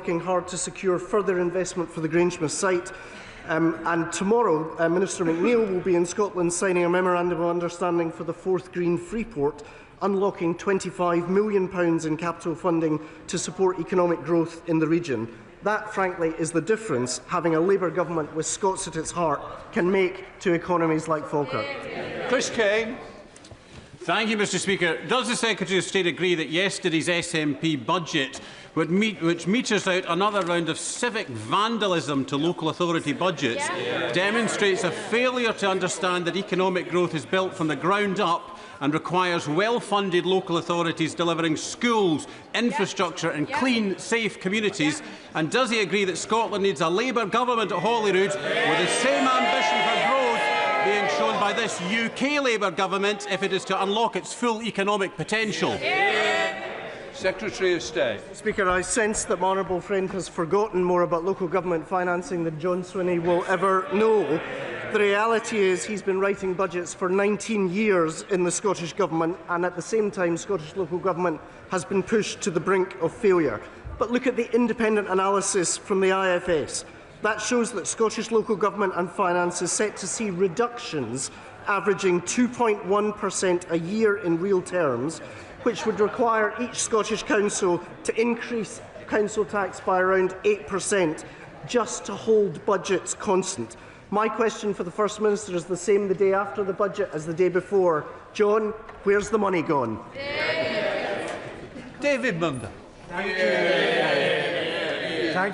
working hard to secure further investment for the Grangemouth site. And tomorrow, Minister McNeill will be in Scotland signing a memorandum of understanding for the 4th Green Freeport, unlocking £25 million in capital funding to support economic growth in the region. That, frankly, is the difference having a Labour government with Scots at its heart can make to economies like Falkirk. Chris King. Thank you, Mr Speaker. Does the Secretary of State agree that yesterday's SNP budget, which meters out another round of civic vandalism to local authority budgets, demonstrates a failure to understand that economic growth is built from the ground up and requires well-funded local authorities delivering schools, infrastructure and clean, safe communities? And does he agree that Scotland needs a Labour government at Holyrood with the same ambition for growth being shown by this UK Labour government if it is to unlock its full economic potential? Secretary of State. Speaker, I sense that my honourable friend has forgotten more about local government financing than John Swinney will ever know. The reality is he's been writing budgets for 19 years in the Scottish Government, and at the same time Scottish local government has been pushed to the brink of failure. But look at the independent analysis from the IFS. That shows that Scottish local government and finance is set to see reductions averaging 2.1% a year in real terms, which would require each Scottish council to increase council tax by around 8% just to hold budgets constant. My question for the First Minister is the same the day after the budget as the day before. John, where's the money gone? David Munda. Thank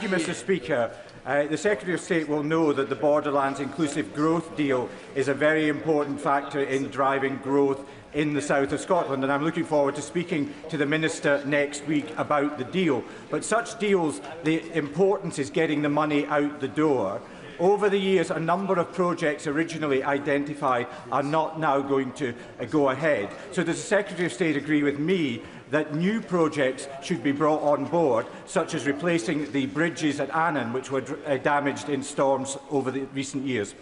you, Mr Speaker. The Secretary of State will know that the Borderlands Inclusive Growth Deal is a very important factor in driving growth in the south of Scotland, and I'm looking forward to speaking to the Minister next week about the deal. But such deals, the importance is getting the money out the door. Over the years, a number of projects originally identified are not now going to go ahead. So does the Secretary of State agree with me that new projects should be brought on board, such as replacing the bridges at Annan, which were damaged in storms over the recent years?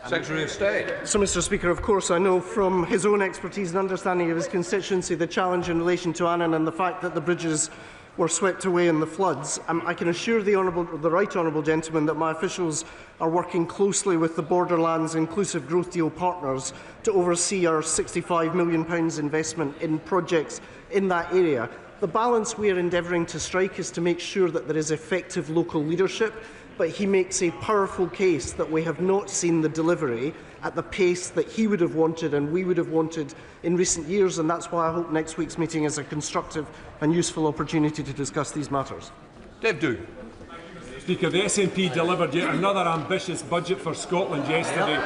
Secretary of State. So, Mr Speaker, of course I know from his own expertise and understanding of his constituency the challenge in relation to Annan and the fact that the bridges were swept away in the floods. I can assure the right honourable gentleman that my officials are working closely with the Borderlands Inclusive Growth Deal partners to oversee our £65 million investment in projects in that area. The balance we are endeavouring to strike is to make sure that there is effective local leadership, but he makes a powerful case that we have not seen the delivery at the pace that he would have wanted and we would have wanted in recent years, and that's why I hope next week's meeting is a constructive and useful opportunity to discuss these matters. Dave Doogan. Speaker, the SNP delivered yet another ambitious budget for Scotland yesterday,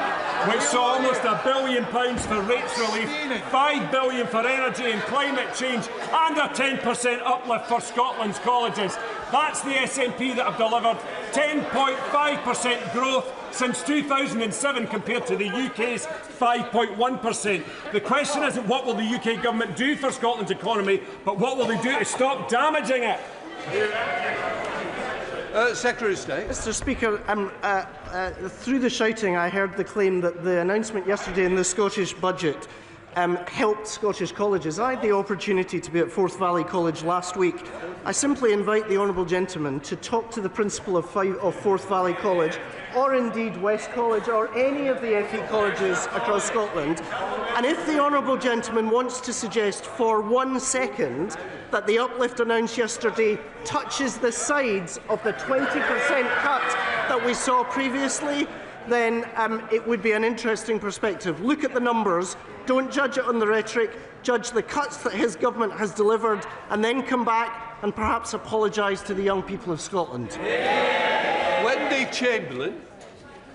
which saw almost £1 billion for rates relief, £5 billion for energy and climate change, and a 10% uplift for Scotland's colleges. That's the SNP that have delivered 10.5% growth since 2007 compared to the UK's 5.1%. The question isn't what will the UK government do for Scotland's economy, but what will they do to stop damaging it? Secretary of State. Mr Speaker, through the shouting I heard the claim that the announcement yesterday in the Scottish budget helped Scottish colleges. I had the opportunity to be at Forth Valley College last week. I simply invite the honourable gentleman to talk to the principal of Forth Valley College, or indeed West College, or any of the FE colleges across Scotland, and if the honourable gentleman wants to suggest for 1 second that the uplift announced yesterday touches the sides of the 20% cut that we saw previously, then it would be an interesting perspective. Look at the numbers, don't judge it on the rhetoric, judge the cuts that his government has delivered, and then come back and perhaps apologise to the young people of Scotland. Wendy Chamberlain.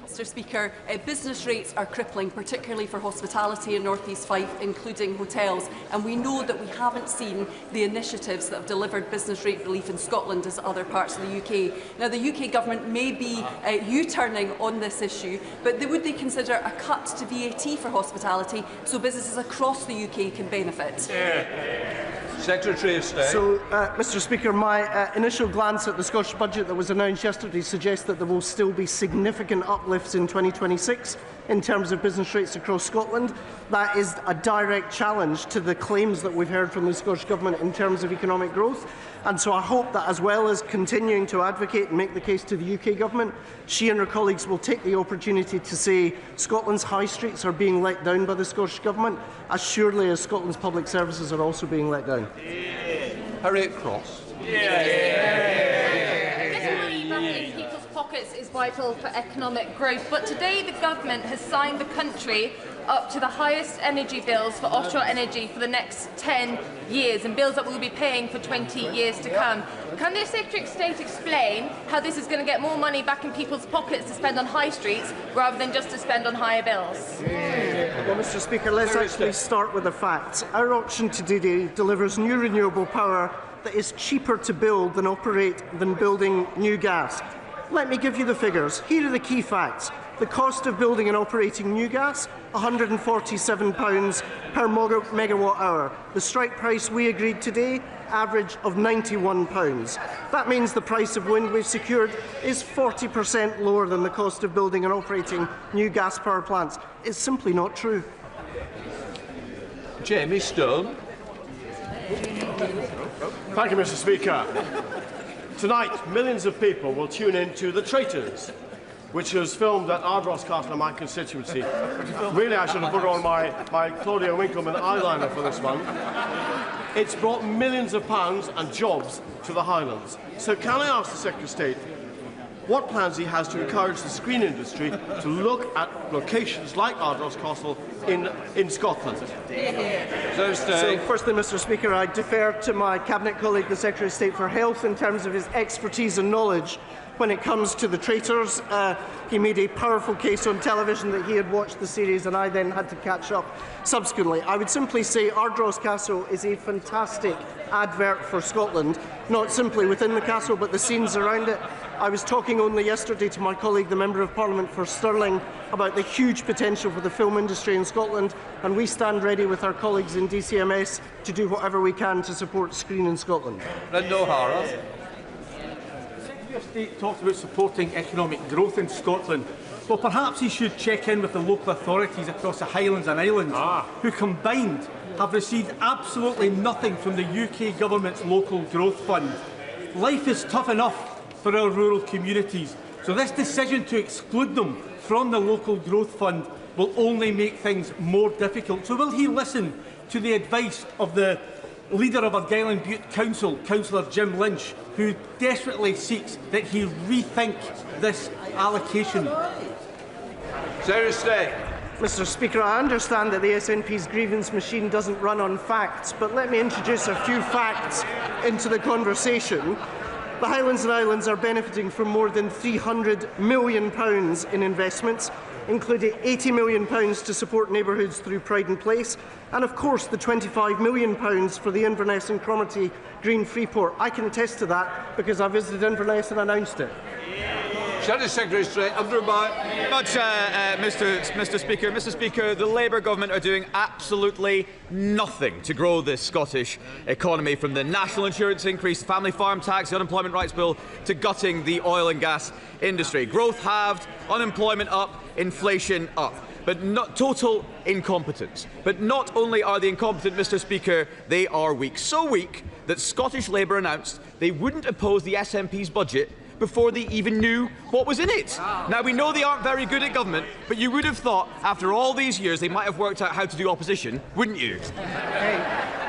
Mr Speaker, business rates are crippling, particularly for hospitality in North East Fife, including hotels, and we know that we haven't seen the initiatives that have delivered business rate relief in Scotland as other parts of the UK. Now, the UK government may be U-turning on this issue, but would they consider a cut to VAT for hospitality so businesses across the UK can benefit? Secretary of State. So, Mr Speaker, my initial glance at the Scottish budget that was announced yesterday suggests that there will still be significant uplifts in 2026 in terms of business rates across Scotland. That is a direct challenge to the claims that we've heard from the Scottish Government in terms of economic growth. And so I hope that, as well as continuing to advocate and make the case to the UK Government, she and her colleagues will take the opportunity to say Scotland's high streets are being let down by the Scottish Government, as surely as Scotland's public services are also being let down. Harriet Cross. In people's pockets is vital for economic growth, but today the government has signed the country up to the highest energy bills for offshore energy for the next 10 years, and bills that we'll be paying for 20 years to come. Can the Secretary of State explain how this is going to get more money back in people's pockets to spend on high streets rather than just to spend on higher bills? Well, Mr. Speaker, let's actually start with the facts. Our auction today delivers new renewable power that is cheaper to build and operate than building new gas. Let me give you the figures. Here are the key facts. The cost of building and operating new gas, £147 per megawatt hour. The strike price we agreed today, average of £91. That means the price of wind we've secured is 40% lower than the cost of building and operating new gas power plants. It's simply not true. Jamie Stone. Thank you, Mr. Speaker. Tonight, millions of people will tune in to The Traitors, which was filmed at Ardross Castle in my constituency. Really, I should have put on my Claudia Winkleman eyeliner for this one. It's brought millions of pounds and jobs to the Highlands. So can I ask the Secretary of State what plans he has to encourage the screen industry to look at locations like Ardross Castle in Scotland? So firstly, Mr. Speaker, I defer to my Cabinet colleague, the Secretary of State for Health, in terms of his expertise and knowledge when it comes to The Traitors. He made a powerful case on television that he had watched the series, and I then had to catch up subsequently. I would simply say Ardross Castle is a fantastic advert for Scotland, not simply within the castle, but the scenes around it. I was talking only yesterday to my colleague, the Member of Parliament for Stirling, about the huge potential for the film industry in Scotland, and we stand ready with our colleagues in DCMS to do whatever we can to support Screen in Scotland. Linda O'Hara. The Secretary of State talks about supporting economic growth in Scotland. Well, perhaps he should check in with the local authorities across the Highlands and Islands, who combined have received absolutely nothing from the UK Government's Local Growth Fund. Life is tough enough for our rural communities, so this decision to exclude them from the Local Growth Fund will only make things more difficult. So will he listen to the advice of the leader of Argyll Butte Council, Councillor Jim Lynch, who desperately seeks that he rethink this allocation? Secretary of State. Mr. Speaker, I understand that the SNP's grievance machine doesn't run on facts, but let me introduce a few facts into the conversation. The Highlands and Islands are benefiting from more than £300 million in investments, including £80 million to support neighbourhoods through Pride and Place, and of course the £25 million for the Inverness and Cromarty Green Freeport. I can attest to that because I visited Inverness and announced it. Secretary of State, Mr. Speaker. Mr. Speaker, the Labour Government are doing absolutely nothing to grow the Scottish economy, from the national insurance increase, the family farm tax, the unemployment rights bill, to gutting the oil and gas industry. Growth halved, unemployment up, inflation up. But not total incompetence. But not only are they incompetent, Mr. Speaker, they are weak. So weak that Scottish Labour announced they wouldn't oppose the SNP's budget before they even knew what was in it. Now, we know they aren't very good at government, but you would have thought, after all these years, they might have worked out how to do opposition, wouldn't you?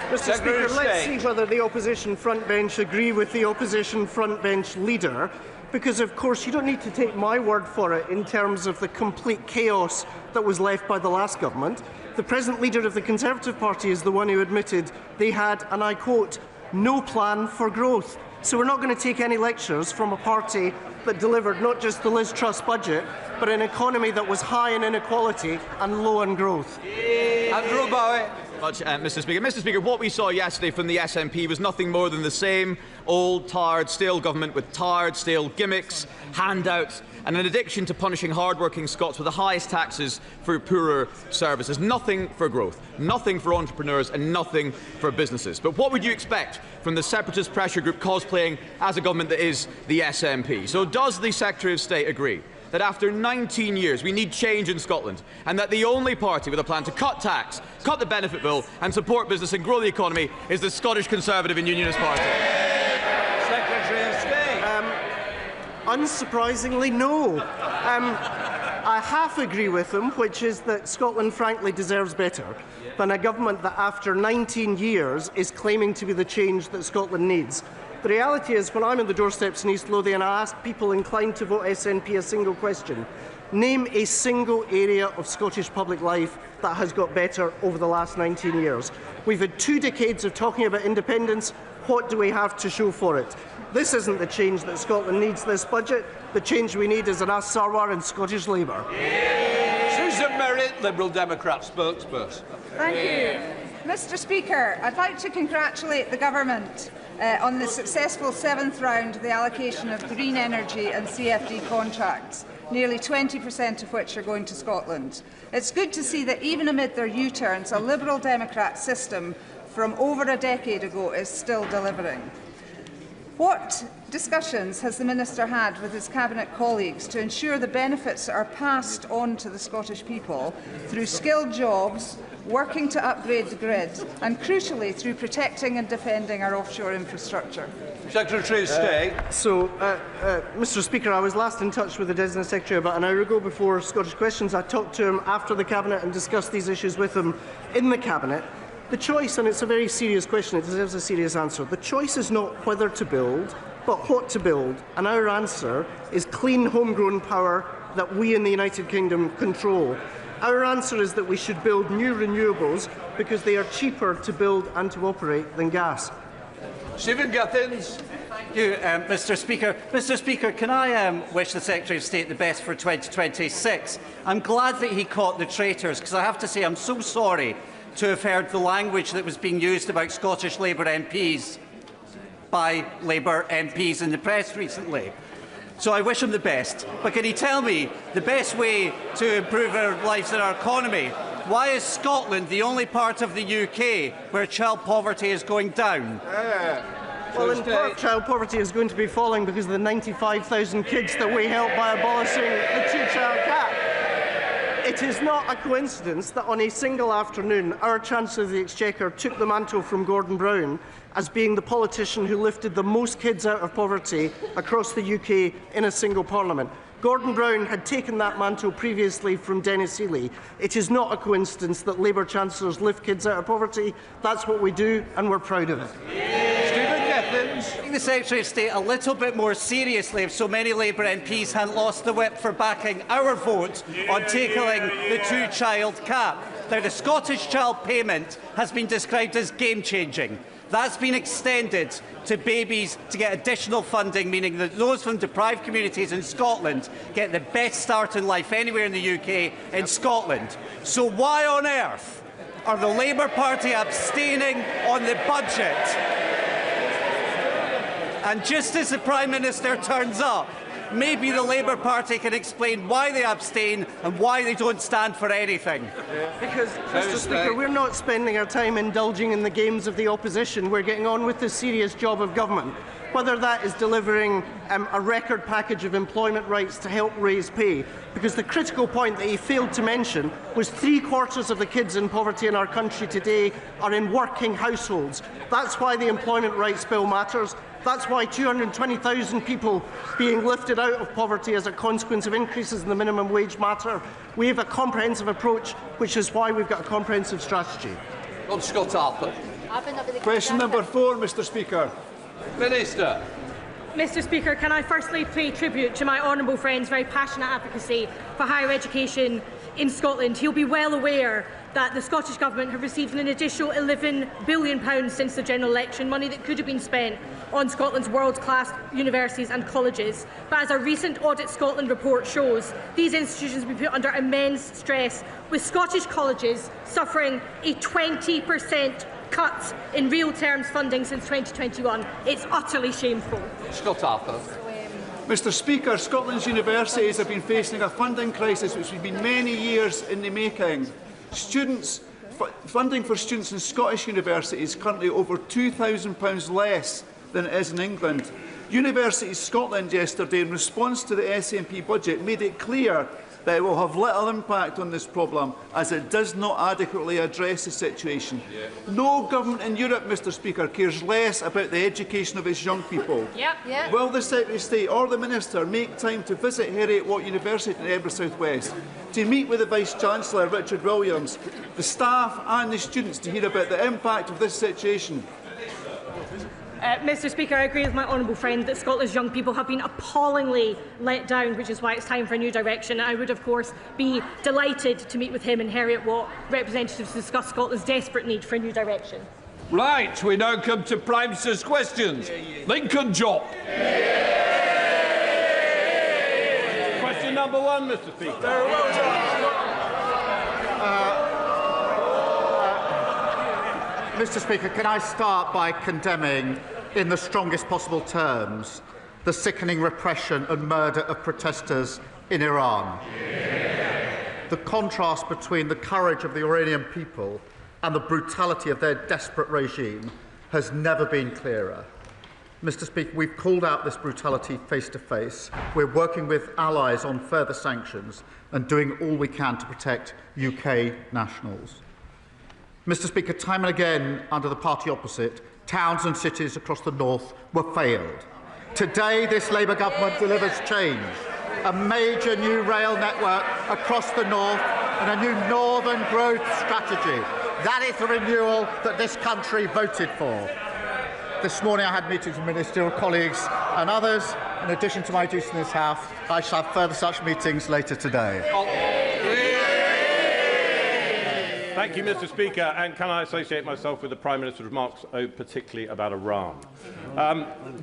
Mr. Speaker, let's see whether the opposition frontbench agree with the opposition frontbench leader, because, of course, you don't need to take my word for it in terms of the complete chaos that was left by the last government. The present leader of the Conservative Party is the one who admitted they had, and I quote, no plan for growth. So we're not going to take any lectures from a party that delivered not just the Liz Truss budget, but an economy that was high in inequality and low in growth. Andrew Bowie. Mr. Speaker. Mr. Speaker, what we saw yesterday from the SNP was nothing more than the same old, tired, stale government with tired, stale gimmicks, handouts, and an addiction to punishing hard-working Scots with the highest taxes for poorer services. Nothing for growth, nothing for entrepreneurs, and nothing for businesses. But what would you expect from the separatist pressure group cosplaying as a government that is the SNP? So does the Secretary of State agree that after 19 years we need change in Scotland, and that the only party with a plan to cut tax, cut the benefit bill and support business and grow the economy is the Scottish Conservative and Unionist Party? Secretary of State. Unsurprisingly, no. I half agree with them, which is that Scotland frankly deserves better than a government that after 19 years is claiming to be the change that Scotland needs. The reality is, when I'm on the doorsteps in East Lothian, I ask people inclined to vote SNP a single question. Name a single area of Scottish public life that has got better over the last 19 years. We've had 2 decades of talking about independence. What do we have to show for it? This isn't the change that Scotland needs this budget. The change we need is an As Sarwar and Scottish Labour. Susan Merritt, Liberal Democrat spokesperson. Thank you. Mr Speaker, I'd like to congratulate the Government on the successful 7th round of the allocation of green energy and CFD contracts, nearly 20% of which are going to Scotland. It's good to see that even amid their U-turns, a Liberal Democrat system from over a decade ago is still delivering. What discussions has the Minister had with his Cabinet colleagues to ensure the benefits are passed on to the Scottish people through skilled jobs, working to upgrade the grid, and crucially through protecting and defending our offshore infrastructure? Secretary of State. Mr Speaker, I was last in touch with the Designated Secretary about an hour ago before Scottish Questions. I talked to him after the Cabinet and discussed these issues with him in the Cabinet. The choice, and it's a very serious question, it deserves a serious answer, the choice is not whether to build, but what to build. And our answer is clean, homegrown power that we in the United Kingdom control. Our answer is that we should build new renewables because they are cheaper to build and to operate than gas. Stephen Guthins. Thank you, Mr Speaker. Mr Speaker, can I wish the Secretary of State the best for 2026? I'm glad that he caught the traitors, because I have to say I'm so sorry to have heard the language that was being used about Scottish Labour MPs by Labour MPs in the press recently. So I wish him the best. But can he tell me the best way to improve our lives and our economy? Why is Scotland the only part of the UK where child poverty is going down? Well, in part, child poverty is going to be falling because of the 95,000 kids that we helped by abolishing the 2-child cap. It is not a coincidence that on a single afternoon, our Chancellor of the Exchequer took the mantle from Gordon Brown as being the politician who lifted the most kids out of poverty across the UK in a single parliament. Gordon Brown had taken that mantle previously from Dennis Healey. It is not a coincidence that Labour Chancellors lift kids out of poverty. That's what we do, and we're proud of it. Take the Secretary of State a little bit more seriously if so many Labour MPs hadn't lost the whip for backing our vote on tackling the 2-child cap. Now, the Scottish child payment has been described as game-changing. That's been extended to babies to get additional funding, meaning that those from deprived communities in Scotland get the best start in life anywhere in the UK in Scotland. So why on earth are the Labour Party abstaining on the budget? And just as the Prime Minister turns up, maybe the Labour Party can explain why they abstain and why they don't stand for anything. Because, Mr Speaker, we're not spending our time indulging in the games of the opposition. We're getting on with the serious job of government. Whether that is delivering a record package of employment rights to help raise pay, because the critical point that he failed to mention was 3/4 of the kids in poverty in our country today are in working households. That's why the Employment Rights Bill matters. That's why 220,000 people being lifted out of poverty as a consequence of increases in the minimum wage matter. We have a comprehensive approach, which is why we've got a comprehensive strategy. On Scott Harper. Question number 4, Mr Speaker. Minister. Mr Speaker, can I firstly pay tribute to my honourable friend's very passionate advocacy for higher education in Scotland. He'll be well aware that the Scottish Government have received an additional £11 billion since the general election, money that could have been spent on Scotland's world-class universities and colleges. But as a recent Audit Scotland report shows, these institutions have been put under immense stress, with Scottish colleges suffering a 20% cut in real terms funding since 2021. It's utterly shameful. Scott Harper. Mr Speaker, Scotland's universities have been facing a funding crisis which has been many years in the making. Funding for students in Scottish universities is currently over £2,000 less than it is in England. Universities Scotland yesterday, in response to the SNP budget, made it clear that it will have little impact on this problem, as it does not adequately address the situation. No government in Europe, Mr Speaker, cares less about the education of its young people. Will the Secretary of State or the Minister make time to visit Heriot-Watt University in Edinburgh South West, to meet with the Vice-Chancellor, Richard Williams, the staff and the students to hear about the impact of this situation? Mr Speaker, I agree with my honourable friend that Scotland's young people have been appallingly let down, which is why it's time for a new direction. I would, of course, be delighted to meet with him and Heriot-Watt representatives to discuss Scotland's desperate need for a new direction. Right, we now come to Prime Minister's questions. Lincoln Job. Question number 1, Mr Speaker. Very well done. Mr Speaker, can I start by condemning, in the strongest possible terms, the sickening repression and murder of protesters in Iran? The contrast between the courage of the Iranian people and the brutality of their desperate regime has never been clearer. Mr Speaker, we've called out this brutality face to face. We're working with allies on further sanctions and doing all we can to protect UK nationals. Mr Speaker, time and again, under the party opposite, towns and cities across the north were failed. Today, this Labour government delivers change. A major new rail network across the north and a new northern growth strategy. That is the renewal that this country voted for. This morning I had meetings with ministerial colleagues and others. In addition to my duties in this House, I shall have further such meetings later today. Thank you, Mr Speaker, and can I associate myself with the Prime Minister's remarks, particularly about Iran.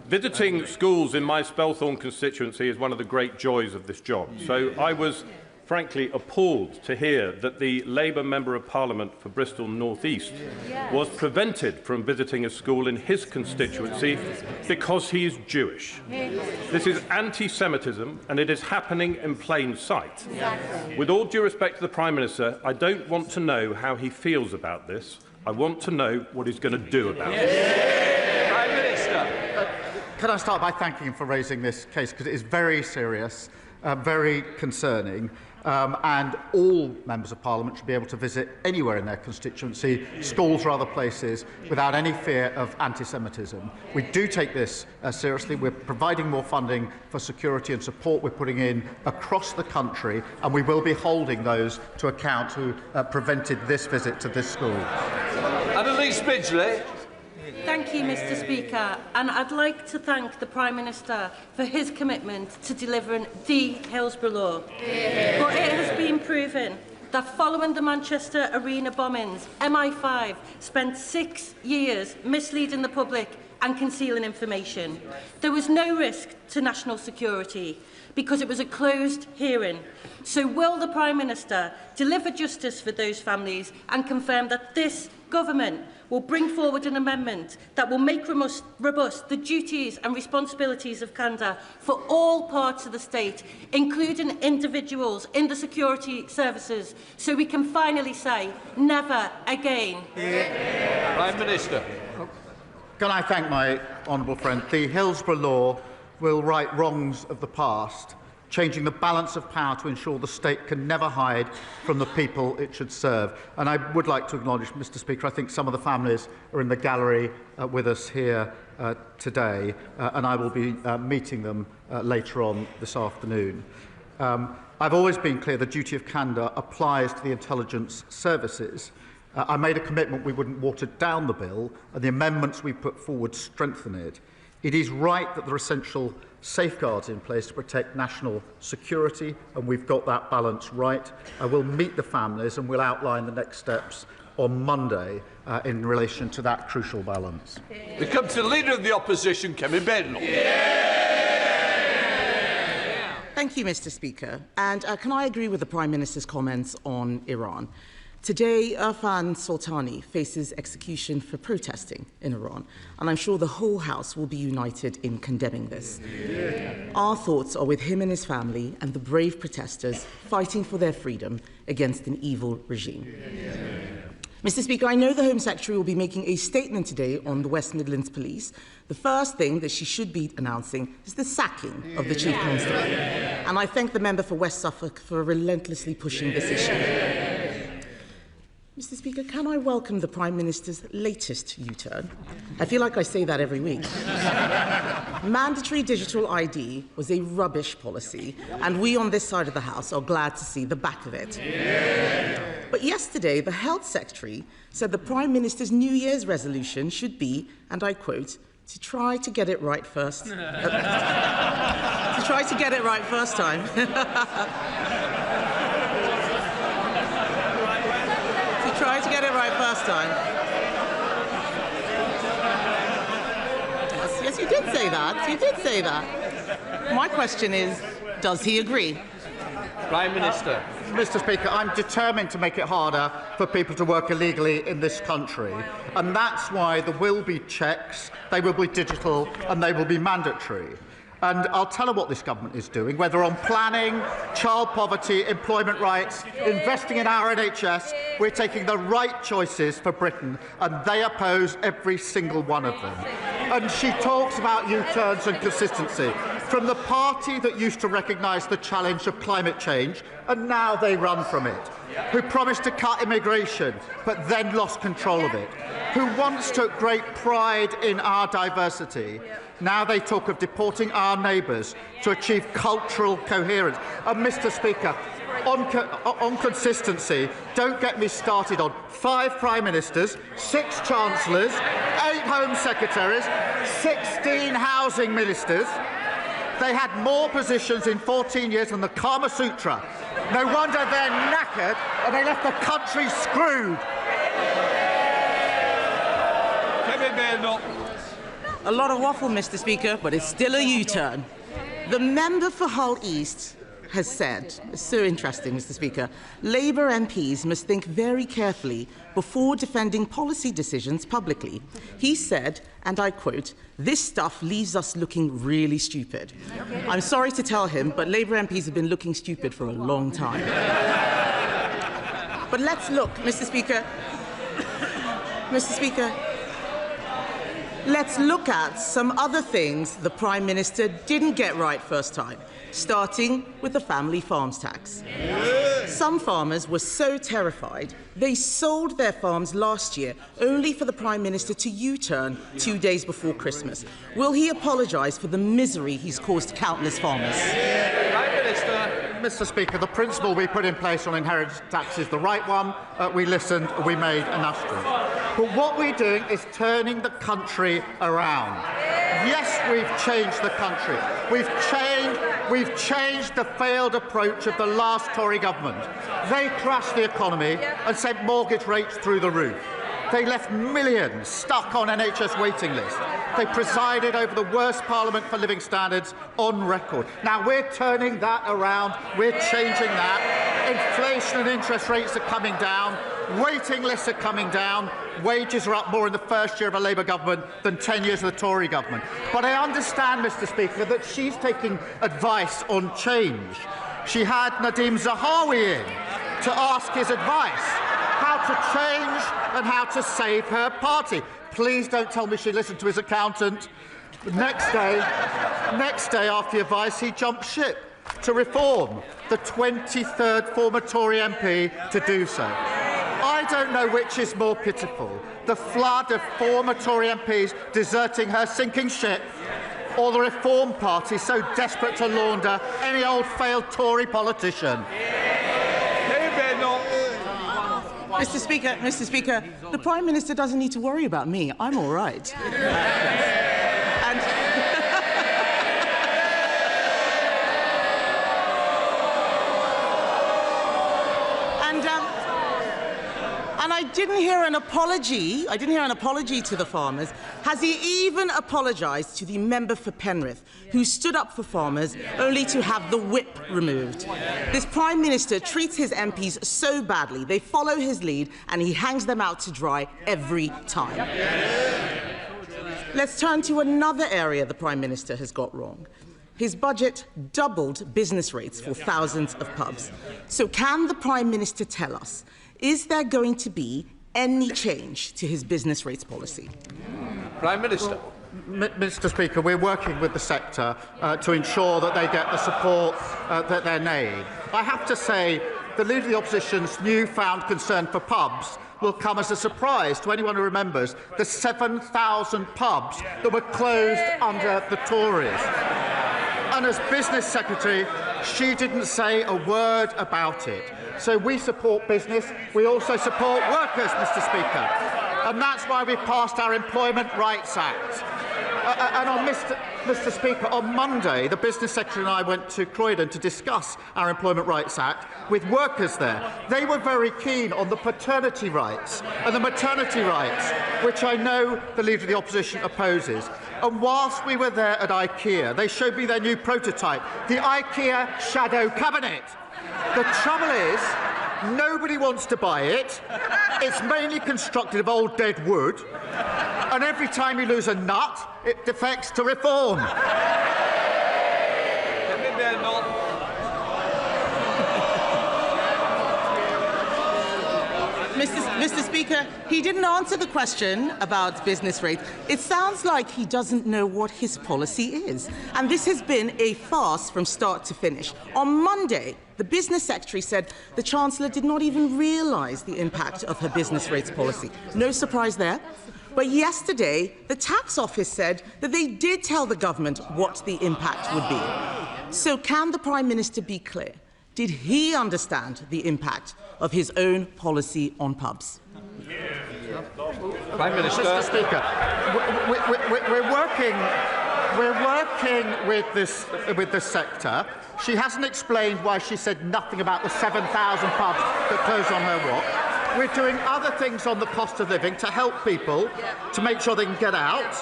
Visiting schools in my Spelthorne constituency is one of the great joys of this job, so I was frankly appalled to hear that the Labour Member of Parliament for Bristol North East was prevented from visiting a school in his constituency because he is Jewish. This is anti-Semitism and it is happening in plain sight. With all due respect to the Prime Minister, I don't want to know how he feels about this. I want to know what he's going to do about it. Prime Minister. Can I start by thanking him for raising this case, because it is very serious, very concerning. And all members of Parliament should be able to visit anywhere in their constituency, schools or other places, without any fear of anti-Semitism. We do take this seriously. We're providing more funding for security and support we're putting in across the country, and we will be holding those to account who prevented this visit to this school. Annalise Midgley. Thank you, Mr Speaker, and I'd like to thank the Prime Minister for his commitment to delivering the Hillsborough Law. But it has been proven that following the Manchester Arena bombings, MI5 spent 6 years misleading the public and concealing information. There was no risk to national security because it was a closed hearing. So will the Prime Minister deliver justice for those families and confirm that this government will bring forward an amendment that will make robust the duties and responsibilities of candour for all parts of the state, including individuals in the security services, so we can finally say never again? Prime Minister. Can I thank my honourable friend? The Hillsborough Law will right wrongs of the past, changing the balance of power to ensure the state can never hide from the people it should serve. And I would like to acknowledge, Mr Speaker, I think some of the families are in the gallery with us here today, and I will be meeting them later on this afternoon. I've always been clear the duty of candour applies to the intelligence services. I made a commitment we wouldn't water down the bill, and the amendments we put forward strengthen it. It is right that there are essential safeguards in place to protect national security, and we've got that balance right. I will meet the families and will outline the next steps on Monday in relation to that crucial balance. We come to the Leader of the Opposition, Kemi Bednall. Thank you, Mr Speaker. And can I agree with the Prime Minister's comments on Iran? Today, Irfan Soltani faces execution for protesting in Iran, and I'm sure the whole House will be united in condemning this. Our thoughts are with him and his family and the brave protesters fighting for their freedom against an evil regime. Mr. Speaker, I know the Home Secretary will be making a statement today on the West Midlands Police. The first thing that she should be announcing is the sacking of the Chief Constable. And I thank the member for West Suffolk for relentlessly pushing this issue. Mr. Speaker, can I welcome the Prime Minister's latest U-turn? I feel like I say that every week. Mandatory digital ID was a rubbish policy, and we on this side of the House are glad to see the back of it. But yesterday, the Health Secretary said the Prime Minister's New Year's resolution should be, and I quote, to try to get it right first. To try to get it right first time. Try to get it right first time. Yes, you did say that. You did say that. My question is, does he agree? Prime Minister. Mr. Speaker, I'm determined to make it harder for people to work illegally in this country, and that's why there will be checks, they will be digital, and they will be mandatory. And I'll tell her what this government is doing, whether on planning, child poverty, employment rights, investing in our NHS. We're taking the right choices for Britain, and they oppose every single one of them. And she talks about U-turns and consistency. From the party that used to recognise the challenge of climate change, and now they run from it, who promised to cut immigration, but then lost control of it, who once took great pride in our diversity. Now they talk of deporting our neighbours to achieve cultural coherence. And, Mr. Speaker, on consistency, don't get me started on 5 Prime Ministers, 6 Chancellors, 8 Home Secretaries, 16 Housing Ministers. They had more positions in 14 years than the Kama Sutra. No wonder they're knackered and they left the country screwed. A lot of waffle, Mr. Speaker, but it's still a U-turn. The member for Hull East has said, it's so interesting, Mr. Speaker, Labour MPs must think very carefully before defending policy decisions publicly. He said, and I quote, "This stuff leaves us looking really stupid." I'm sorry to tell him, but Labour MPs have been looking stupid for a long time. But let's look, Mr. Speaker. Mr. Speaker, let's look at some other things the Prime Minister didn't get right first time, starting with the family farms tax. Some farmers were so terrified they sold their farms last year only for the Prime Minister to U-turn 2 days before Christmas. Will he apologise for the misery he's caused countless farmers? Prime Minister. Mr. Speaker, the principle we put in place on inheritance tax is the right one. We listened, we made an asterisk. But what we're doing is turning the country around. Yes, we've changed the country. We've changed the failed approach of the last Tory government. They crashed the economy and sent mortgage rates through the roof. They left millions stuck on NHS waiting lists. They presided over the worst Parliament for living standards on record. Now we're turning that around. We're changing that. Inflation and interest rates are coming down. Waiting lists are coming down. Wages are up more in the first year of a Labour government than 10 years of the Tory government. But I understand, Mr. Speaker, that she's taking advice on change. She had Nadeem Zahawi in to ask his advice, how to change and how to save her party. Please don't tell me she listened to his accountant. Next day after the advice, he jumped ship to reform, the 23rd former Tory MP to do so. I don't know which is more pitiful, the flood of former Tory MPs deserting her sinking ship, or the Reform Party so desperate to launder any old failed Tory politician. Mr. Speaker, the Prime Minister doesn't need to worry about me. I'm all right. And I didn't hear an apology. I didn't hear an apology to the farmers. Has he even apologised to the member for Penrith, who stood up for farmers only to have the whip removed? This Prime Minister treats his MPs so badly, they follow his lead, and he hangs them out to dry every time. Let's turn to another area the Prime Minister has got wrong. His budget doubled business rates for thousands of pubs. So can the Prime Minister tell us, is there going to be any change to his business rates policy? Prime Minister. Mr. Speaker, we're working with the sector to ensure that they get the support that they need. I have to say, the Leader of the Opposition's newfound concern for pubs will come as a surprise to anyone who remembers the 7,000 pubs that were closed under the Tories. And as Business Secretary, she didn't say a word about it. So we support business. We also support workers, Mr. Speaker. And that's why we passed our Employment Rights Act. And on Mr. Speaker, on Monday, the Business Secretary and I went to Croydon to discuss our Employment Rights Act with workers there. They were very keen on the paternity rights and the maternity rights, which I know the Leader of the Opposition opposes. And whilst we were there at IKEA, they showed me their new prototype, the IKEA Shadow Cabinet. The trouble is, nobody wants to buy it. It's mainly constructed of old dead wood. And every time you lose a nut, it defects to reform. Mr. Speaker, he didn't answer the question about business rates. It sounds like he doesn't know what his policy is. And this has been a farce from start to finish. On Monday, the Business Secretary said the Chancellor did not even realise the impact of her business rates policy. No surprise there. But yesterday, the Tax Office said that they did tell the government what the impact would be. So can the Prime Minister be clear? Did he understand the impact of his own policy on pubs? Prime Minister. Mr. Speaker, we're working with this sector. She hasn't explained why she said nothing about the 7,000 pubs that closed on her watch. We're doing other things on the cost of living to help people, to make sure they can get out,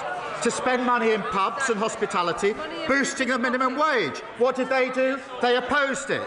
to spend money in pubs and hospitality, boosting the minimum wage. What did they do? They opposed it.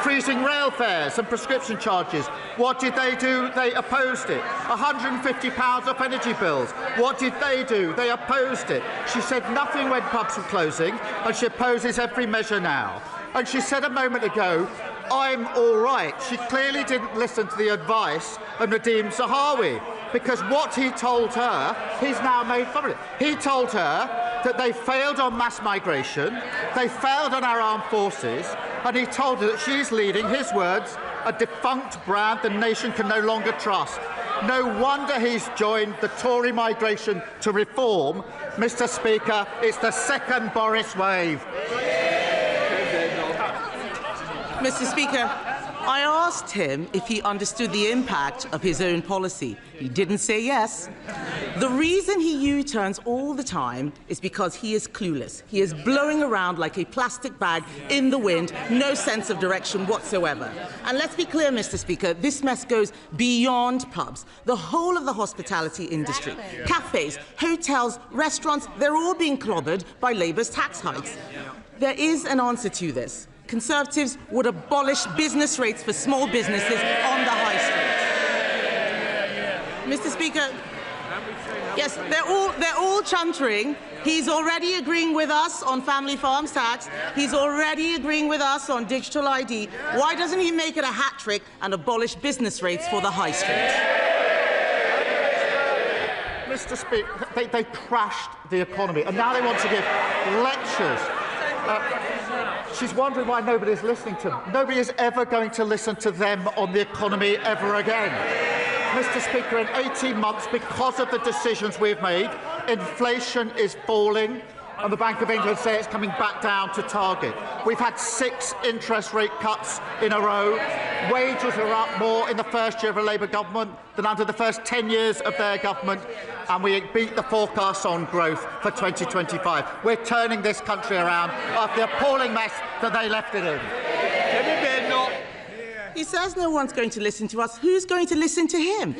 Freezing rail fares and prescription charges. What did they do? They opposed it. £150 off energy bills. What did they do? They opposed it. She said nothing when pubs were closing, and she opposes every measure now. And she said a moment ago, I'm all right. She clearly didn't listen to the advice of Nadeem Zahawi, because what he told her, he's now made fun of it. He told her that they failed on mass migration, they failed on our armed forces, and he told her that she's leading, his words, a defunct brand the nation can no longer trust. No wonder he's joined the Tory migration to reform. Mr. Speaker, it's the second Boris wave. Mr. Speaker, I asked him if he understood the impact of his own policy. He didn't say yes. The reason he U-turns all the time is because he is clueless. He is blowing around like a plastic bag in the wind, no sense of direction whatsoever. And let's be clear, Mr. Speaker, this mess goes beyond pubs. The whole of the hospitality industry, cafes, hotels, restaurants, they're all being clobbered by Labour's tax hikes. There is an answer to this. Conservatives would abolish business rates for small businesses on the high street. Mr. Speaker, yes, they're all chuntering. He's already agreeing with us on family farms tax. He's already agreeing with us on digital ID. Why doesn't he make it a hat trick and abolish business rates for the high street? Mr. Speaker, they crashed the economy, and now they want to give lectures. She's wondering why nobody's listening to them. Nobody is ever going to listen to them on the economy ever again. Mr. Speaker, in 18 months, because of the decisions we've made, inflation is falling, and the Bank of England say it's coming back down to target. We've had 6 interest rate cuts in a row. Wages are up more in the first year of a Labour government than under the first 10 years of their government, and we beat the forecasts on growth for 2025. We're turning this country around after the appalling mess that they left it in. He says no one's going to listen to us. Who's going to listen to him?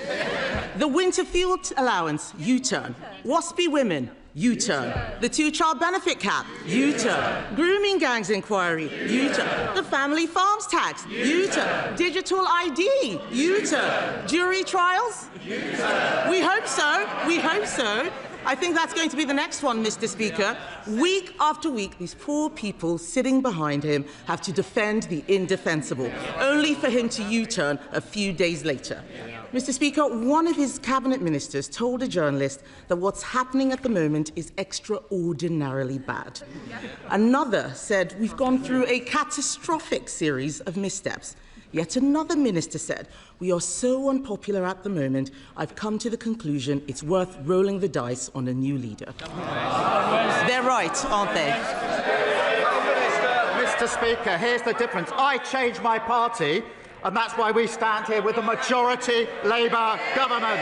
The winter fuel allowance, U-turn. Waspy women, U-turn. The 2-child benefit cap, U-turn. Grooming gangs inquiry, U-turn. The family farms tax, U-turn. Digital ID, U-turn. Jury trials? U-turn. We hope so. We hope so. I think that's going to be the next one, Mr. Speaker. Week after week, these poor people sitting behind him have to defend the indefensible, only for him to U-turn a few days later. Mr. Speaker, one of his cabinet ministers told a journalist that what's happening at the moment is extraordinarily bad. Another said we've gone through a catastrophic series of missteps. Yet another minister said, we are so unpopular at the moment, I've come to the conclusion it's worth rolling the dice on a new leader. They're right, aren't they? Mr. Speaker, here's the difference. I changed my party, and that's why we stand here with a majority Labour government.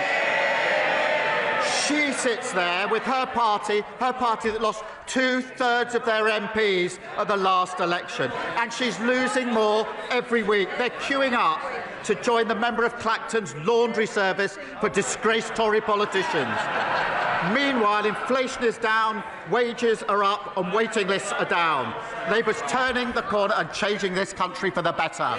She sits there with her party that lost 2/3 of their MPs at the last election, and she's losing more every week. They're queuing up to join the member of Clacton's laundry service for disgraced Tory politicians. Meanwhile, inflation is down, wages are up, and waiting lists are down. Labour's turning the corner and changing this country for the better.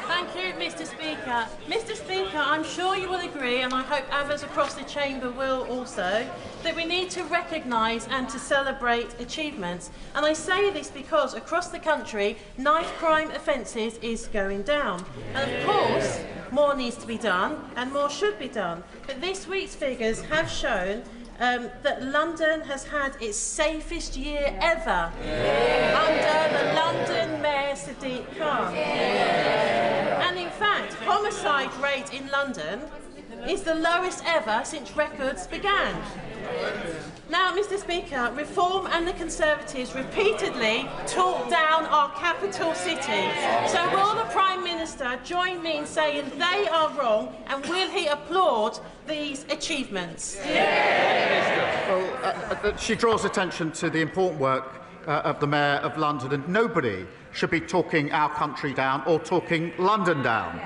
Thank you, Mr. Speaker. Mr. Speaker, I'm sure you will agree, and I hope others across the chamber will also, that we need to recognise and to celebrate achievements. And I say this because across the country, knife crime offences is going down. And of course, more needs to be done and more should be done. But this week's figures have shown that London has had its safest year ever under the London Mayor Sadiq Khan. And in fact, homicide rate in London is the lowest ever since records began. Now, Mr. Speaker, Reform and the Conservatives repeatedly talk down our capital city. So will the Prime Minister join me in saying they are wrong, and will he applaud these achievements? Well, she draws attention to the important work of the Mayor of London, and nobody should be talking our country down or talking London down.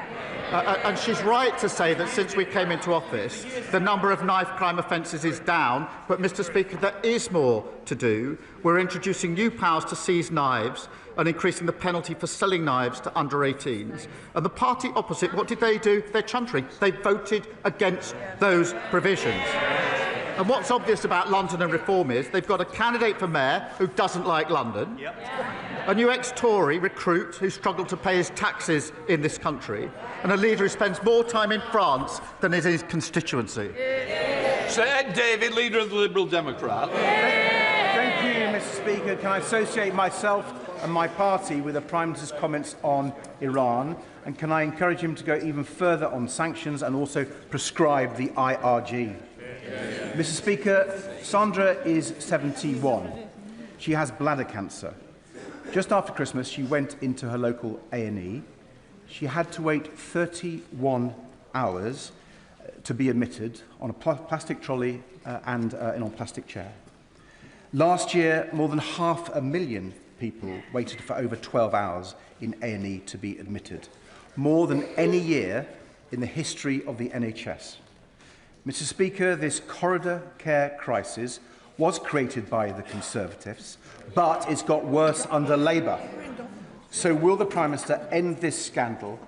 And she's right to say that since we came into office, the number of knife crime offences is down. But, Mr. Speaker, there is more to do. We're introducing new powers to seize knives and increasing the penalty for selling knives to under 18s. And the party opposite, what did they do? They're chuntering. They voted against those provisions. And what's obvious about London and Reform is they've got a candidate for mayor who doesn't like London, a new ex-Tory recruit who struggled to pay his taxes in this country, and a leader who spends more time in France than in his constituency. Sir Ed David, leader of the Liberal Democrat. Thank you, Mr. Speaker. Can I associate myself and my party with the Prime Minister's comments on Iran? And can I encourage him to go even further on sanctions and also prescribe the IRG? Mr. Speaker, Sandra is 71. She has bladder cancer. Just after Christmas, she went into her local A&E. She had to wait 31 hours to be admitted on a plastic trolley and in a plastic chair. Last year, more than 500,000 people waited for over 12 hours in A&E to be admitted, more than any year in the history of the NHS. Mr. Speaker, this corridor care crisis was created by the Conservatives, but it's got worse under Labour. So will the Prime Minister end this scandal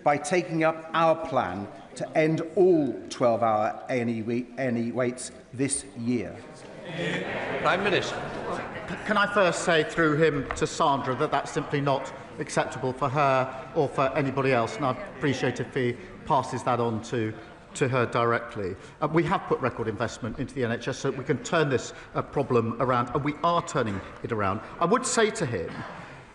by taking up our plan to end all 12-hour A&E waits this year? Prime Minister. Can I first say through him to Sandra that that's simply not acceptable for her or for anybody else, and I'd appreciate if he passes that on to her directly. We have put record investment into the NHS so we can turn this problem around, and we are turning it around. I would say to him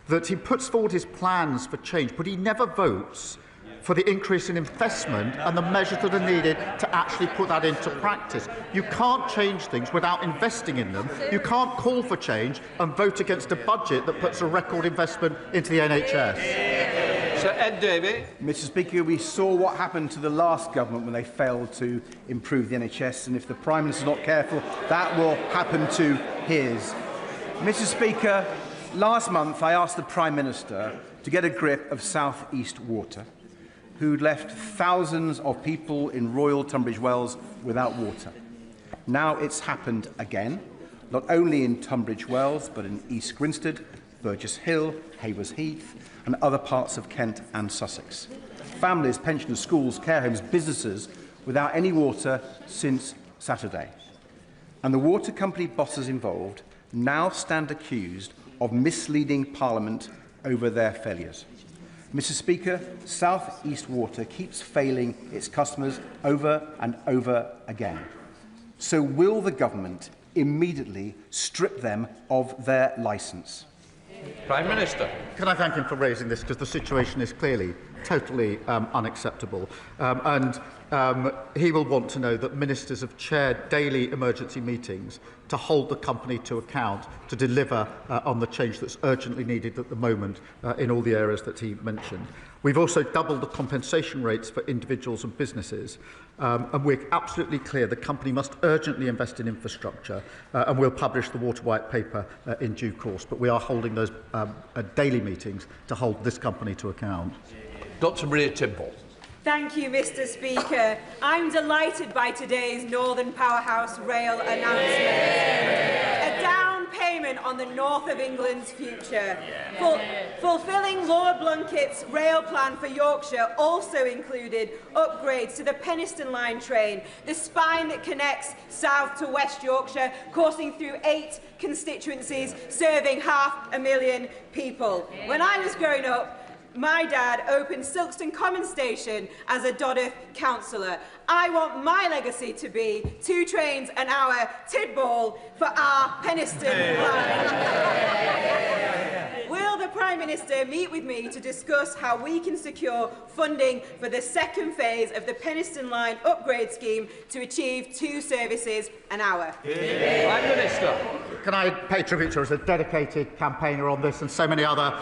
that he puts forward his plans for change, but he never votes for the increase in investment and the measures that are needed to actually put that into practice. You can't change things without investing in them. You can't call for change and vote against a budget that puts a record investment into the NHS. Sir Ed Davey. Mr. Speaker, we saw what happened to the last government when they failed to improve the NHS, and if the Prime Minister is not careful, that will happen to his. Mr. Speaker, last month I asked the Prime Minister to get a grip of South East Water, who'd left thousands of people in Royal Tunbridge Wells without water. Now it's happened again, not only in Tunbridge Wells, but in East Grinstead, Burgess Hill, Haywers Heath, and other parts of Kent and Sussex. Families, pensioners, schools, care homes, businesses without any water since Saturday. And the water company bosses involved now stand accused of misleading Parliament over their failures. Mr. Speaker, South East Water keeps failing its customers over and over again. So will the government immediately strip them of their licence? Prime Minister. Can I thank him for raising this, because the situation is clearly totally unacceptable. He will want to know that ministers have chaired daily emergency meetings to hold the company to account, to deliver on the change that's urgently needed at the moment in all the areas that he mentioned. We've also doubled the compensation rates for individuals and businesses. And we're absolutely clear the company must urgently invest in infrastructure, and we'll publish the Water White Paper in due course. But we are holding those daily meetings to hold this company to account. Dr. Maria Timble. Thank you, Mr. Speaker. I'm delighted by today's Northern Powerhouse Rail announcement. A down payment on the north of England's future. Fulfilling Lord Blunkett's rail plan for Yorkshire also included upgrades to the Penistone Line train, the spine that connects south to West Yorkshire, coursing through 8 constituencies, serving 500,000 people. When I was growing up, my dad opened Silkstone Common Station as a Dodder councillor. I want my legacy to be 2 trains an hour, Tidball, for our Penistone line. Will the Prime Minister meet with me to discuss how we can secure funding for the second phase of the Penistone Line upgrade scheme to achieve 2 services an hour? Prime Minister. Can I pay tribute to her as a dedicated campaigner on this and so many other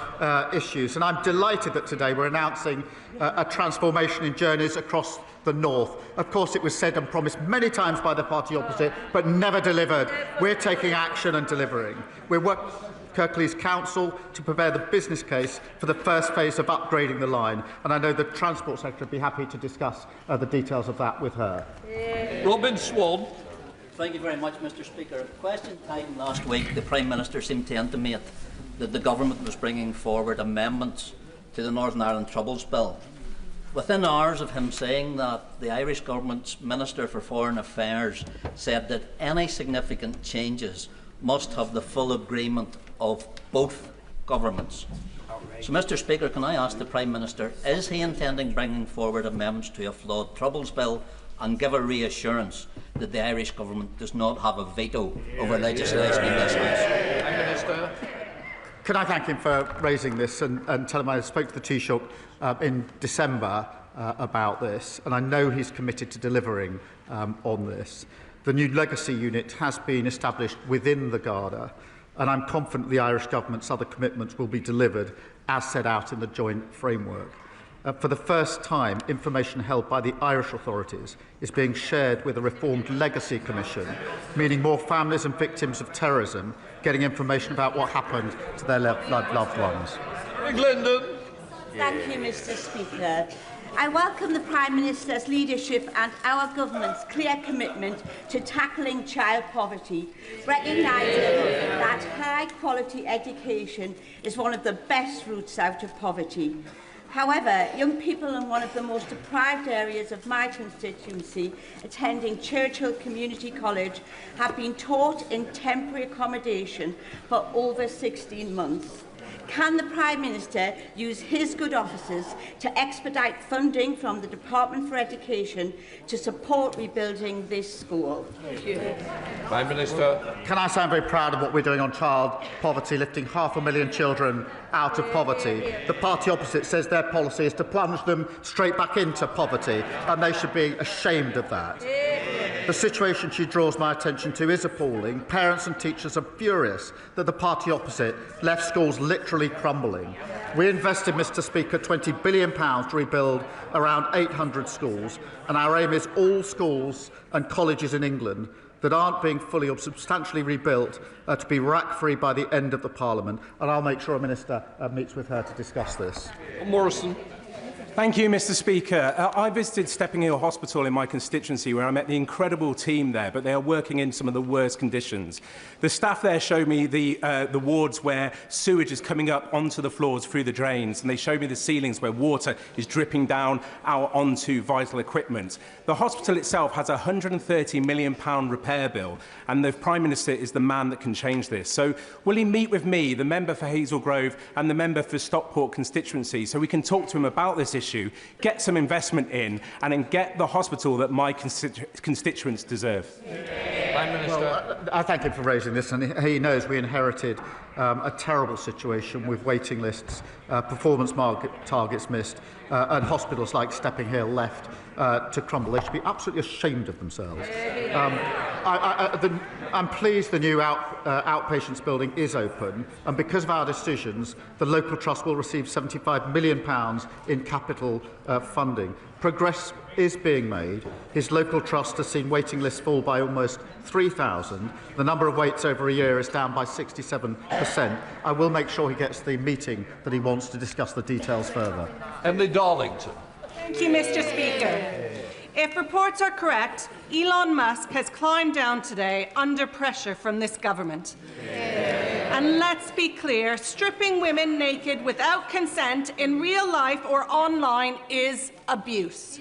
issues? And I'm delighted that today we're announcing a transformation in journeys across the north. Of course, it was said and promised many times by the party opposite, but never delivered. We're taking action and delivering. We're working Kirklees Council to prepare the business case for the first phase of upgrading the line, and I know the Transport Secretary would be happy to discuss the details of that with her. Robin Swan. Thank you very much, Mr. Speaker. At question time last week, the Prime Minister seemed to intimate that the Government was bringing forward amendments to the Northern Ireland Troubles Bill. Within hours of him saying that, the Irish Government's Minister for Foreign Affairs said that any significant changes must have the full agreement of both governments. So, Mr. Speaker, can I ask the Prime Minister, is he intending bringing forward amendments to a flawed Troubles Bill, and give a reassurance that the Irish Government does not have a veto over legislation in this House? Prime Minister. Can I thank him for raising this and tell him I spoke to the Taoiseach in December about this, and I know he's committed to delivering on this. The new legacy unit has been established within the Garda, and I'm confident the Irish Government's other commitments will be delivered as set out in the joint framework. For the first time, information held by the Irish authorities is being shared with a reformed Legacy Commission, meaning more families and victims of terrorism getting information about what happened to their loved ones. Glendon. Thank you, Mr. Speaker. I welcome the Prime Minister's leadership and our government's clear commitment to tackling child poverty, recognising that high-quality education is one of the best routes out of poverty. However, young people in one of the most deprived areas of my constituency, attending Churchill Community College, have been taught in temporary accommodation for over 16 months. Can the Prime Minister use his good offices to expedite funding from the Department for Education to support rebuilding this school? Thank you. Prime Minister. Can I say I'm very proud of what we're doing on child poverty, lifting 500,000 children out of poverty. The party opposite says their policy is to plunge them straight back into poverty, and they should be ashamed of that. The situation she draws my attention to is appalling. Parents and teachers are furious that the party opposite left schools literally crumbling. We invested, Mr. Speaker, £20 billion to rebuild around 800 schools, and our aim is all schools and colleges in England that aren't being fully or substantially rebuilt to be rack-free by the end of the Parliament, and I'll make sure a Minister meets with her to discuss this. Morrison. Thank you, Mr. Speaker. I visited Stepping Hill Hospital in my constituency, where I met the incredible team there, but they are working in some of the worst conditions. The staff there showed me the wards where sewage is coming up onto the floors through the drains, and they showed me the ceilings where water is dripping down out onto vital equipment. The hospital itself has a £130 million repair bill, and the Prime Minister is the man that can change this. So will he meet with me, the member for Hazel Grove and the member for Stockport constituency, so we can talk to him about this issue, get some investment in, and then get the hospital that my constituents deserve? Prime Minister. Well, I thank him for raising this, and he knows we inherited a terrible situation with waiting lists, performance targets missed, and hospitals like Stepping Hill left to crumble. They should be absolutely ashamed of themselves. I'm pleased the new outpatients building is open, and because of our decisions, the local trust will receive £75 million in capital funding. Progress is being made. His local trust has seen waiting lists fall by almost 3,000. The number of waits over a year is down by 67%. I will make sure he gets the meeting that he wants to discuss the details further. Emily Darlington. Thank you, Mr. Speaker. If reports are correct, Elon Musk has climbed down today under pressure from this government. And let's be clear, stripping women naked without consent in real life or online is abuse.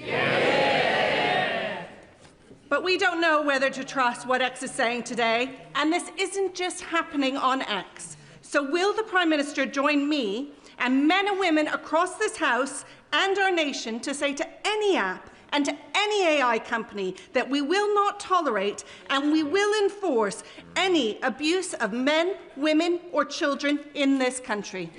But we don't know whether to trust what X is saying today, and this isn't just happening on X. So will the Prime Minister join me and men and women across this House and our nation to say to any app and to any AI company that we will not tolerate and we will enforce any abuse of men, women or children in this country?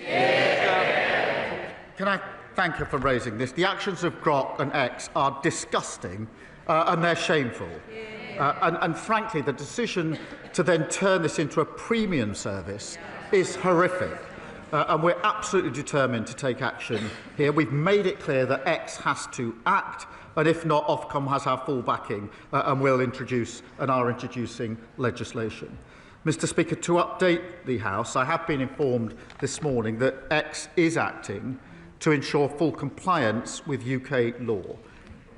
Can I thank you for raising this? The actions of Grok and X are disgusting and they're shameful. And frankly, the decision to then turn this into a premium service is horrific. And we're absolutely determined to take action here. We've made it clear that X has to act, and if not, Ofcom has our full backing and will introduce and are introducing legislation. Mr. Speaker, to update the House, I have been informed this morning that X is acting to ensure full compliance with UK law.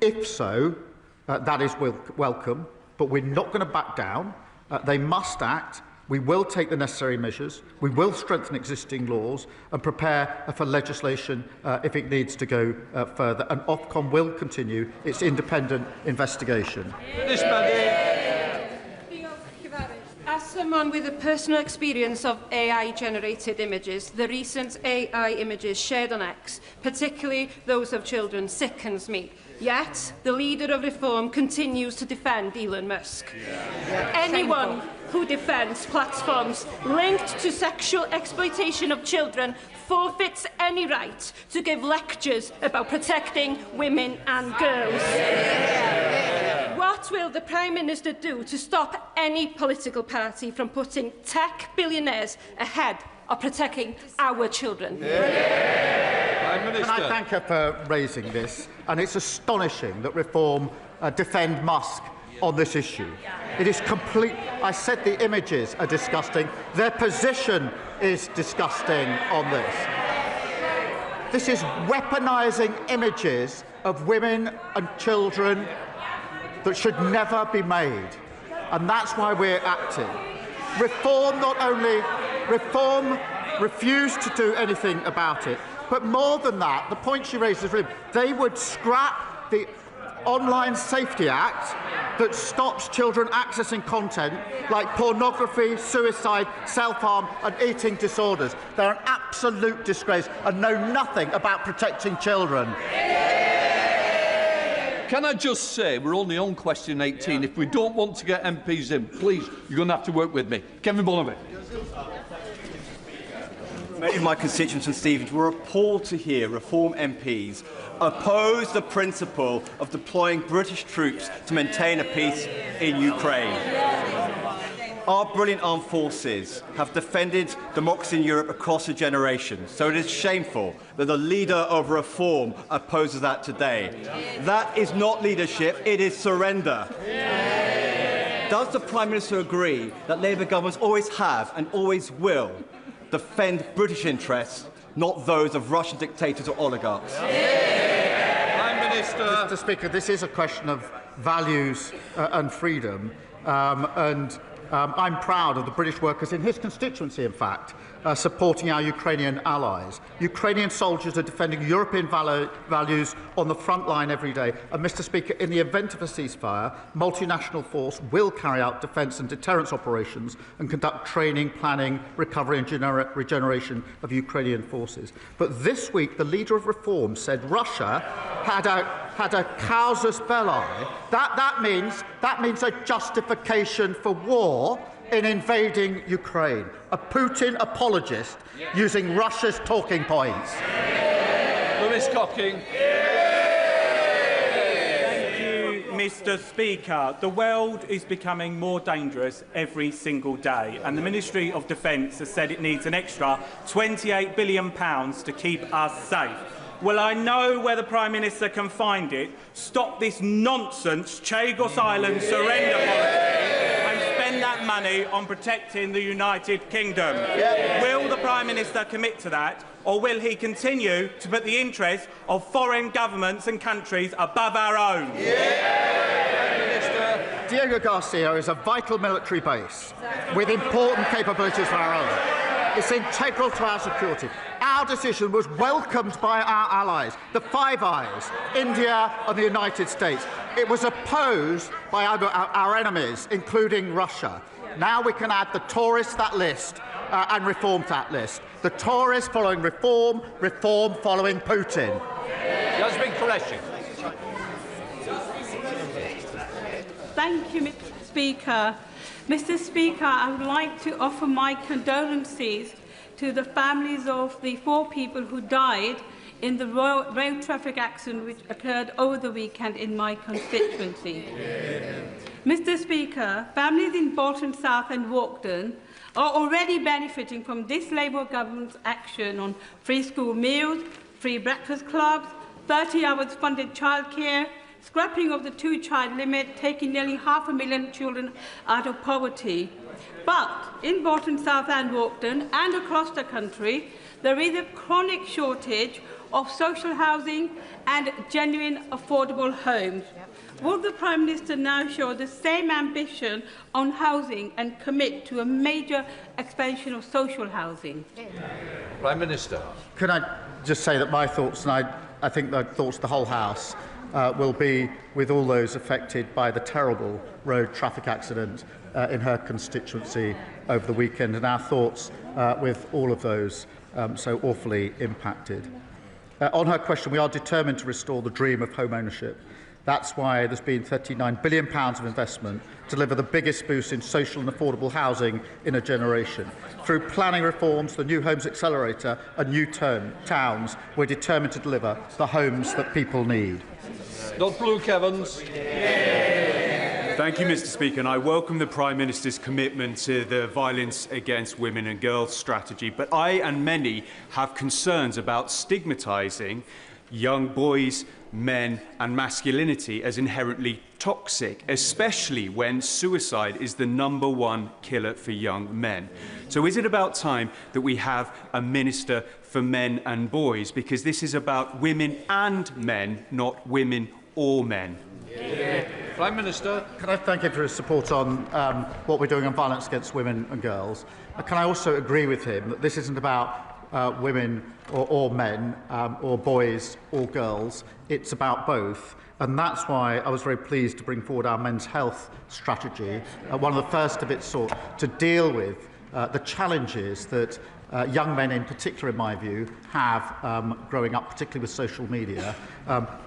If so, that is welcome, but we're not going to back down. They must act. We will take the necessary measures, we will strengthen existing laws and prepare for legislation if it needs to go further, and Ofcom will continue its independent investigation. As someone with a personal experience of AI-generated images, the recent AI images shared on X, particularly those of children, sickens me. Yet, the leader of Reform continues to defend Elon Musk. Anyone who defends platforms linked to sexual exploitation of children forfeits any right to give lectures about protecting women and girls. What will the Prime Minister do to stop any political party from putting tech billionaires ahead of protecting our children? Can I thank her for raising this? And it's astonishing that Reform defend Musk on this issue. It is complete. I said the images are disgusting. Their position is disgusting on this. This is weaponising images of women and children that should never be made. And that's why we're acting. Reform refused to do anything about it. But more than that, the point she raises, they would scrap the Online Safety Act that stops children accessing content like pornography, suicide, self-harm and eating disorders. They're an absolute disgrace and know nothing about protecting children. Can I just say, we're only on question 18. If we don't want to get MPs in, please, you're going to have to work with me. Kevin Bonnerby. Many of my constituents and Stephens were appalled to hear Reform MPs oppose the principle of deploying British troops to maintain a peace in Ukraine. Our brilliant armed forces have defended democracy in Europe across a generation, so it is shameful that the leader of Reform opposes that today. That is not leadership, it is surrender. Does the Prime Minister agree that Labour governments always have and always will defend British interests, not those of Russian dictators or oligarchs? Mr. Speaker, this is a question of values and freedom, I'm proud of the British workers in his constituency, in fact, supporting our Ukrainian allies. Ukrainian soldiers are defending European values on the front line every day. And, Mr. Speaker, in the event of a ceasefire, multinational force will carry out defence and deterrence operations and conduct training, planning, recovery and regeneration of Ukrainian forces. But this week, the leader of Reform said Russia had a casus belli. That means a justification for war in invading Ukraine. A Putin apologist using Russia's talking points. Lewis Cocking. Thank you, Mr. Speaker. The world is becoming more dangerous every single day, and the Ministry of Defence has said it needs an extra £28 billion to keep us safe. Well, I know where the Prime Minister can find it. Stop this nonsense Chagos Island surrender policy and spend that money on protecting the United Kingdom. Will the Prime Minister commit to that, or will he continue to put the interests of foreign governments and countries above our own? Diego Garcia is a vital military base with important capabilities of our own. It's integral to our security. Our decision was welcomed by our allies, the Five Eyes, India and the United States. It was opposed by our enemies, including Russia. Now we can add the Tories to that list and Reform to that list. The Tories following Reform, Reform following Putin. Jasmine Qureshi. Thank you, Mr. Speaker. Mr. Speaker, I would like to offer my condolences to the families of the 4 people who died in the road traffic accident which occurred over the weekend in my constituency. Mr. Speaker, families in Bolton South and Walkden are already benefiting from this Labour government's action on free school meals, free breakfast clubs, 30 hours funded childcare, scrapping of the 2-child limit, taking nearly 500,000 children out of poverty. But in Bolton South and Walkden and across the country, there is a chronic shortage of social housing and genuine affordable homes. Will the Prime Minister now show the same ambition on housing and commit to a major expansion of social housing? Prime Minister. Can I just say that my thoughts, and I think the thoughts of the whole House, will be with all those affected by the terrible road traffic accident in her constituency over the weekend, and our thoughts with all of those so awfully impacted. On her question, we are determined to restore the dream of home ownership. That's why there's been £39 billion of investment to deliver the biggest boost in social and affordable housing in a generation. Through planning reforms, the New Homes Accelerator and New Towns, we're determined to deliver the homes that people need. Dr. Luke Evans. Thank you, Mr. Speaker, and I welcome the Prime Minister's commitment to the Violence Against Women and Girls strategy, but I and many have concerns about stigmatising young boys, men and masculinity as inherently toxic, especially when suicide is the #1 killer for young men. So is it about time that we have a Minister for Men and Boys? Because this is about women and men, not women or men. Prime Minister. Can I thank him for his support on what we're doing on violence against women and girls? Can I also agree with him that this isn't about women or men or boys or girls? It's about both. And that's why I was very pleased to bring forward our men's health strategy, one of the first of its sort, to deal with the challenges that young men in particular, in my view, have growing up, particularly with social media,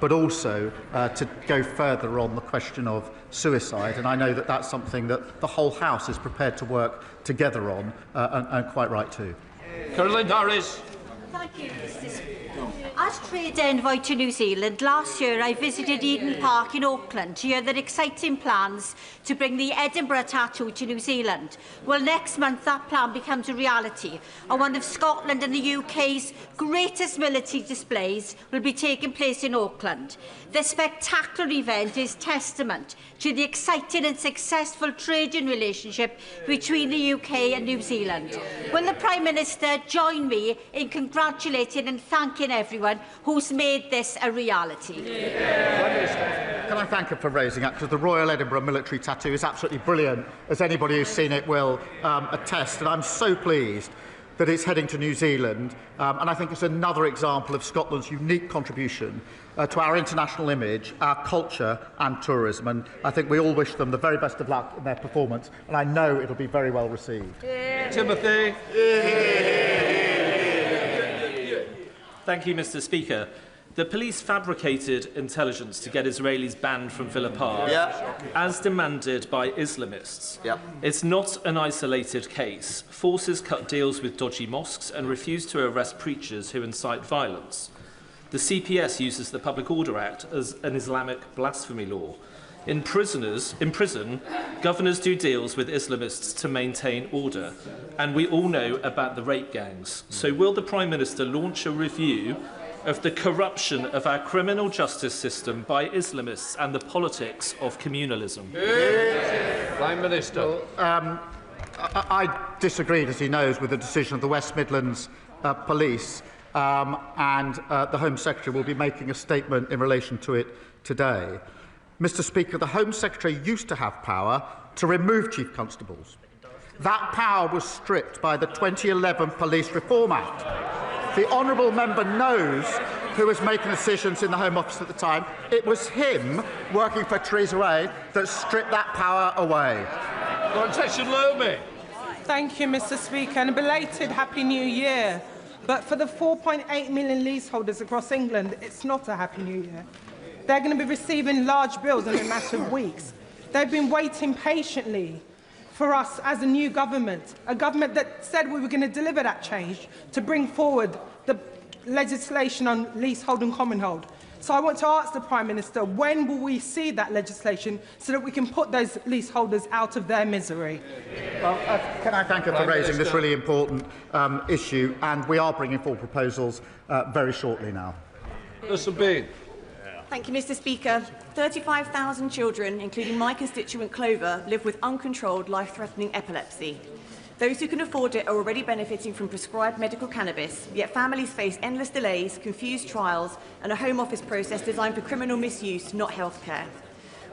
but also to go further on the question of suicide. And I know that that's something that the whole House is prepared to work together on, and quite right too. Caroline Harris. Thank you, Mr. Speaker. As trade envoy to New Zealand, last year I visited Eden Park in Auckland to hear their exciting plans to bring the Edinburgh tattoo to New Zealand. Well, next month that plan becomes a reality, and one of Scotland and the UK's greatest military displays will be taking place in Auckland. This spectacular event is testament to the exciting and successful trading relationship between the UK and New Zealand. Will the Prime Minister join me in congratulating congratulating and thanking everyone who's made this a reality. Can I thank her for raising that? Because the Royal Edinburgh military tattoo is absolutely brilliant, as anybody who's seen it will attest. And I'm so pleased that it's heading to New Zealand. And I think it's another example of Scotland's unique contribution to our international image, our culture and tourism. And I think we all wish them the very best of luck in their performance. And I know it'll be very well received. Timothy. Thank you, Mr. Speaker. The police fabricated intelligence to get Israelis banned from Villa Park, as demanded by Islamists. It's not an isolated case. Forces cut deals with dodgy mosques and refuse to arrest preachers who incite violence. The CPS uses the Public Order Act as an Islamic blasphemy law. In prison, governors do deals with Islamists to maintain order. And we all know about the rape gangs. So will the Prime Minister launch a review of the corruption of our criminal justice system by Islamists and the politics of communalism? Prime Minister. Well, I disagreed, as he knows, with the decision of the West Midlands Police, and the Home Secretary will be making a statement in relation to it today. Mr. Speaker, the Home Secretary used to have power to remove Chief Constables. That power was stripped by the 2011 Police Reform Act. The honourable member knows who was making decisions in the Home Office at the time. It was him, working for Theresa May, that stripped that power away. Thank you, Mr. Speaker, and a belated Happy New Year. But for the 4.8 million leaseholders across England, it's not a Happy New Year. They're going to be receiving large bills in a matter of weeks. They've been waiting patiently for us as a new government, a government that said we were going to deliver that change to bring forward the legislation on leasehold and commonhold. So I want to ask the Prime Minister, when will we see that legislation so that we can put those leaseholders out of their misery? Well, can I thank her for raising this really important issue, and we are bringing forward proposals very shortly now. Thank you, Mr. Speaker. 35,000 children, including my constituent Clover, live with uncontrolled, life-threatening epilepsy. Those who can afford it are already benefiting from prescribed medical cannabis, yet families face endless delays, confused trials and a Home Office process designed for criminal misuse, not healthcare.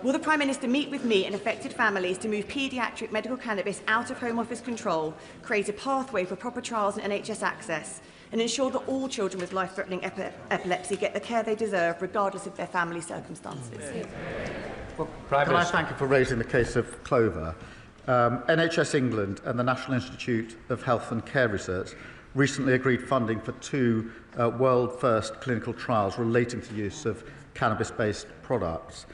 Will the Prime Minister meet with me and affected families to move paediatric medical cannabis out of Home Office control, create a pathway for proper trials and NHS access, and ensure that all children with life-threatening epilepsy get the care they deserve, regardless of their family circumstances? Well, can I thank you for raising the case of Clover? NHS England and the National Institute of Health and Care Research recently agreed funding for 2 world-first clinical trials relating to the use of cannabis-based products.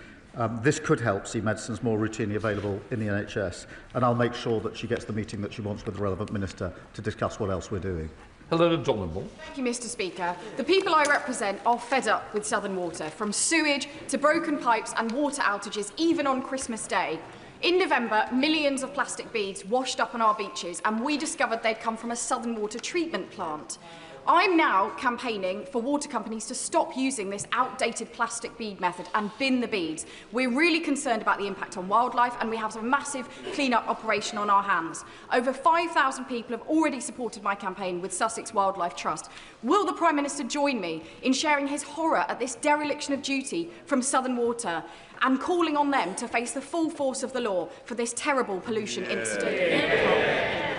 This could help see medicines more routinely available in the NHS, and I'll make sure that she gets the meeting that she wants with the relevant minister to discuss what else we're doing. Helena Donovan. Thank you, Mr. Speaker. The people I represent are fed up with Southern Water, from sewage to broken pipes and water outages, even on Christmas Day. In November, millions of plastic beads washed up on our beaches, and we discovered they'd come from a Southern Water treatment plant. I'm now campaigning for water companies to stop using this outdated plastic bead method and bin the beads. We're really concerned about the impact on wildlife, and we have a massive clean-up operation on our hands. Over 5,000 people have already supported my campaign with Sussex Wildlife Trust. Will the Prime Minister join me in sharing his horror at this dereliction of duty from Southern Water and calling on them to face the full force of the law for this terrible pollution incident?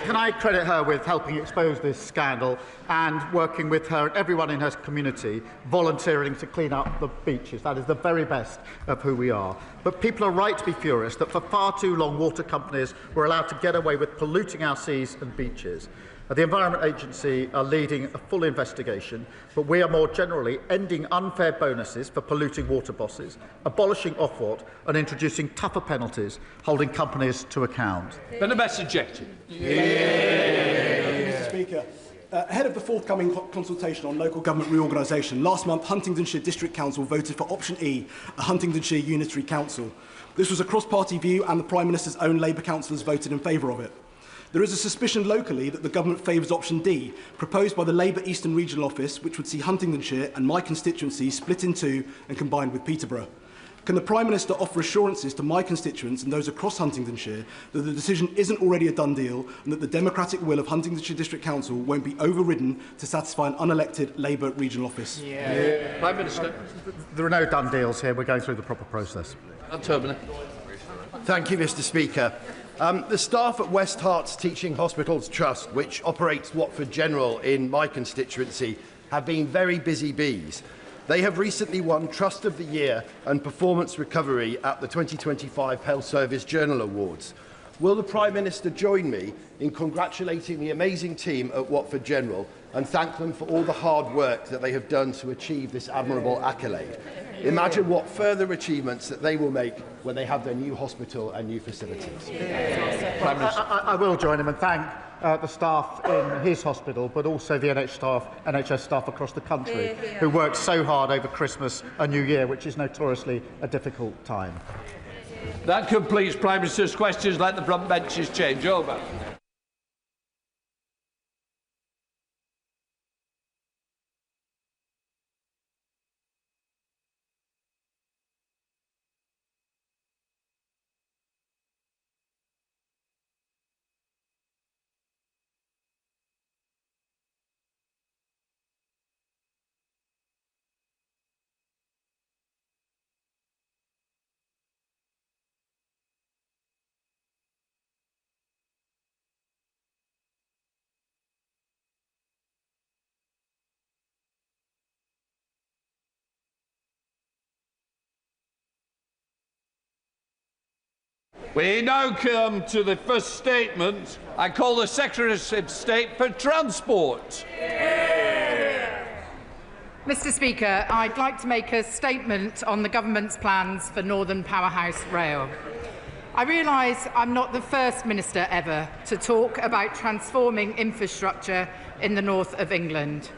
Can I credit her with helping expose this scandal and working with her and everyone in her community, volunteering to clean up the beaches? That is the very best of who we are. But people are right to be furious that for far too long water companies were allowed to get away with polluting our seas and beaches. The Environment Agency are leading a full investigation, but we are more generally ending unfair bonuses for polluting water bosses, abolishing Ofwat and introducing tougher penalties, holding companies to account. Then a message ejected. Mr. Speaker, ahead of the forthcoming consultation on local government reorganisation, last month Huntingdonshire District Council voted for option E, a Huntingdonshire Unitary Council. This was a cross-party view, and the Prime Minister's own Labour councillors voted in favour of it. There is a suspicion locally that the government favours option D, proposed by the Labour Eastern Regional Office, which would see Huntingdonshire and my constituency split in two and combined with Peterborough. Can the Prime Minister offer assurances to my constituents and those across Huntingdonshire that the decision isn't already a done deal and that the democratic will of Huntingdonshire District Council won't be overridden to satisfy an unelected Labour regional office? Prime Minister. There are no done deals here. We're going through the proper process. Thank you, Mr. Speaker. The staff at West Herts Teaching Hospitals Trust, which operates Watford General in my constituency, have been very busy bees. They have recently won Trust of the Year and Performance Recovery at the 2025 Health Service Journal Awards. Will the Prime Minister join me in congratulating the amazing team at Watford General and thank them for all the hard work that they have done to achieve this admirable accolade? Imagine what further achievements that they will make when they have their new hospital and new facilities. I will join him and thank the staff in his hospital, but also the NHS staff across the country who worked so hard over Christmas and New Year, which is notoriously a difficult time. That completes Prime Minister's questions. Let the front benches change over. We now come to the first statement. I call the Secretary of State for Transport. Mr. Speaker, I'd like to make a statement on the government's plans for Northern Powerhouse Rail. I realise I'm not the first minister ever to talk about transforming infrastructure in the north of England.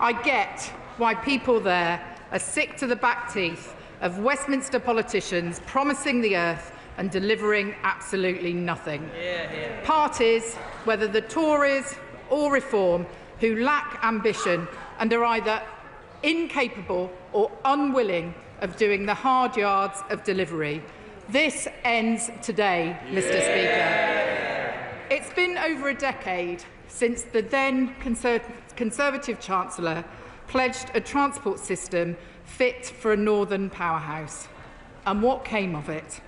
I get why people there are sick to the back teeth of Westminster politicians promising the earth and delivering absolutely nothing. Parties, whether the Tories or Reform, who lack ambition and are either incapable or unwilling of doing the hard yards of delivery. This ends today, Mr. Speaker. It's been over a decade since the then Conservative Chancellor pledged a transport system fit for a northern powerhouse. And what came of it?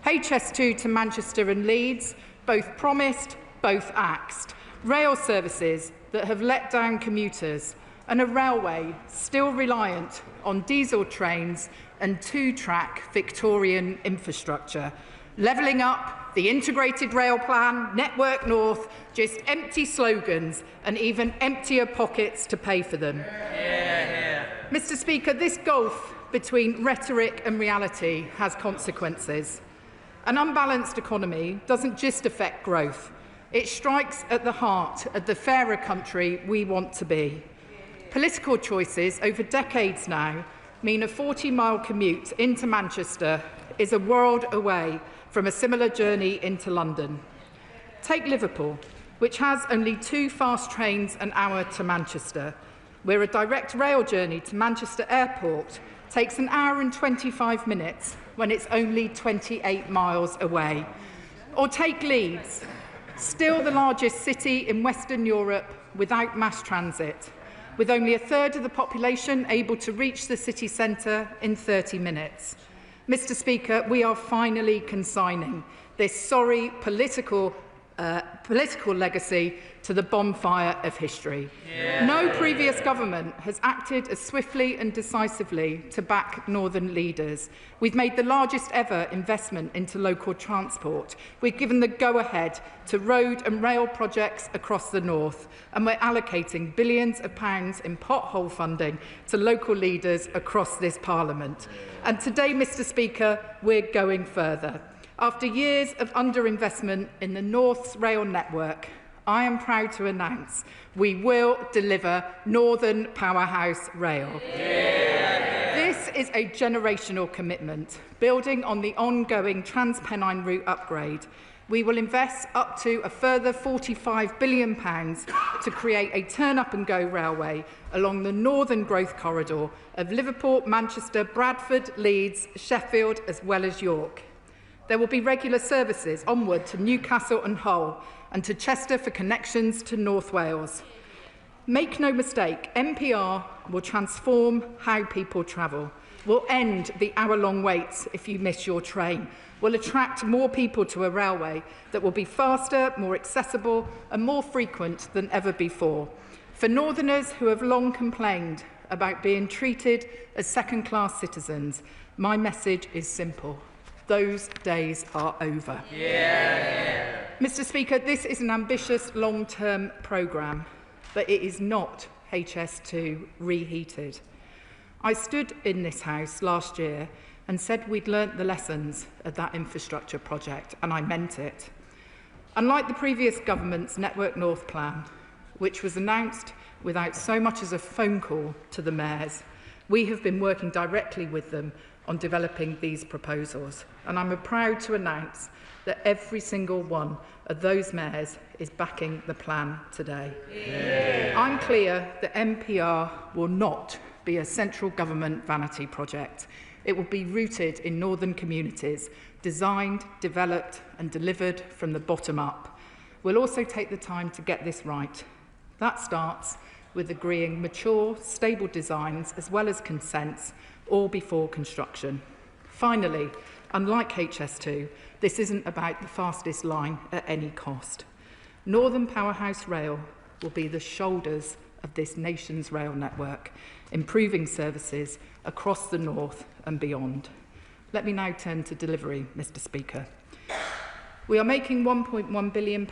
HS2 to Manchester and Leeds, both promised, both axed. Rail services that have let down commuters, and a railway still reliant on diesel trains and two-track Victorian infrastructure. Levelling up, the integrated rail plan, Network North, just empty slogans and even emptier pockets to pay for them. Mr. Speaker, this gulf between rhetoric and reality has consequences. An unbalanced economy doesn't just affect growth. It strikes at the heart of the fairer country we want to be. Political choices over decades now mean a 40-mile commute into Manchester is a world away from a similar journey into London. Take Liverpool, which has only 2 fast trains an hour to Manchester, where a direct rail journey to Manchester Airport takes an hour and 25 minutes when it's only 28 miles away. Or take Leeds, still the largest city in Western Europe without mass transit, with only a third of the population able to reach the city centre in 30 minutes. Mr. Speaker, we are finally consigning this sorry political legacy to the bonfire of history. No previous government has acted as swiftly and decisively to back northern leaders. We've made the largest ever investment into local transport. We've given the go-ahead to road and rail projects across the north, and we're allocating billions of pounds in pothole funding to local leaders across this Parliament. And today, Mr. Speaker, we're going further. After years of underinvestment in the North's rail network, I am proud to announce we will deliver Northern Powerhouse Rail. This is a generational commitment, building on the ongoing Trans-Pennine route upgrade. We will invest up to a further £45 billion to create a turn-up-and-go railway along the northern growth corridor of Liverpool, Manchester, Bradford, Leeds, Sheffield, as well as York. There will be regular services onward to Newcastle and Hull and to Chester for connections to North Wales. Make no mistake, NPR will transform how people travel. We'll end the hour-long waits if you miss your train. We'll attract more people to a railway that will be faster, more accessible and more frequent than ever before. For Northerners who have long complained about being treated as second-class citizens, my message is simple. Those days are over. Yeah. Mr. Speaker, this is an ambitious long-term programme, but it is not HS2 reheated. I stood in this House last year and said we'd learnt the lessons of that infrastructure project, and I meant it. Unlike the previous government's Network North plan, which was announced without so much as a phone call to the mayors, we have been working directly with them on developing these proposals, and I'm proud to announce that every single one of those mayors is backing the plan today. Yeah. I'm clear that NPR will not be a central government vanity project. It will be rooted in northern communities, designed, developed and delivered from the bottom up. We'll also take the time to get this right. That starts with agreeing mature, stable designs as well as consents, all before construction. Finally, unlike HS2, this isn't about the fastest line at any cost. Northern Powerhouse Rail will be the shoulders of this nation's rail network, improving services across the north and beyond. Let me now turn to delivery, Mr. Speaker. We are making £1.1 billion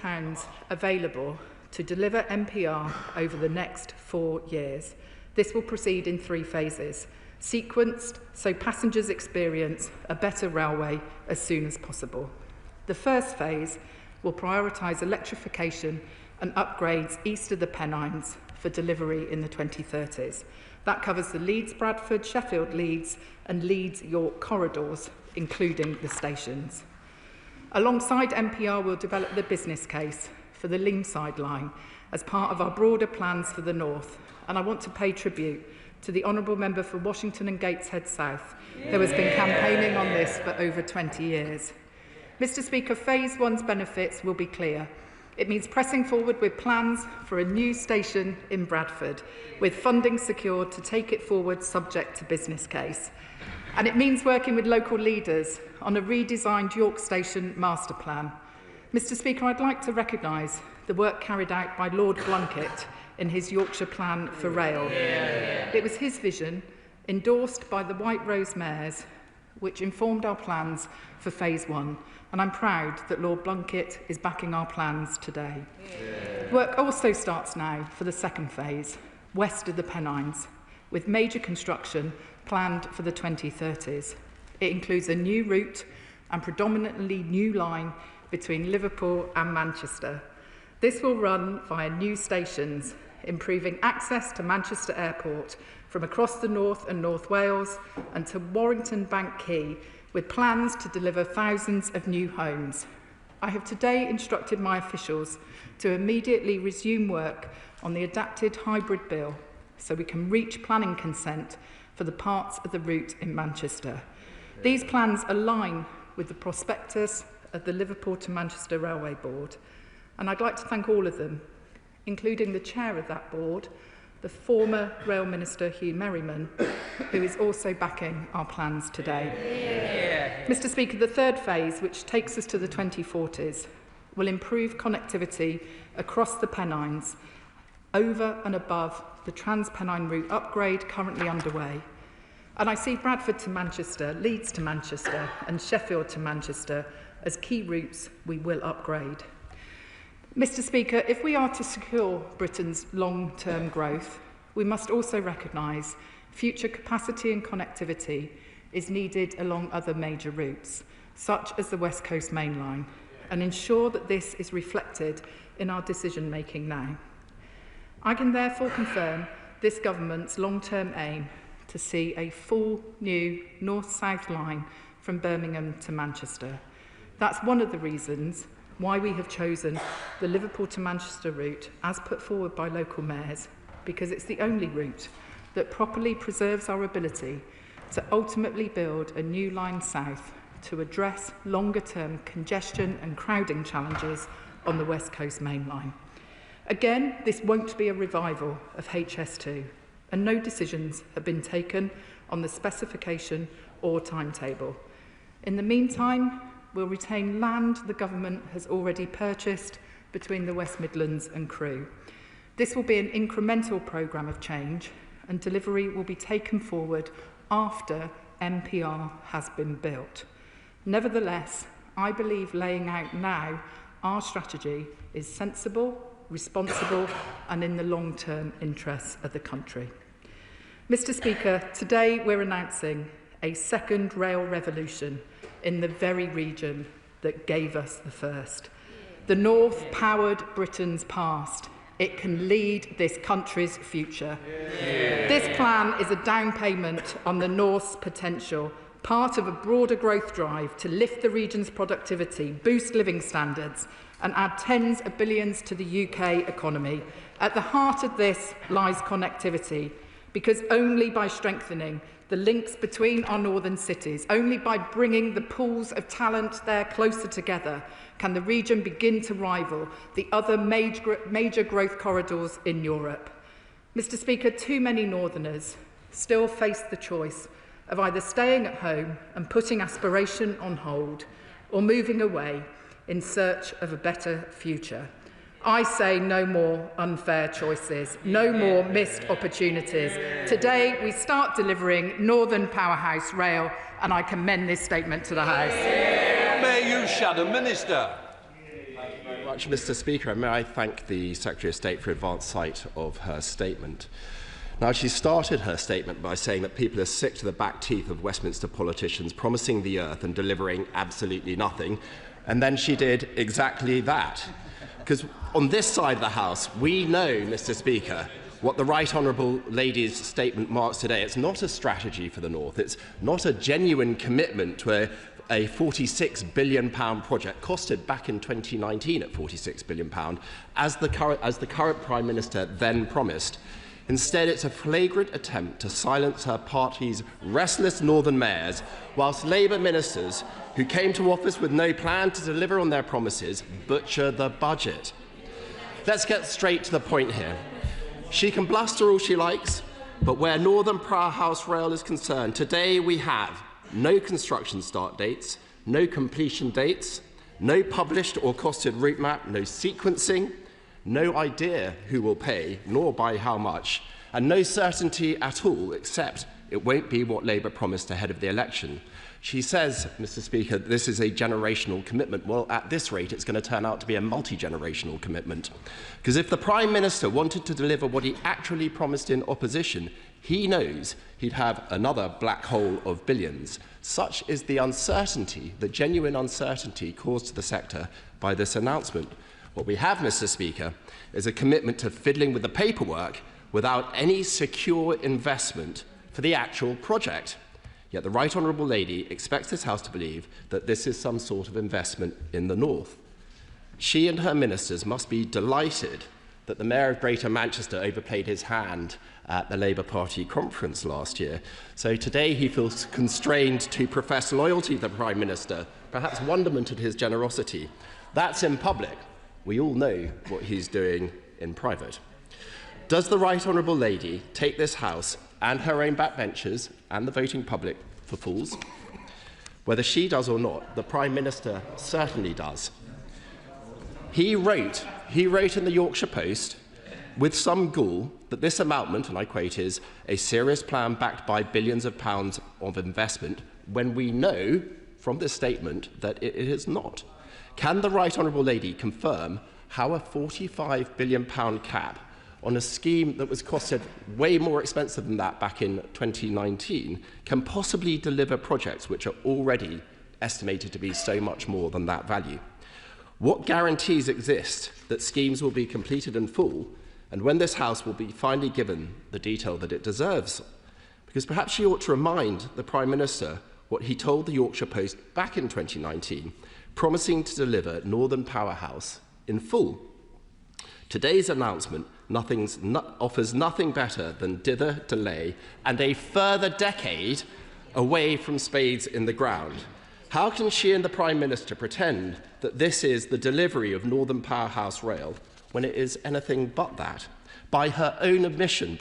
available to deliver NPR over the next 4 years. This will proceed in 3 phases, sequenced so passengers experience a better railway as soon as possible. The first phase will prioritise electrification and upgrades east of the Pennines for delivery in the 2030s. That covers the Leeds-Bradford, Sheffield-Leeds and Leeds-York corridors, including the stations. Alongside NPR, we'll develop the business case for the Leamside line as part of our broader plans for the north, and I want to pay tribute to the Honourable Member for Washington and Gateshead South, who has been campaigning on this for over 20 years. Mr. Speaker, Phase 1's benefits will be clear. It means pressing forward with plans for a new station in Bradford, with funding secured to take it forward subject to business case. And it means working with local leaders on a redesigned York Station master plan. Mr. Speaker, I'd like to recognise the work carried out by Lord Blunkett in his Yorkshire Plan for Rail. It was his vision, endorsed by the White Rose Mayors, which informed our plans for Phase 1, and I'm proud that Lord Blunkett is backing our plans today. Work also starts now for the second phase, west of the Pennines, with major construction planned for the 2030s. It includes a new route and predominantly new line between Liverpool and Manchester. This will run via new stations, improving access to Manchester Airport from across the North and North Wales and to Warrington Bank Quay, with plans to deliver thousands of new homes. I have today instructed my officials to immediately resume work on the adapted hybrid bill so we can reach planning consent for the parts of the route in Manchester. These plans align with the prospectus of the Liverpool to Manchester Railway Board, and I'd like to thank all of them, including the chair of that board, the former Rail Minister Hugh Merriman, who is also backing our plans today. Mr. Speaker, the third phase, which takes us to the 2040s, will improve connectivity across the Pennines, over and above the Trans-Pennine route upgrade currently underway. And I see Bradford to Manchester, Leeds to Manchester and Sheffield to Manchester as key routes we will upgrade. Mr. Speaker, if we are to secure Britain's long-term growth, we must also recognise future capacity and connectivity is needed along other major routes, such as the West Coast Main Line, and ensure that this is reflected in our decision-making now. I can therefore confirm this government's long-term aim to see a full new north-south line from Birmingham to Manchester. That's one of the reasons why we have chosen the Liverpool to Manchester route as put forward by local mayors, because it's the only route that properly preserves our ability to ultimately build a new line south to address longer-term congestion and crowding challenges on the West Coast Main Line. Again, this won't be a revival of HS2, and no decisions have been taken on the specification or timetable. In the meantime, we'll retain land the government has already purchased between the West Midlands and Crewe. This will be an incremental programme of change, and delivery will be taken forward after MPR has been built. Nevertheless, I believe laying out now our strategy is sensible, responsible and in the long-term interests of the country. Mr Speaker, today we're announcing a second rail revolution in the very region that gave us the first. The North powered Britain's past. It can lead this country's future. This plan is a down payment on the North's potential, part of a broader growth drive to lift the region's productivity, boost living standards and add tens of billions to the UK economy. At the heart of this lies connectivity, because only by strengthening the links between our northern cities, only by bringing the pools of talent there closer together, can the region begin to rival the other major growth corridors in Europe. Mr Speaker, too many northerners still face the choice of either staying at home and putting aspiration on hold or moving away in search of a better future. I say no more unfair choices, no more missed opportunities. Today we start delivering Northern Powerhouse Rail, and I commend this statement to the House. May you, Shadow Minister. Thank you very much, Mr Speaker, and may I thank the Secretary of State for advance sight of her statement. Now, she started her statement by saying that people are sick to the back teeth of Westminster politicians promising the earth and delivering absolutely nothing, and then she did exactly that. Because on this side of the House, we know, Mr Speaker, what the Right Honourable Lady's statement marks today. It's not a strategy for the North. It's not a genuine commitment to a £46 billion project, costed back in 2019 at £46 billion, as the current Prime Minister then promised. Instead, it's a flagrant attempt to silence her party's restless northern mayors, whilst Labour ministers who came to office with no plan to deliver on their promises butcher the budget. Let's get straight to the point here. She can bluster all she likes, but where Northern Powerhouse Rail is concerned, today we have no construction start dates, no completion dates, no published or costed route map, no sequencing, no idea who will pay, nor by how much, and no certainty at all, except it won't be what Labour promised ahead of the election. She says, Mr Speaker, this is a generational commitment. Well, at this rate, it's going to turn out to be a multi-generational commitment. Because if the Prime Minister wanted to deliver what he actually promised in opposition, he knows he'd have another black hole of billions. Such is the uncertainty, the genuine uncertainty caused to the sector by this announcement. What we have, Mr Speaker, is a commitment to fiddling with the paperwork without any secure investment for the actual project. Yet the Right Honourable Lady expects this House to believe that this is some sort of investment in the North. She and her ministers must be delighted that the Mayor of Greater Manchester overplayed his hand at the Labour Party conference last year. So today he feels constrained to profess loyalty to the Prime Minister, perhaps wonderment at his generosity. That's in public. We all know what he's doing in private. Does the Right Honourable Lady take this House and her own backbenchers and the voting public for fools? Whether she does or not, the Prime Minister certainly does. He wrote in the Yorkshire Post with some gall that this amountment, and I quote, is a serious plan backed by billions of pounds of investment, when we know from this statement that it is not. Can the Right Honourable Lady confirm how a £45 billion cap on a scheme that was costed way more expensive than that back in 2019 can possibly deliver projects which are already estimated to be so much more than that value? What guarantees exist that schemes will be completed in full, and when this House will be finally given the detail that it deserves? Because perhaps she ought to remind the Prime Minister what he told the Yorkshire Post back in 2019, promising to deliver Northern Powerhouse in full. Today's announcement offers nothing better than dither, delay, and a further decade away from spades in the ground. How can she and the Prime Minister pretend that this is the delivery of Northern Powerhouse Rail when it is anything but that? By their own admission,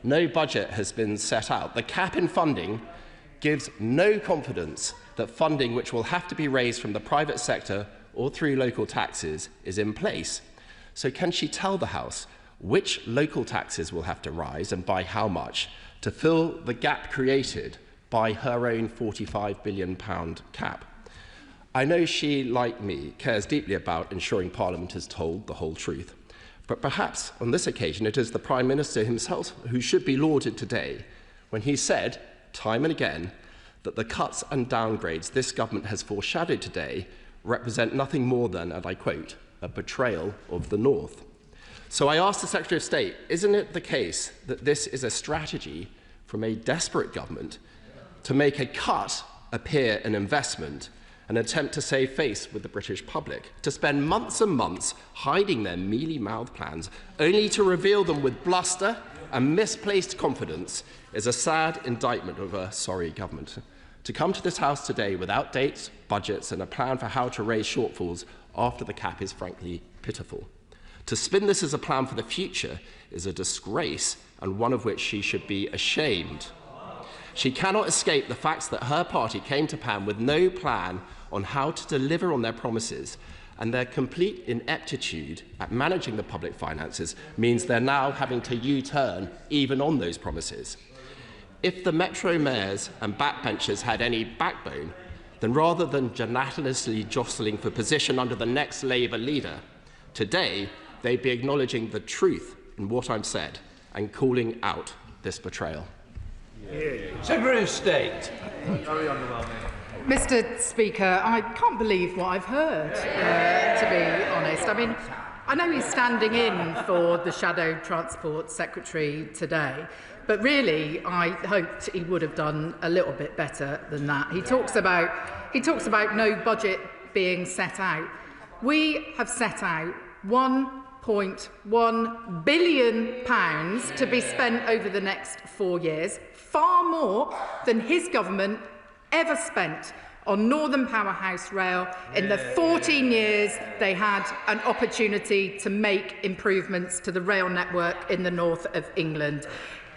no budget has been set out. The cap in funding gives no confidence that funding which will have to be raised from the private sector or through local taxes is in place. So can she tell the House which local taxes will have to rise and by how much to fill the gap created by her own £45 billion cap? I know she, like me, cares deeply about ensuring Parliament is told the whole truth. But perhaps on this occasion it is the Prime Minister himself who should be lauded today when he said, time and again, that the cuts and downgrades this government has foreshadowed today represent nothing more than, and I quote, a betrayal of the North. So I asked the Secretary of State, isn't it the case that this is a strategy from a desperate government to make a cut appear an investment, an attempt to save face with the British public, to spend months and months hiding their mealy-mouthed plans, only to reveal them with bluster and misplaced confidence, is a sad indictment of a sorry government. To come to this House today without dates, budgets and a plan for how to raise shortfalls after the cap is frankly pitiful. To spin this as a plan for the future is a disgrace and one of which she should be ashamed. She cannot escape the facts that her party came to PAM with no plan on how to deliver on their promises, and their complete ineptitude at managing the public finances means they're now having to U-turn even on those promises. If the Metro mayors and backbenchers had any backbone, then rather than genitalously jostling for position under the next Labour leader, today they'd be acknowledging the truth in what I've said and calling out this betrayal. Secretary of State. Very underwhelming. Mr. Speaker, I can't believe what I've heard, to be honest. I mean, I know he's standing in for the Shadow Transport Secretary today, but really I hoped he would have done a little bit better than that. He talks about no budget being set out. We have set out £1.1 billion to be spent over the next 4 years, far more than his government ever spent on Northern Powerhouse Rail in the 14 years they had an opportunity to make improvements to the rail network in the north of England.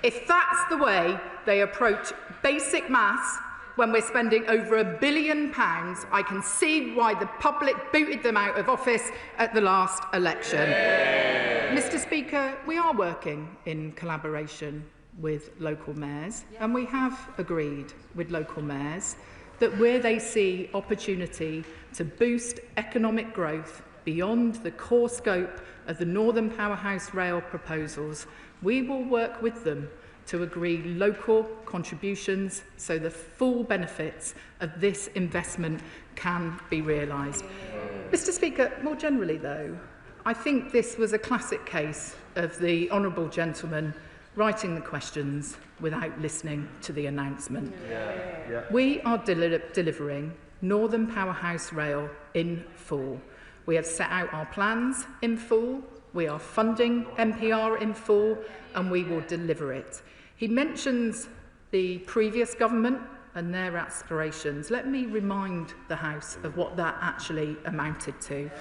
If that's the way they approach basic maths when we're spending over £1 billion, I can see why the public booted them out of office at the last election. Mr. Speaker, we are working in collaboration with local mayors, and we have agreed with local mayors that where they see opportunity to boost economic growth beyond the core scope of the Northern Powerhouse Rail proposals, we will work with them to agree local contributions so the full benefits of this investment can be realised. Mr. Speaker, more generally though, I think this was a classic case of the honourable gentleman writing the questions without listening to the announcement. We are delivering Northern Powerhouse Rail in full. We have set out our plans in full, we are funding NPR in full, and we will deliver it. He mentions the previous government and their aspirations. Let me remind the House of what that actually amounted to.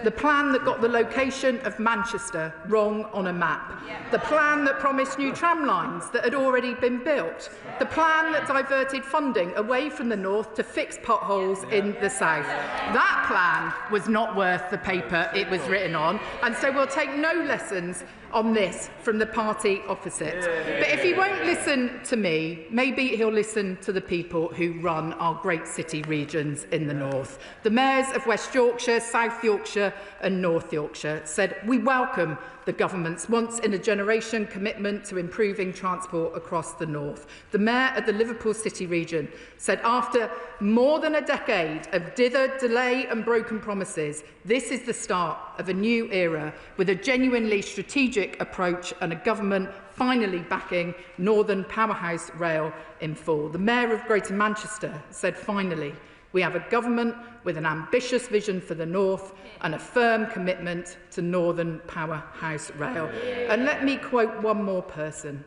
The plan that got the location of Manchester wrong on a map. The plan that promised new tram lines that had already been built. The plan that diverted funding away from the north to fix potholes in the south. That plan was not worth the paper it was written on, and so we'll take no lessons on this from the party opposite. But if he won't listen to me, maybe he'll listen to the people who run our great city regions in the north. The mayors of West Yorkshire, South Yorkshire and North Yorkshire said we welcome the government's once-in-a-generation commitment to improving transport across the north. The mayor of the Liverpool City region said after more than a decade of dither, delay and broken promises, this is the start of a new era with a genuinely strategic approach and a government finally backing Northern Powerhouse Rail in full. The mayor of Greater Manchester said finally, We have a government with an ambitious vision for the North and a firm commitment to Northern Powerhouse Rail. And let me quote one more person.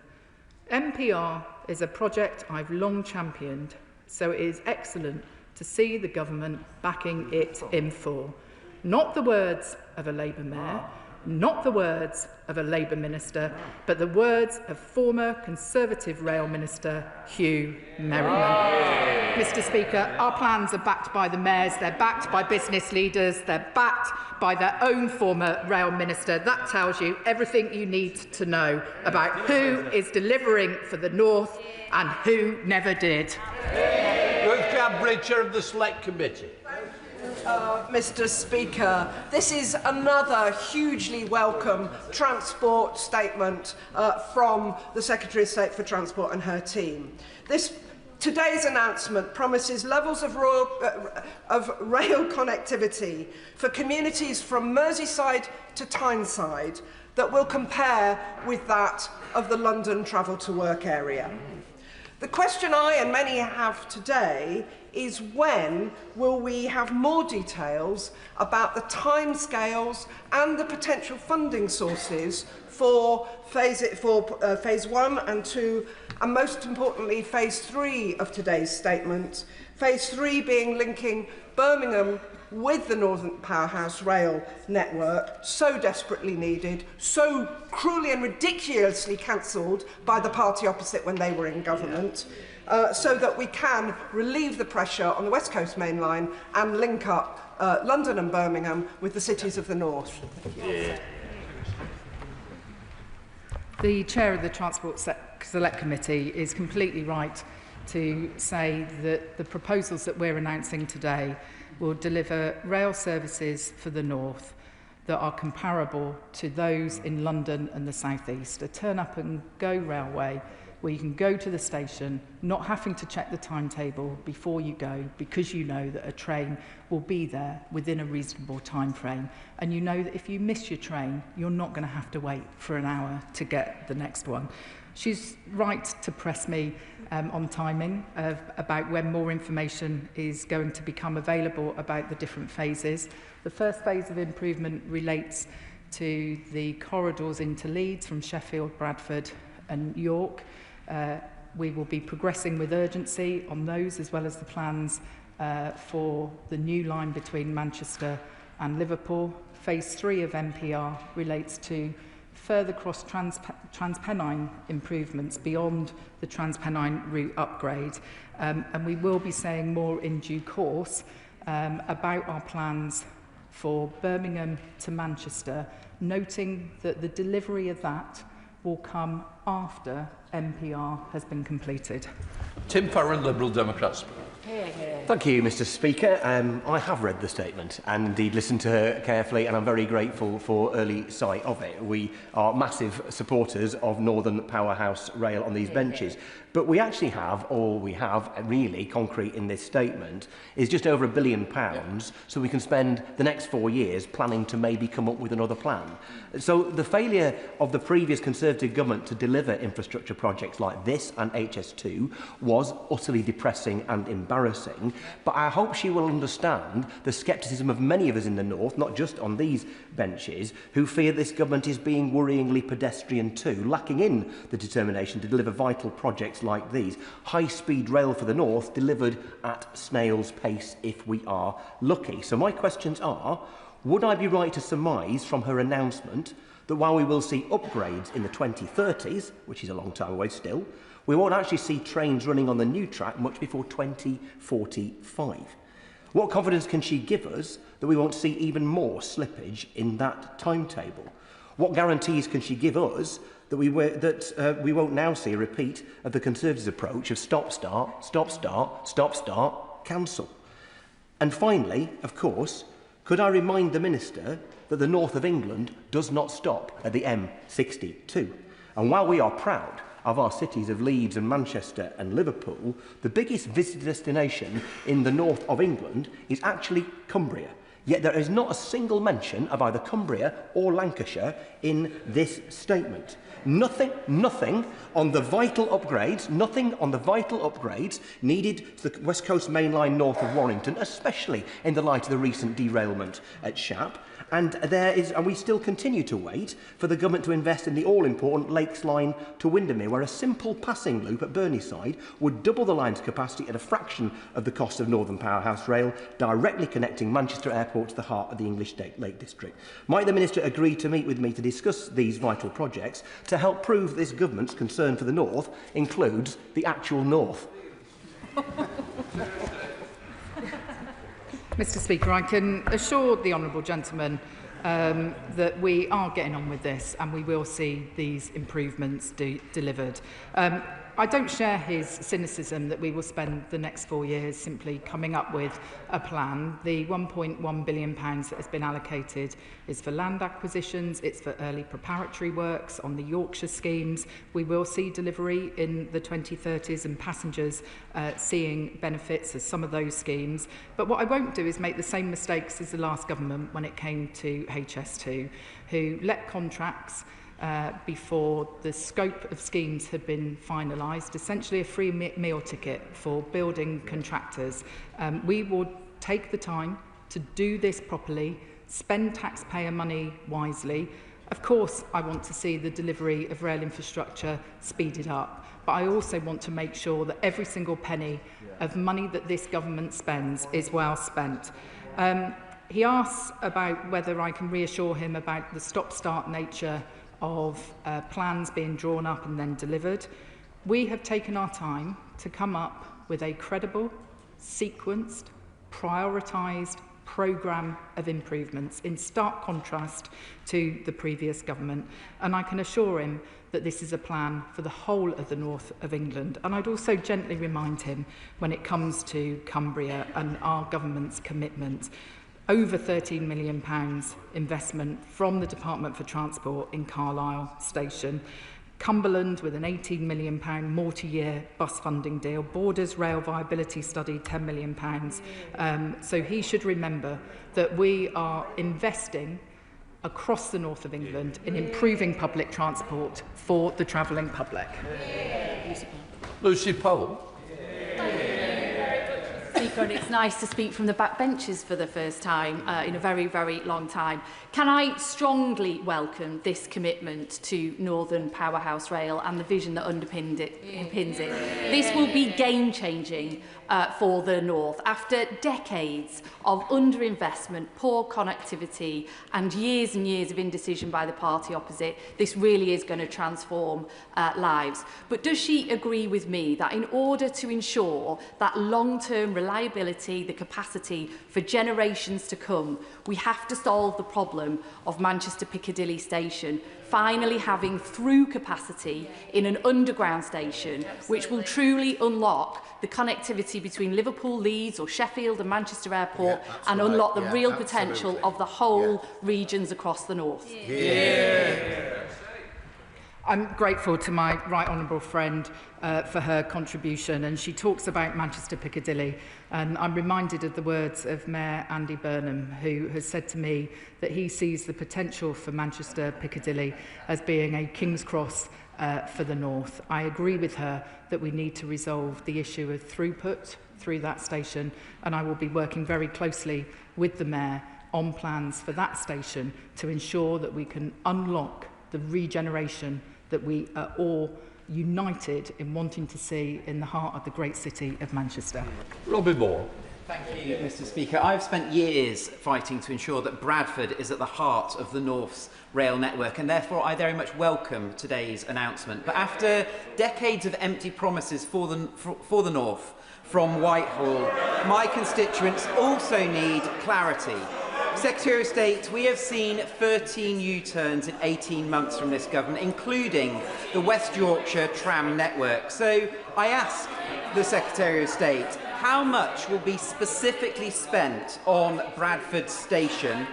MPR is a project I've long championed, so it is excellent to see the government backing it in full. Not the words of a Labour mayor, not the words of a Labour minister, but the words of former Conservative Rail Minister Hugh Merriman. Mr. Speaker, our plans are backed by the mayors, they're backed by business leaders, they're backed by their own former Rail Minister. That tells you everything you need to know about who is delivering for the North and who never did. Ruth Cadbury, Chair of the Select Committee. Mr. Speaker, this is another hugely welcome transport statement from the Secretary of State for Transport and her team. Today's announcement promises levels of rail connectivity for communities from Merseyside to Tyneside that will compare with that of the London travel to work area. The question I and many have today is when will we have more details about the timescales and the potential funding sources for phase 1 and 2, and most importantly phase 3 of today's statement, phase 3 being linking Birmingham with the Northern Powerhouse Rail network, so desperately needed, so cruelly and ridiculously cancelled by the party opposite when they were in government, so that we can relieve the pressure on the West Coast Main Line and link up London and Birmingham with the cities of the North. Yeah. The Chair of the Transport Select Committee is completely right to say that the proposals that we're announcing today will deliver rail services for the North that are comparable to those in London and the South East. A turn-up-and-go railway where you can go to the station, not having to check the timetable before you go, because you know that a train will be there within a reasonable time frame. And you know that if you miss your train, you're not going to have to wait for an hour to get the next one. She's right to press me on timing about when more information is going to become available about the different phases. The first phase of improvement relates to the corridors into Leeds from Sheffield, Bradford and York. We will be progressing with urgency on those, as well as the plans for the new line between Manchester and Liverpool. Phase 3 of MPR relates to further Transpennine improvements beyond the Transpennine route upgrade. And we will be saying more in due course about our plans for Birmingham to Manchester, noting that the delivery of that will come after MPR has been completed. Tim Farron, Liberal Democrats. Thank you, Mr. Speaker. I have read the statement and indeed listened to her carefully, and I'm very grateful for early sight of it. We are massive supporters of Northern Powerhouse Rail on these benches. But we actually have, all we have really concrete in this statement, is just over £1 billion, so we can spend the next 4 years planning to maybe come up with another plan. So the failure of the previous Conservative government to deliver infrastructure projects like this and HS2 was utterly depressing and embarrassing, but I hope she will understand the scepticism of many of us in the North, not just on these benches, who fear this government is being worryingly pedestrian too, lacking in the determination to deliver vital projects like these. High-speed rail for the North delivered at snail's pace if we are lucky. So my questions are, would I be right to surmise from her announcement that while we will see upgrades in the 2030s, which is a long time away still, we won't actually see trains running on the new track much before 2045? What confidence can she give us that we won't see even more slippage in that timetable? What guarantees can she give us that we won't now see a repeat of the Conservatives' approach of stop, start, stop, start, stop, start, cancel? And finally, of course, could I remind the Minister that the north of England does not stop at the M62? And while we are proud of our cities of Leeds and Manchester and Liverpool, the biggest visitor destination in the north of England is actually Cumbria. Yet there is not a single mention of either Cumbria or Lancashire in this statement. Nothing on the vital upgrades, needed to the West Coast Main Line north of Warrington, especially in the light of the recent derailment at Shap. And we still continue to wait for the government to invest in the all-important Lakes Line to Windermere, where a simple passing loop at Burneyside would double the line's capacity at a fraction of the cost of Northern Powerhouse Rail, directly connecting Manchester Airport to the heart of the English Lake District. Might the Minister agree to meet with me to discuss these vital projects to help prove this government's concern for the North includes the actual North? Mr Speaker, I can assure the honourable gentleman that we are getting on with this and we will see these improvements delivered. I don't share his cynicism that we will spend the next 4 years simply coming up with a plan. The £1.1 billion that has been allocated is for land acquisitions, it's for early preparatory works on the Yorkshire schemes. We will see delivery in the 2030s and passengers seeing benefits of some of those schemes. But what I won't do is make the same mistakes as the last government when it came to HS2, who let contracts before the scope of schemes had been finalised, essentially a free meal ticket for building contractors. We will take the time to do this properly, spend taxpayer money wisely. Of course, I want to see the delivery of rail infrastructure speeded up, but I also want to make sure that every single penny of money that this government spends is well spent. He asks about whether I can reassure him about the stop-start nature of plans being drawn up and then delivered. We have taken our time to come up with a credible, sequenced, prioritised programme of improvements in stark contrast to the previous government. And I can assure him that this is a plan for the whole of the north of England. And I'd also gently remind him when it comes to Cumbria and our government's commitment. Over £13 million investment from the Department for Transport in Carlisle Station. Cumberland with an £18 million multi-year bus funding deal. Borders Rail Viability Study, £10 million. So he should remember that we are investing across the north of England in improving public transport for the travelling public. Lucy Powell. Speaker, and it's nice to speak from the backbenches for the first time in a very, very long time. Can I strongly welcome this commitment to Northern Powerhouse Rail and the vision that underpins it? This will be game-changing for the North. After decades of underinvestment, poor connectivity and years of indecision by the party opposite, this really is going to transform lives. But does she agree with me that in order to ensure that long-term reliability, the capacity for generations to come, we have to solve the problem of Manchester Piccadilly Station finally having through capacity in an underground station, which will truly unlock the connectivity between Liverpool, Leeds or Sheffield and Manchester Airport and unlock the real potential of the whole regions across the north? I'm grateful to my right honourable friend for her contribution, and she talks about Manchester Piccadilly, and I'm reminded of the words of Mayor Andy Burnham, who has said to me that he sees the potential for Manchester Piccadilly as being a King's Cross for the north. I agree with her that we need to resolve the issue of throughput through that station, and I will be working very closely with the Mayor on plans for that station to ensure that we can unlock the regeneration that we are all united in wanting to see in the heart of the great city of Manchester. Robbie Moore. Thank you, Mr. Speaker. I've spent years fighting to ensure that Bradford is at the heart of the North's rail network, and therefore I very much welcome today's announcement. But after decades of empty promises for the North from Whitehall, my constituents also need clarity. Secretary of State, we have seen 13 U-turns in 18 months from this government, including the West Yorkshire tram network. So I ask the Secretary of State, how much will be specifically spent on Bradford Station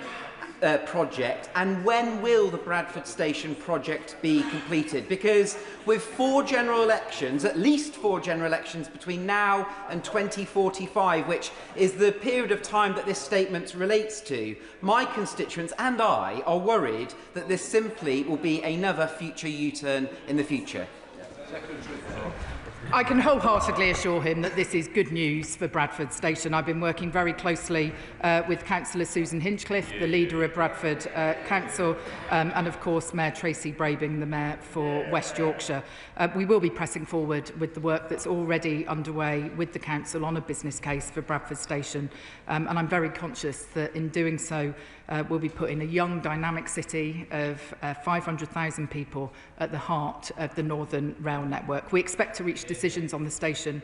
project, and when will the Bradford Station project be completed? Because with 4 general elections, at least 4 general elections between now and 2045, which is the period of time that this statement relates to, my constituents and I are worried that this simply will be another future U-turn in the future. I can wholeheartedly assure him that this is good news for Bradford Station. I've been working very closely with Councillor Susan Hinchcliffe, the leader of Bradford Council, and of course Mayor Tracy Brabing, the Mayor for West Yorkshire. We will be pressing forward with the work that's already underway with the Council on a business case for Bradford Station, and I'm very conscious that in doing so we'll be putting a young, dynamic city of 500,000 people at the heart of the Northern Rail network. We expect to reach decisions on the station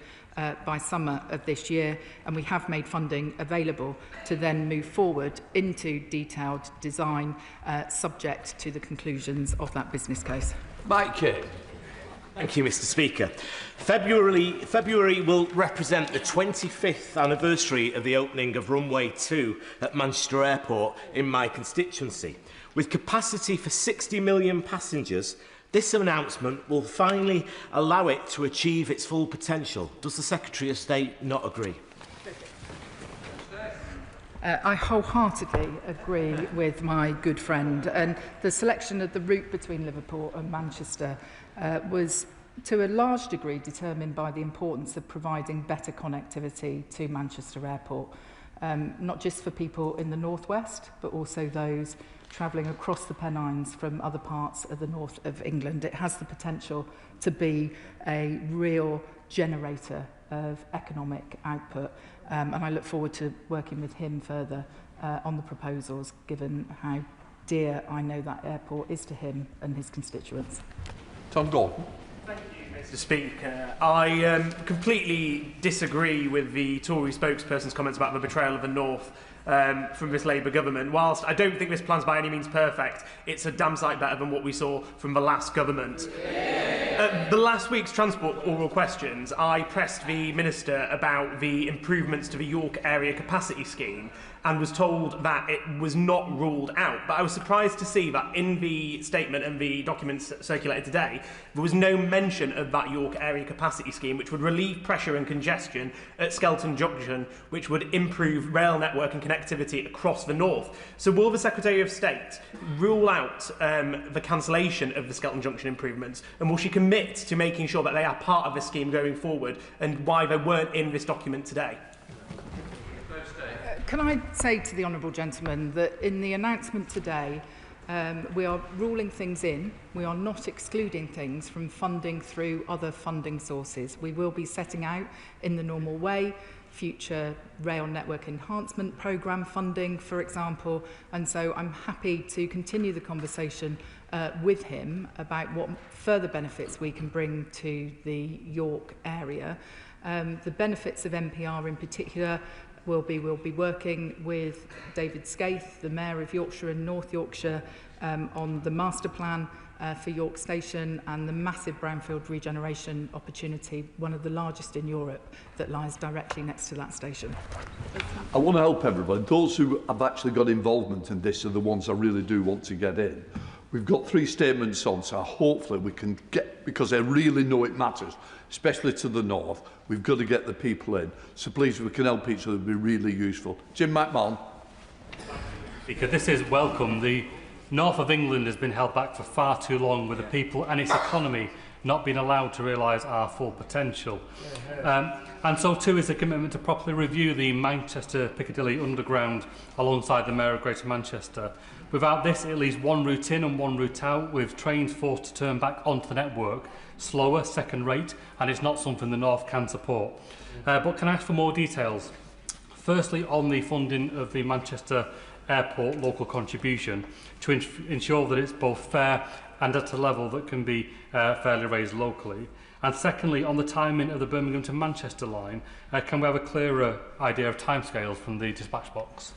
by summer of this year, and we have made funding available to then move forward into detailed design subject to the conclusions of that business case. Mike Keir. Thank you, Mr. Speaker. February will represent the 25th anniversary of the opening of runway 2 at Manchester Airport in my constituency. With capacity for 60 million passengers, this announcement will finally allow it to achieve its full potential. Does the Secretary of State not agree? I wholeheartedly agree with my good friend, and the selection of the route between Liverpool and Manchester was to a large degree determined by the importance of providing better connectivity to Manchester Airport, not just for people in the northwest, but also those travelling across the Pennines from other parts of the north of England. It has the potential to be a real generator of economic output, and I look forward to working with him further on the proposals, given how dear I know that airport is to him and his constituents. Tom Gordon. Thank you, Mr. Speaker. I completely disagree with the Tory spokesperson's comments about the betrayal of the North from this Labour government. Whilst I don't think this plan's by any means perfect, it's a damn sight better than what we saw from the last government. The last week's transport oral questions, I pressed the Minister about the improvements to the York Area Capacity Scheme and was told that it was not ruled out. But I was surprised to see that in the statement and the documents circulated today, there was no mention of that York Area Capacity Scheme, which would relieve pressure and congestion at Skelton Junction, which would improve rail network and connectivity across the north. So will the Secretary of State rule out the cancellation of the Skelton Junction improvements, and will she commit to making sure that they are part of the scheme going forward, and why they weren't in this document today? Can I say to the honourable gentleman that in the announcement today, we are ruling things in. We are not excluding things from funding through other funding sources. We will be setting out in the normal way future rail network enhancement programme funding, for example, and so I'm happy to continue the conversation with him about what further benefits we can bring to the York area. The benefits of MPR in particular we'll be working with David Skaith, the Mayor of Yorkshire and North Yorkshire, on the master plan for York Station and the massive brownfield regeneration opportunity, one of the largest in Europe, that lies directly next to that station. I want to help everybody. Those who have actually got involvement in this are the ones I really do want to get in. We've got 3 statements on, so hopefully we can get, because I really know it matters, especially to the north, we've got to get the people in. So please, if we can help each other, it would be really useful. Jim McMahon. Speaker, this is welcome. The north of England has been held back for far too long, with the people and its economy not being allowed to realise our full potential. And so too is the commitment to properly review the Manchester Piccadilly Underground alongside the Mayor of Greater Manchester. Without this, it leaves one route in and one route out, with trains forced to turn back onto the network, slower, second rate, and it's not something the North can support. But can I ask for more details? Firstly, on the funding of the Manchester Airport local contribution, to ensure that it's both fair and at a level that can be fairly raised locally. And secondly, on the timing of the Birmingham to Manchester line, can we have a clearer idea of timescales from the dispatch box?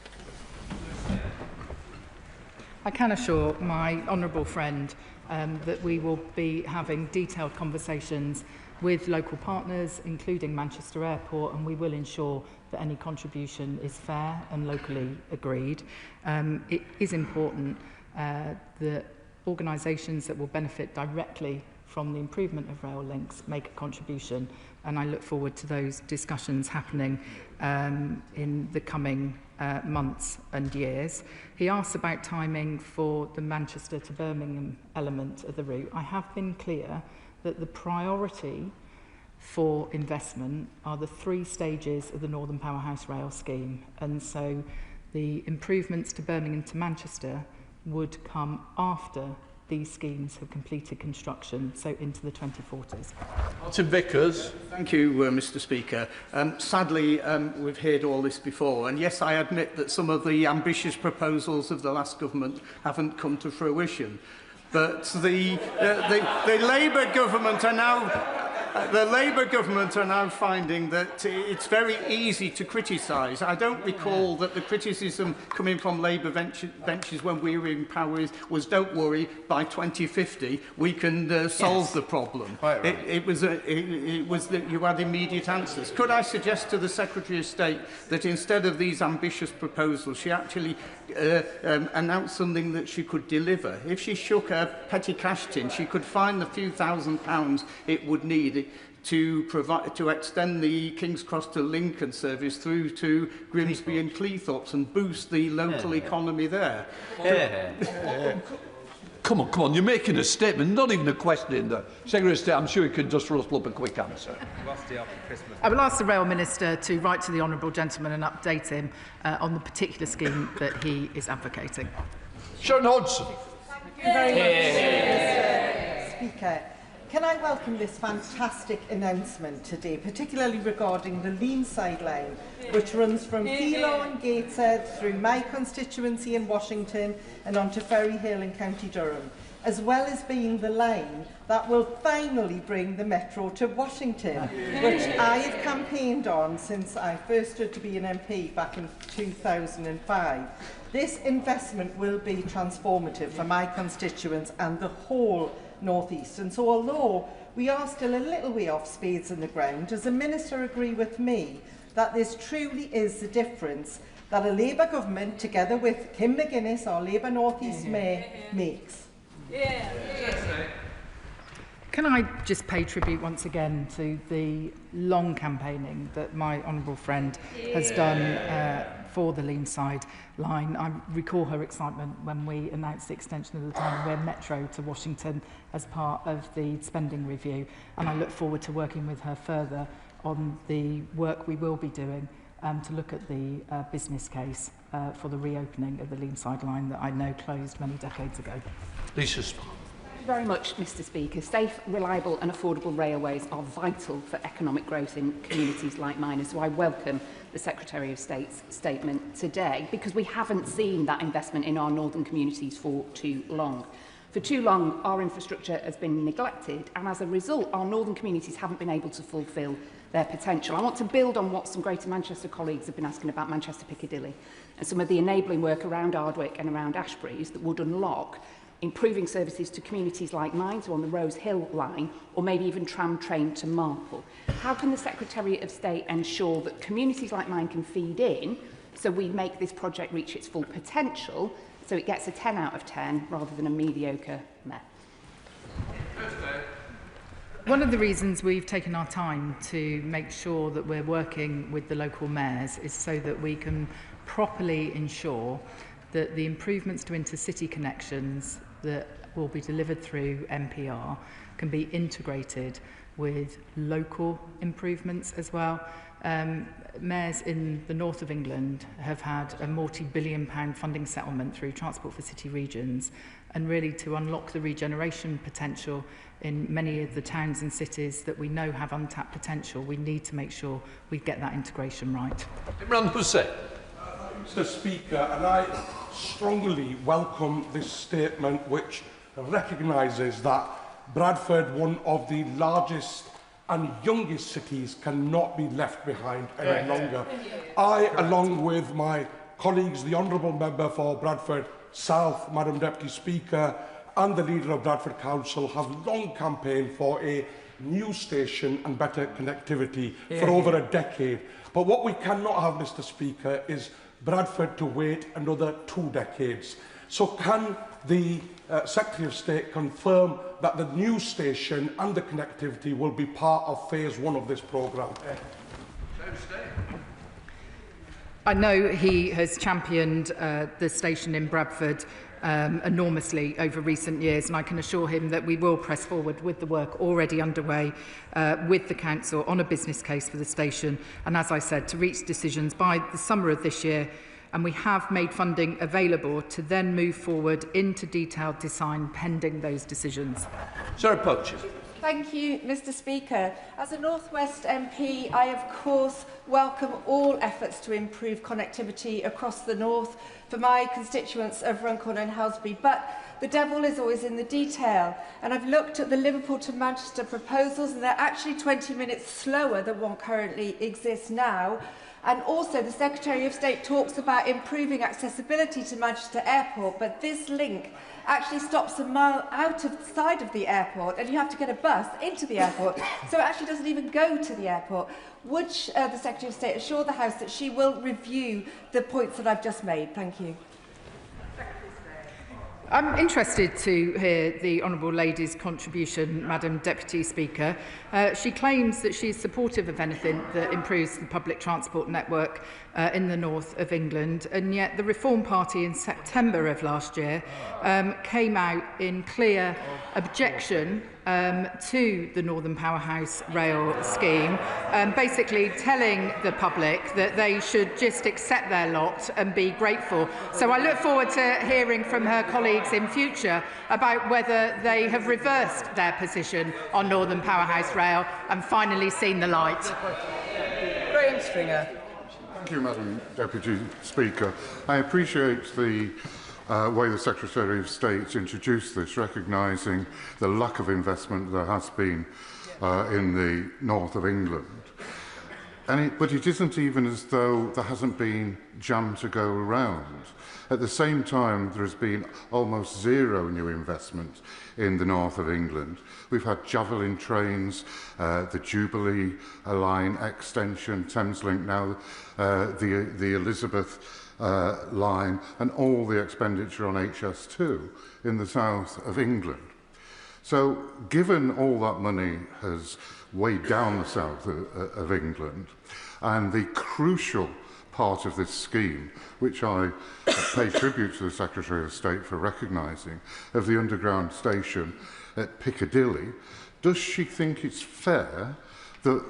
I can assure my honourable friend that we will be having detailed conversations with local partners, including Manchester Airport, and we will ensure that any contribution is fair and locally agreed. It is important that organisations that will benefit directly from the improvement of rail links make a contribution, and I look forward to those discussions happening in the coming months and years. He asked about timing for the Manchester to Birmingham element of the route. I have been clear that the priority for investment are the 3 stages of the Northern Powerhouse Rail scheme, and so the improvements to Birmingham to Manchester would come after these schemes have completed construction, so into the 2040s. Martin Vickers. Thank you, Mr Speaker. Sadly, we've heard all this before, and yes, I admit that some of the ambitious proposals of the last government haven't come to fruition. But the Labour government are now... The Labour government are now finding that it's very easy to criticise. I don't recall that the criticism coming from Labour benches when we were in power was, don't worry, by 2050 we can solve the problem. Right. It was that you had immediate answers. Could I suggest to the Secretary of State that instead of these ambitious proposals, she actually announced something that she could deliver? If she shook her petty cash tin, she could find the few £1,000s it would need to extend the King's Cross to Lincoln service through to Grimsby and Cleethorpes and boost the local economy there. Come on, you're making a statement, not even a question in there. Secretary of State, I'm sure you can just rustle up a quick answer. I will ask the Rail Minister to write to the Honourable Gentleman and update him on the particular scheme that he is advocating. Sharon Hodgson. Thank you very much, Mr Speaker. Can I welcome this fantastic announcement today, particularly regarding the Leasehold line, which runs from Keelow and Gateshead through my constituency in Washington and onto Ferry Hill in County Durham, as well as being the line that will finally bring the Metro to Washington, which I have campaigned on since I first stood to be an MP back in 2005. This investment will be transformative for my constituents and the whole North East. And so although we are still a little way off spades in the ground, does the Minister agree with me that this truly is the difference that a Labour government, together with Kim McGuinness, our Labour North East Mayor, makes? Can I just pay tribute once again to the long campaigning that my honourable friend has done for the Leasehold line. I recall her excitement when we announced the extension of the Tyne-and-Wear Metro to Washington as part of the spending review, and I look forward to working with her further on the work we will be doing to look at the business case for the reopening of the Leasehold line that I know closed many decades ago. Lisa. Thank you very much, Mr Speaker. Safe, reliable and affordable railways are vital for economic growth in communities like mine, and so I welcome the Secretary of State's statement today, because we haven't seen that investment in our northern communities for too long. For too long, our infrastructure has been neglected, and as a result, our northern communities haven't been able to fulfil their potential. I want to build on what some Greater Manchester colleagues have been asking about Manchester Piccadilly and some of the enabling work around Ardwick and around Ashbury's that would unlock improving services to communities like mine, so on the Rose Hill line, or maybe even tram train to Marple. How can the Secretary of State ensure that communities like mine can feed in, so we make this project reach its full potential, so it gets a 10 out of 10 rather than a mediocre meh? One of the reasons we've taken our time to make sure that we're working with the local mayors is so that we can properly ensure that the improvements to intercity connections that will be delivered through MPR can be integrated with local improvements as well. Mayors in the north of England have had a multi-billion-pound funding settlement through Transport for City Regions, and really to unlock the regeneration potential in many of the towns and cities that we know have untapped potential, we need to make sure we get that integration right. Imran Hussain. Mr Speaker, and I strongly welcome this statement, which recognises that Bradford, one of the largest and youngest cities, cannot be left behind any longer. I, along with my colleagues, the Honourable Member for Bradford South, Madam Deputy Speaker, and the leader of Bradford Council, have long campaigned for a new station and better connectivity for over a decade. But what we cannot have, Mr. Speaker, is Bradford to wait another 2 decades. So can the Secretary of State confirm that the new station and the connectivity will be part of phase 1 of this programme? I know he has championed the station in Bradford enormously over recent years, and I can assure him that we will press forward with the work already underway with the Council on a business case for the station, and as I said, to reach decisions by the summer of this year. And we have made funding available to then move forward into detailed design pending those decisions. Sarah Poacher. Thank you, Mr. Speaker. As a North West MP, I of course welcome all efforts to improve connectivity across the north for my constituents of Runcorn and Helsby, but the devil is always in the detail. And I've looked at the Liverpool to Manchester proposals, and they're actually 20 minutes slower than what currently exists now. And also the Secretary of State talks about improving accessibility to Manchester Airport, but this link actually stops a mile outside of the airport, and you have to get a bus into the airport, so it actually doesn't even go to the airport. Would the Secretary of State assure the House that she will review the points that I've just made? Thank you. I'm interested to hear the Honourable Lady's contribution, Madam Deputy Speaker. She claims that she is supportive of anything that improves the public transport network in the north of England, and yet the Reform Party in September of last year came out in clear objection to the Northern Powerhouse Rail scheme, basically telling the public that they should just accept their lot and be grateful. So I look forward to hearing from her colleagues in future about whether they have reversed their position on Northern Powerhouse Rail and finally seen the light. Graham Stringer. Thank you, Madam Deputy Speaker. I appreciate the way the Secretary of State introduced this, recognising the lack of investment there has been in the north of England. But it isn't even as though there hasn't been jam to go around. At the same time, there has been almost zero new investment in the north of England. We've had Javelin trains, the Jubilee line extension, Thameslink now, the Elizabeth line, and all the expenditure on HS2 in the south of England. So, given all that money has weighed down the south of England, and the crucial part of this scheme, which I pay tribute to the Secretary of State for recognising, of the underground station at Piccadilly, does she think it's fair that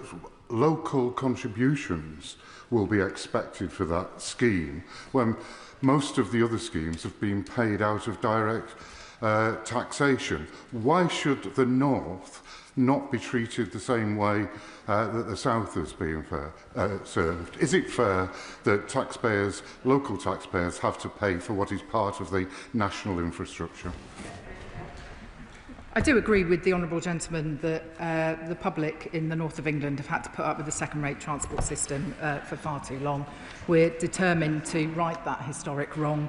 local contributions will be expected for that scheme when most of the other schemes have been paid out of direct taxation? Why should the north not be treated the same way that the south is being served? Is it fair that taxpayers, local taxpayers, have to pay for what is part of the national infrastructure? I do agree with the Honourable Gentleman that the public in the north of England have had to put up with a second-rate transport system for far too long. We're determined to right that historic wrong,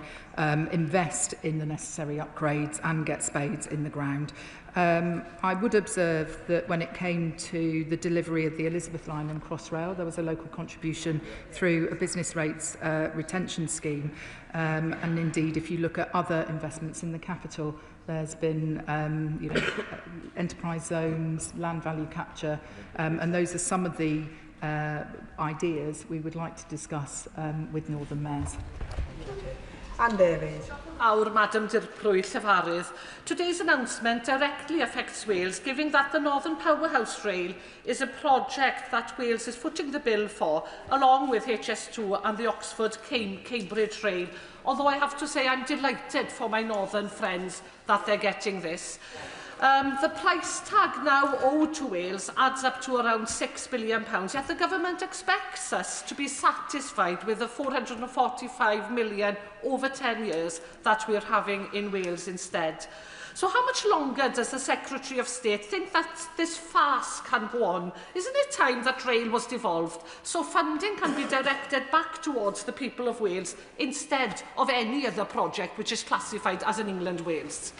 invest in the necessary upgrades and get spades in the ground. I would observe that when it came to the delivery of the Elizabeth line and Crossrail, there was a local contribution through a business rates retention scheme. And indeed, if you look at other investments in the capital, there's been enterprise zones, land value capture, and those are some of the ideas we would like to discuss with Northern Mayors. Anne Davies. Our Madam Dirprwy Llefarydd. Today's announcement directly affects Wales, given that the Northern Powerhouse Rail is a project that Wales is footing the bill for, along with HS2 and the Oxford-Cambridge Rail. Although I have to say I'm delighted for my northern friends that they're getting this. The price tag now owed to Wales adds up to around £6 billion, yet the government expects us to be satisfied with the £445 million over 10 years that we're having in Wales instead. So how much longer does the Secretary of State think that this farce can go on? Isn't it time that rail was devolved so funding can be directed back towards the people of Wales instead of any other project which is classified as an England-Wales?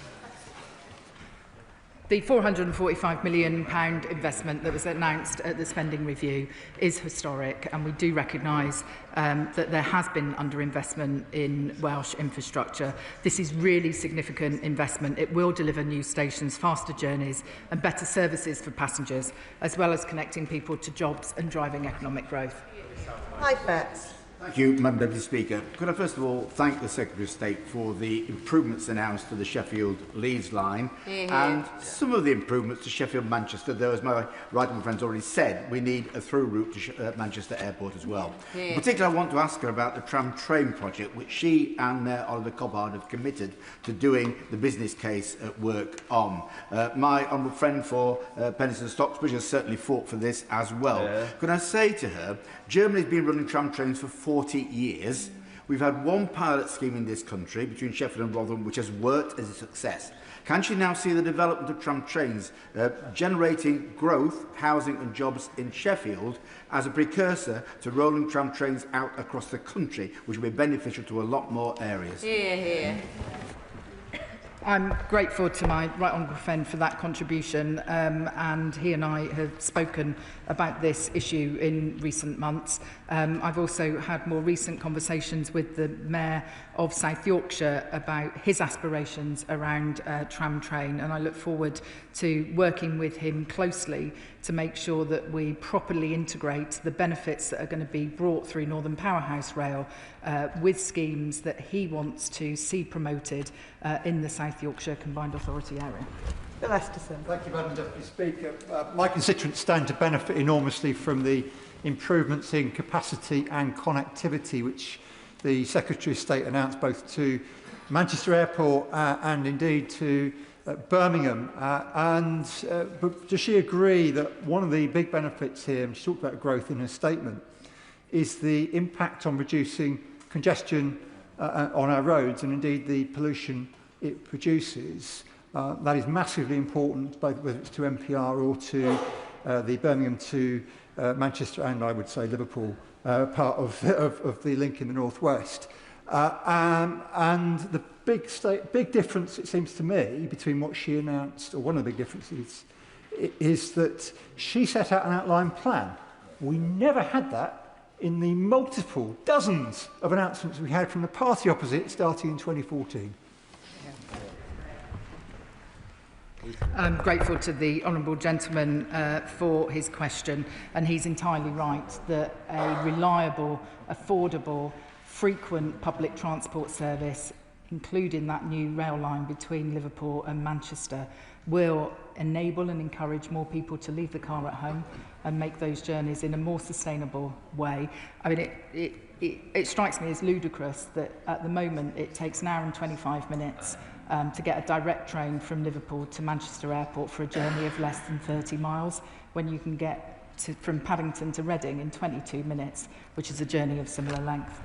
The £445 million investment that was announced at the spending review is historic, and we do recognise that there has been underinvestment in Welsh infrastructure. This is really significant investment. It will deliver new stations, faster journeys and better services for passengers, as well as connecting people to jobs and driving economic growth. Hi, Betts. Thank you, Madam Deputy Speaker. Could I first of all thank the Secretary of State for the improvements announced to the Sheffield-Leeds line and some of the improvements to Sheffield-Manchester, though, as my right-hand friend's already said, we need a through route to Manchester Airport as well. In particular, I want to ask her about the tram-train project, which she and Oliver Cobbard have committed to doing the business case at work on. My honourable friend for Penistone Stocksbridge has certainly fought for this as well. Could I say to her, Germany's been running tram trains for 40 years. We've had one pilot scheme in this country between Sheffield and Rotherham which has worked as a success. Can she now see the development of tram trains generating growth, housing and jobs in Sheffield as a precursor to rolling tram trains out across the country, which will be beneficial to a lot more areas? I'm grateful to my right honourable friend for that contribution, and he and I have spoken about this issue in recent months. I've also had more recent conversations with the Mayor of South Yorkshire about his aspirations around tram train, and I look forward to working with him closely to make sure that we properly integrate the benefits that are going to be brought through Northern Powerhouse Rail with schemes that he wants to see promoted in the South Yorkshire Combined Authority area. Bill Esterson. Thank you, Madam Deputy Speaker. My constituents stand to benefit enormously from the improvements in capacity and connectivity which the Secretary of State announced both to Manchester Airport and indeed to Birmingham. But does she agree that one of the big benefits here, and she talked about growth in her statement, is the impact on reducing congestion on our roads and indeed the pollution it produces? That is massively important, both whether it's to MPR or to the Birmingham to Manchester and, I would say, Liverpool part of the link in the northwest. And the big difference, it seems to me, between what she announced, or one of the big differences, is that she set out an outline plan. We never had that in the multiple dozens of announcements we had from the party opposite starting in 2014. I'm grateful to the honourable gentleman for his question, and he's entirely right that a reliable, affordable, frequent public transport service, including that new rail line between Liverpool and Manchester, will enable and encourage more people to leave the car at home and make those journeys in a more sustainable way. I mean, it strikes me as ludicrous that at the moment it takes an hour and 25 minutes to get a direct train from Liverpool to Manchester Airport for a journey of less than 30 miles, when you can get from Paddington to Reading in 22 minutes, which is a journey of similar length.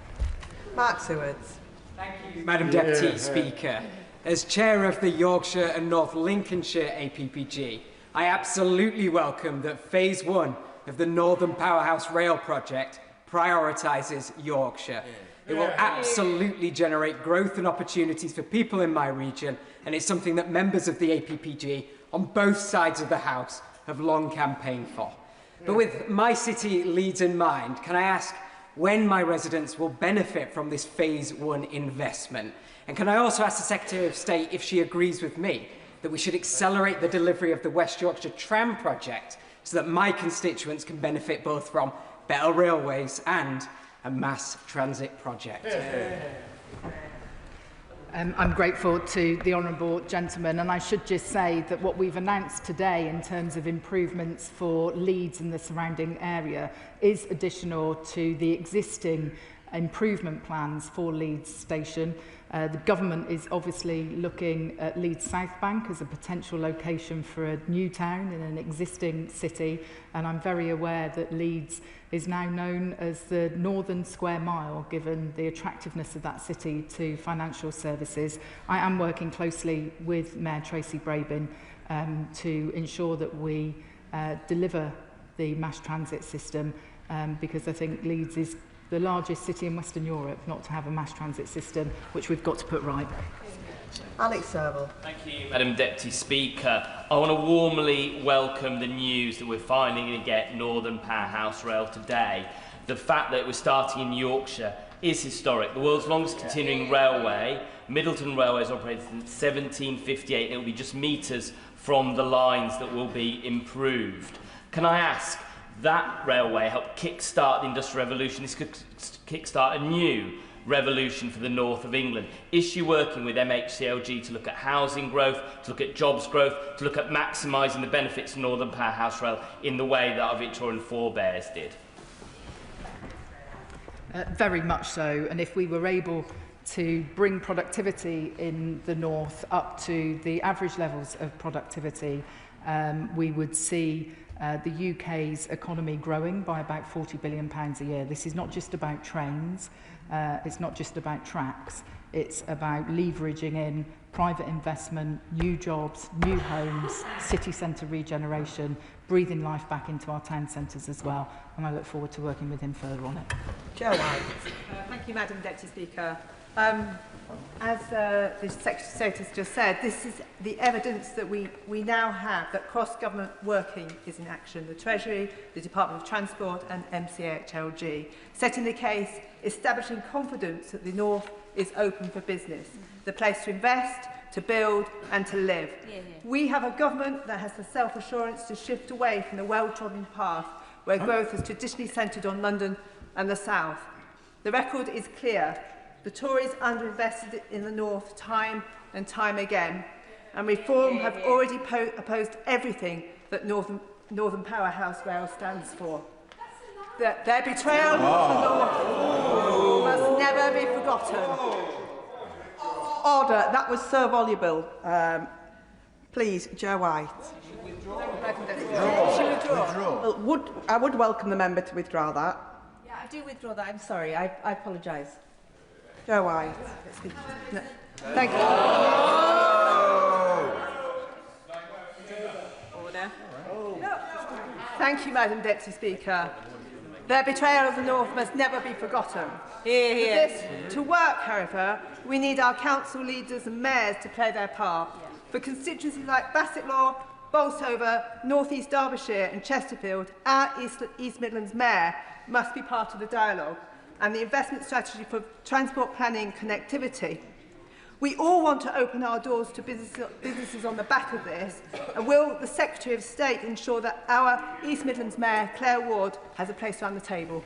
Mark Sewards. Thank you, Madam Deputy Speaker. As Chair of the Yorkshire and North Lincolnshire APPG, I absolutely welcome that Phase 1 of the Northern Powerhouse Rail project prioritises Yorkshire. It will absolutely generate growth and opportunities for people in my region, and it's something that members of the APPG on both sides of the House have long campaigned for. But with my city, Leeds, in mind, can I ask when my residents will benefit from this Phase 1 investment? And can I also ask the Secretary of State if she agrees with me that we should accelerate the delivery of the West Yorkshire Tram project so that my constituents can benefit both from better railways and a mass transit project? I'm grateful to the honourable gentleman, and I should just say that what we've announced today in terms of improvements for Leeds and the surrounding area is additional to the existing improvement plans for Leeds Station. The government is obviously looking at Leeds South Bank as a potential location for a new town in an existing city, and I'm very aware that Leeds is now known as the Northern Square Mile, given the attractiveness of that city to financial services. I am working closely with Mayor Tracy Brabin to ensure that we deliver the mass transit system, because I think Leeds is the largest city in Western Europe not to have a mass transit system, which we've got to put right. Alex Serval. Thank you, Madam Deputy Speaker. I want to warmly welcome the news that we're finally going to get Northern Powerhouse Rail today. The fact that we're starting in Yorkshire is historic. The world's longest continuing railway, Middleton Railway, is operated since 1758. It will be just metres from the lines that will be improved. Can I ask, that railway helped kick-start the Industrial Revolution. This could kick-start a new revolution for the north of England. Is she working with MHCLG to look at housing growth, to look at jobs growth, to look at maximising the benefits of Northern Powerhouse Rail in the way that our Victorian forebears did? Very much so, and if we were able to bring productivity in the north up to the average levels of productivity, we would see the UK's economy growing by about £40 billion a year. This is not just about trains, it's not just about tracks, it's about leveraging in private investment, new jobs, new homes, city centre regeneration, breathing life back into our town centres as well. And I look forward to working with him further on it. Joe White. Thank you, Madam Deputy Speaker. As the Secretary of State has just said, this is the evidence that we now have that cross-government working is in action. The Treasury, the Department of Transport and MCHLG, setting the case, establishing confidence that the North is open for business, the place to invest, to build and to live. We have a government that has the self-assurance to shift away from the well-trodden path where growth is traditionally centred on London and the South. The record is clear. The Tories underinvested in the North time and time again, and Reform have already opposed everything that Northern Powerhouse Rail stands for. Their betrayal of the North must never be forgotten. Order, that was so voluble. Please, Joe White. Well, I would welcome the member to withdraw that. Yeah, I do withdraw that. I'm sorry. I apologise. Joe White. No. Thank you. Order. Thank you, Madam Deputy Speaker. Their betrayal of the North must never be forgotten. Hear, hear. For this to work, however, we need our council leaders and mayors to play their part. For constituencies like Bassetlaw, Bolsover, North East Derbyshire and Chesterfield, our East Midlands Mayor must be part of the dialogue and the investment strategy for transport planning and connectivity. We all want to open our doors to businesses on the back of this, and will the Secretary of State ensure that our East Midlands Mayor, Claire Ward, has a place around the table?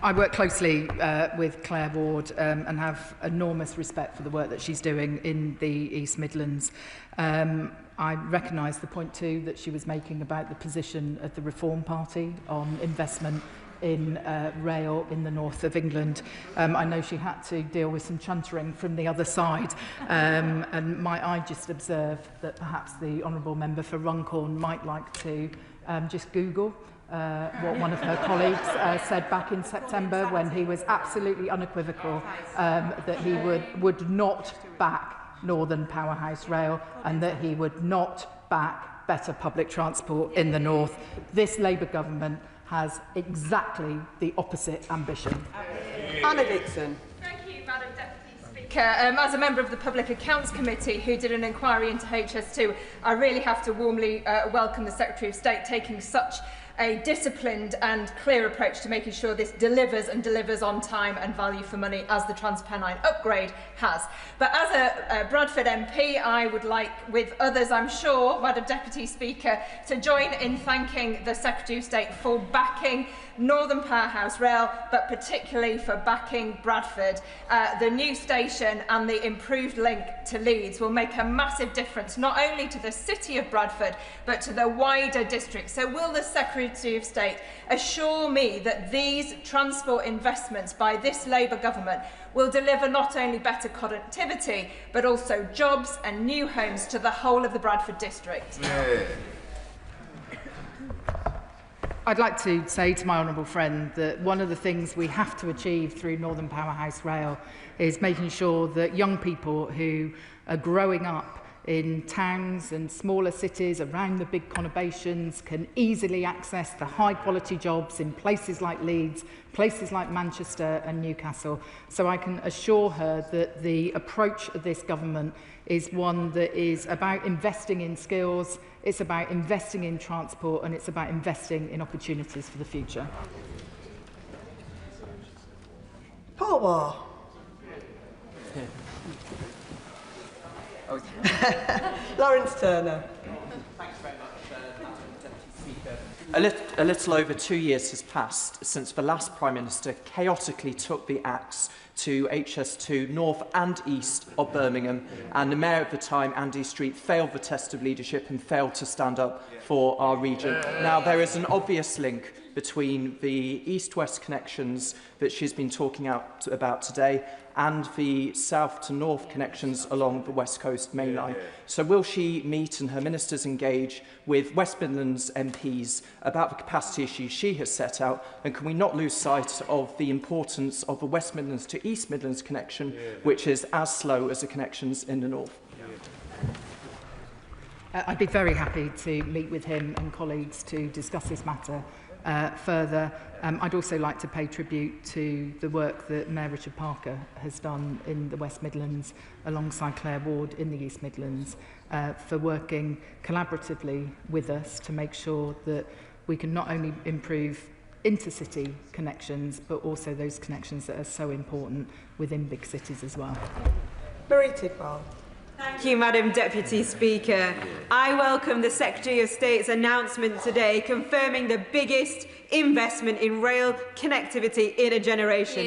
I work closely with Claire Ward and have enormous respect for the work that she's doing in the East Midlands. I recognise the point too that she was making about the position of the Reform Party on investment in rail in the north of England. I know she had to deal with some chuntering from the other side, and I just observe that perhaps the Honourable Member for Runcorn might like to just Google what one of her colleagues said back in September, when he was absolutely unequivocal that he would not back Northern Powerhouse Rail and that he would not back better public transport in the north. This Labour government has exactly the opposite ambition. Anna Dixon. Thank you, Madam Deputy Speaker. As a member of the Public Accounts Committee who did an inquiry into HS2, I really have to warmly welcome the Secretary of State taking such a disciplined and clear approach to making sure this delivers and delivers on time and value for money, as the TransPennine upgrade has. But as a Bradford MP, I would like, with others I'm sure, Madam Deputy Speaker, to join in thanking the Secretary of State for backing Northern Powerhouse Rail, but particularly for backing Bradford. The new station and the improved link to Leeds will make a massive difference, not only to the city of Bradford, but to the wider district. So will the Secretary of State assure me that these transport investments by this Labour government will deliver not only better connectivity, but also jobs and new homes to the whole of the Bradford district? Yeah. I'd like to say to my honourable friend that one of the things we have to achieve through Northern Powerhouse Rail is making sure that young people who are growing up in towns and smaller cities around the big conurbations can easily access the high quality jobs in places like Leeds, places like Manchester and Newcastle. So I can assure her that the approach of this government is one that is about investing in skills, it's about investing in transport, and it's about investing in opportunities for the future. Paul War. Lawrence Turner. Thanks very much, Madam Deputy Speaker. A little over 2 years has passed since the last Prime Minister chaotically took the axe to HS2 north and east of Birmingham, and the Mayor at the time, Andy Street, failed the test of leadership and failed to stand up for our region. Now, there is an obvious link between the east-west connections that she's been talking about today and the south to north connections along the West Coast main line. So will she meet and her ministers engage with West Midlands MPs about the capacity issues she has set out, and can we not lose sight of the importance of the West Midlands to East Midlands connection, which is as slow as the connections in the north? I'd be very happy to meet with him and colleagues to discuss this matter further. I'd also like to pay tribute to the work that Mayor Richard Parker has done in the West Midlands alongside Claire Ward in the East Midlands for working collaboratively with us to make sure that we can not only improve intercity connections but also those connections that are so important within big cities as well. Marie Tidwell. Thank you, Madam Deputy Speaker. I welcome the Secretary of State's announcement today confirming the biggest investment in rail connectivity in a generation,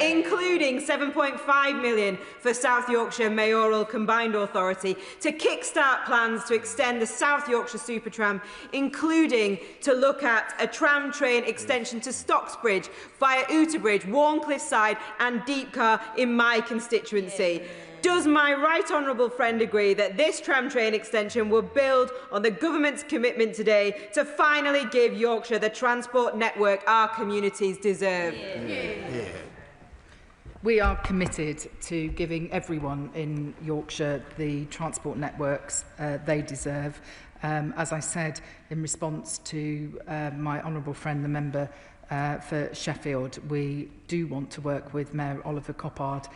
including £7.5 million for South Yorkshire Mayoral Combined Authority to kickstart plans to extend the South Yorkshire Supertram, including to look at a tram train extension to Stocksbridge via Outerbridge, Warncliffe Side and Deepcar in my constituency. Does my right honourable friend agree that this tram train extension will build on the government's commitment today to finally give Yorkshire the transport network our communities deserve? We are committed to giving everyone in Yorkshire the transport networks they deserve. As I said in response to my honourable friend, the member for Sheffield, we do want to work with Mayor Oliver Coppard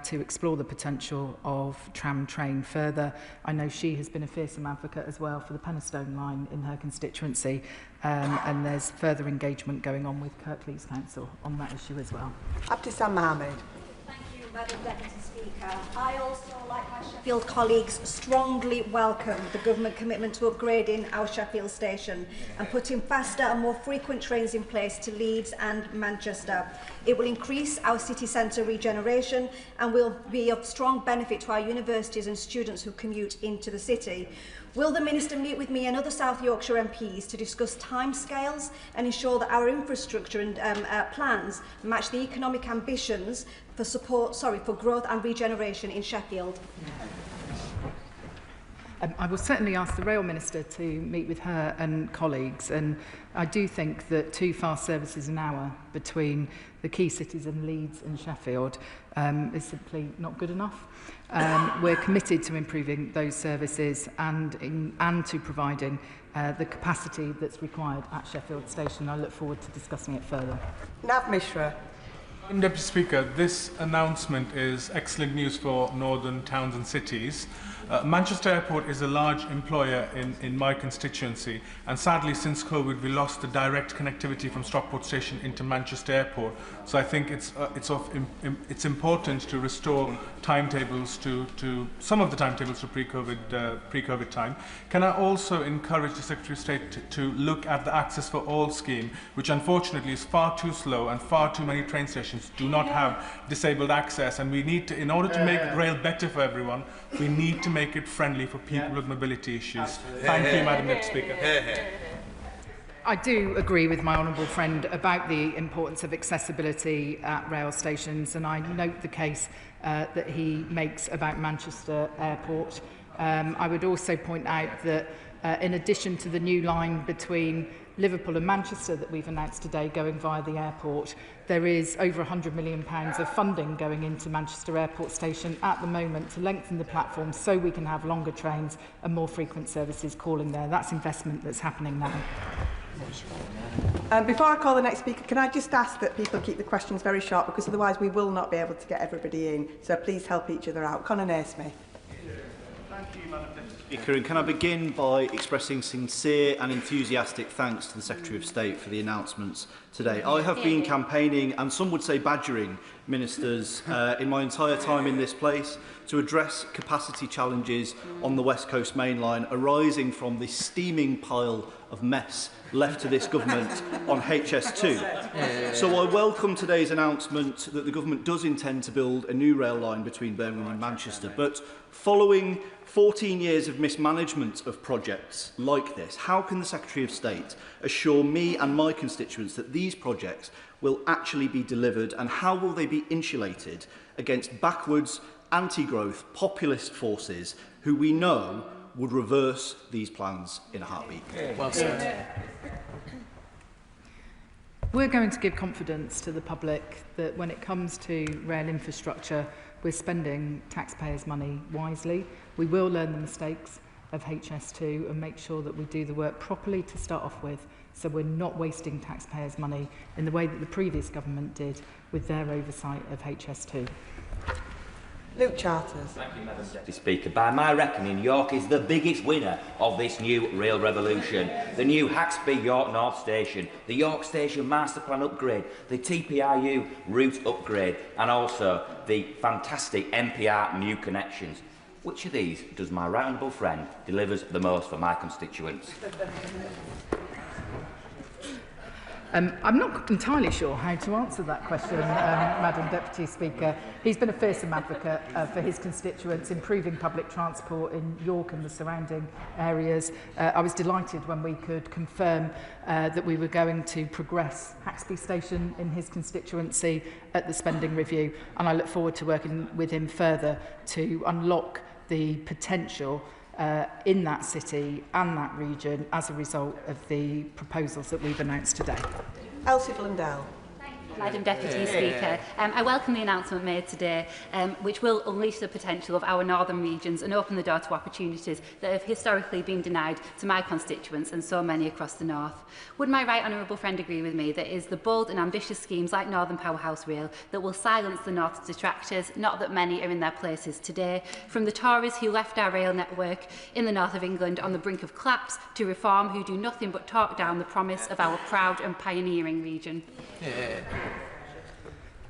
to explore the potential of tram train further. I know she has been a fearsome advocate as well for the Penistone line in her constituency, and there's further engagement going on with Kirklees Council on that issue as well. Abdissam Mohammed. Thank you, Madam Deputy Speaker. I also, like my Sheffield colleagues, strongly welcome the government commitment to upgrading our Sheffield station and putting faster and more frequent trains in place to Leeds and Manchester. It will increase our city centre regeneration and will be of strong benefit to our universities and students who commute into the city. Will the Minister meet with me and other South Yorkshire MPs to discuss timescales and ensure that our infrastructure and plans match the economic ambitions for growth and regeneration in Sheffield? I will certainly ask the Rail Minister to meet with her and colleagues, and I do think that 2 fast services an hour between the key cities of Leeds and Sheffield is simply not good enough. We're committed to improving those services and to providing the capacity that's required at Sheffield Station. I look forward to discussing it further. Nav Mishra. Deputy Speaker, this announcement is excellent news for northern towns and cities. Manchester Airport is a large employer in my constituency, and sadly since COVID we lost the direct connectivity from Stockport Station into Manchester Airport. So I think it's important to restore timetables to some of the timetables to pre-COVID time. Can I also encourage the Secretary of State to look at the Access for All scheme, which unfortunately is far too slow and far too many train stations do not have disabled access, and we need to, in order to make rail better for everyone, we need to make it friendly for people with mobility issues. Thank you, Madam Deputy Speaker. I do agree with my honourable friend about the importance of accessibility at rail stations, and I note the case that he makes about Manchester Airport. I would also point out that in addition to the new line between Liverpool and Manchester that we've announced today going via the airport, there is over £100 million of funding going into Manchester Airport Station at the moment to lengthen the platform so we can have longer trains and more frequent services calling there. That's investment that's happening now. Before I call the next speaker, can I just ask that people keep the questions very short, because otherwise we will not be able to get everybody in. So please help each other out. Conor Naismith. Thank you, Madam Deputy Speaker. And can I begin by expressing sincere and enthusiastic thanks to the Secretary of State for the announcements today. I have been campaigning, and some would say badgering, ministers in my entire time in this place to address capacity challenges on the West Coast Main Line arising from the steaming pile of mess left to this government on HS2. So I welcome today's announcement that the government does intend to build a new rail line between Birmingham and Manchester. But following 14 years of mismanagement of projects like this, how can the Secretary of State assure me and my constituents that these projects will actually be delivered, and how will they be insulated against backwards, anti-growth, populist forces who we know would reverse these plans in a heartbeat? Well said. We're going to give confidence to the public that when it comes to rail infrastructure, we're spending taxpayers' money wisely. We will learn the mistakes of HS2 and make sure that we do the work properly to start off with, so we're not wasting taxpayers' money in the way that the previous government did with their oversight of HS2. Luke Charters. Thank you, Madam Deputy Speaker. By my reckoning, York is the biggest winner of this new rail revolution. The new Haxby-York North Station, the York Station Master Plan upgrade, the TPRU route upgrade, and also the fantastic NPR new connections. Which of these does my right honourable friend delivers the most for my constituents? I'm not entirely sure how to answer that question, Madam Deputy Speaker. He's been a fearsome advocate for his constituents, improving public transport in York and the surrounding areas. I was delighted when we could confirm that we were going to progress Haxby Station in his constituency at the spending review, and I look forward to working with him further to unlock the potential in that city and that region as a result of the proposals that we've announced today. Elsie Blundell. Madam Deputy Speaker, I welcome the announcement made today, which will unleash the potential of our northern regions and open the door to opportunities that have historically been denied to my constituents and so many across the north. Would my right honourable friend agree with me that it is the bold and ambitious schemes like Northern Powerhouse Rail that will silence the north's detractors, not that many are in their places today, from the Tories who left our rail network in the north of England on the brink of collapse to Reform who do nothing but talk down the promise of our proud and pioneering region?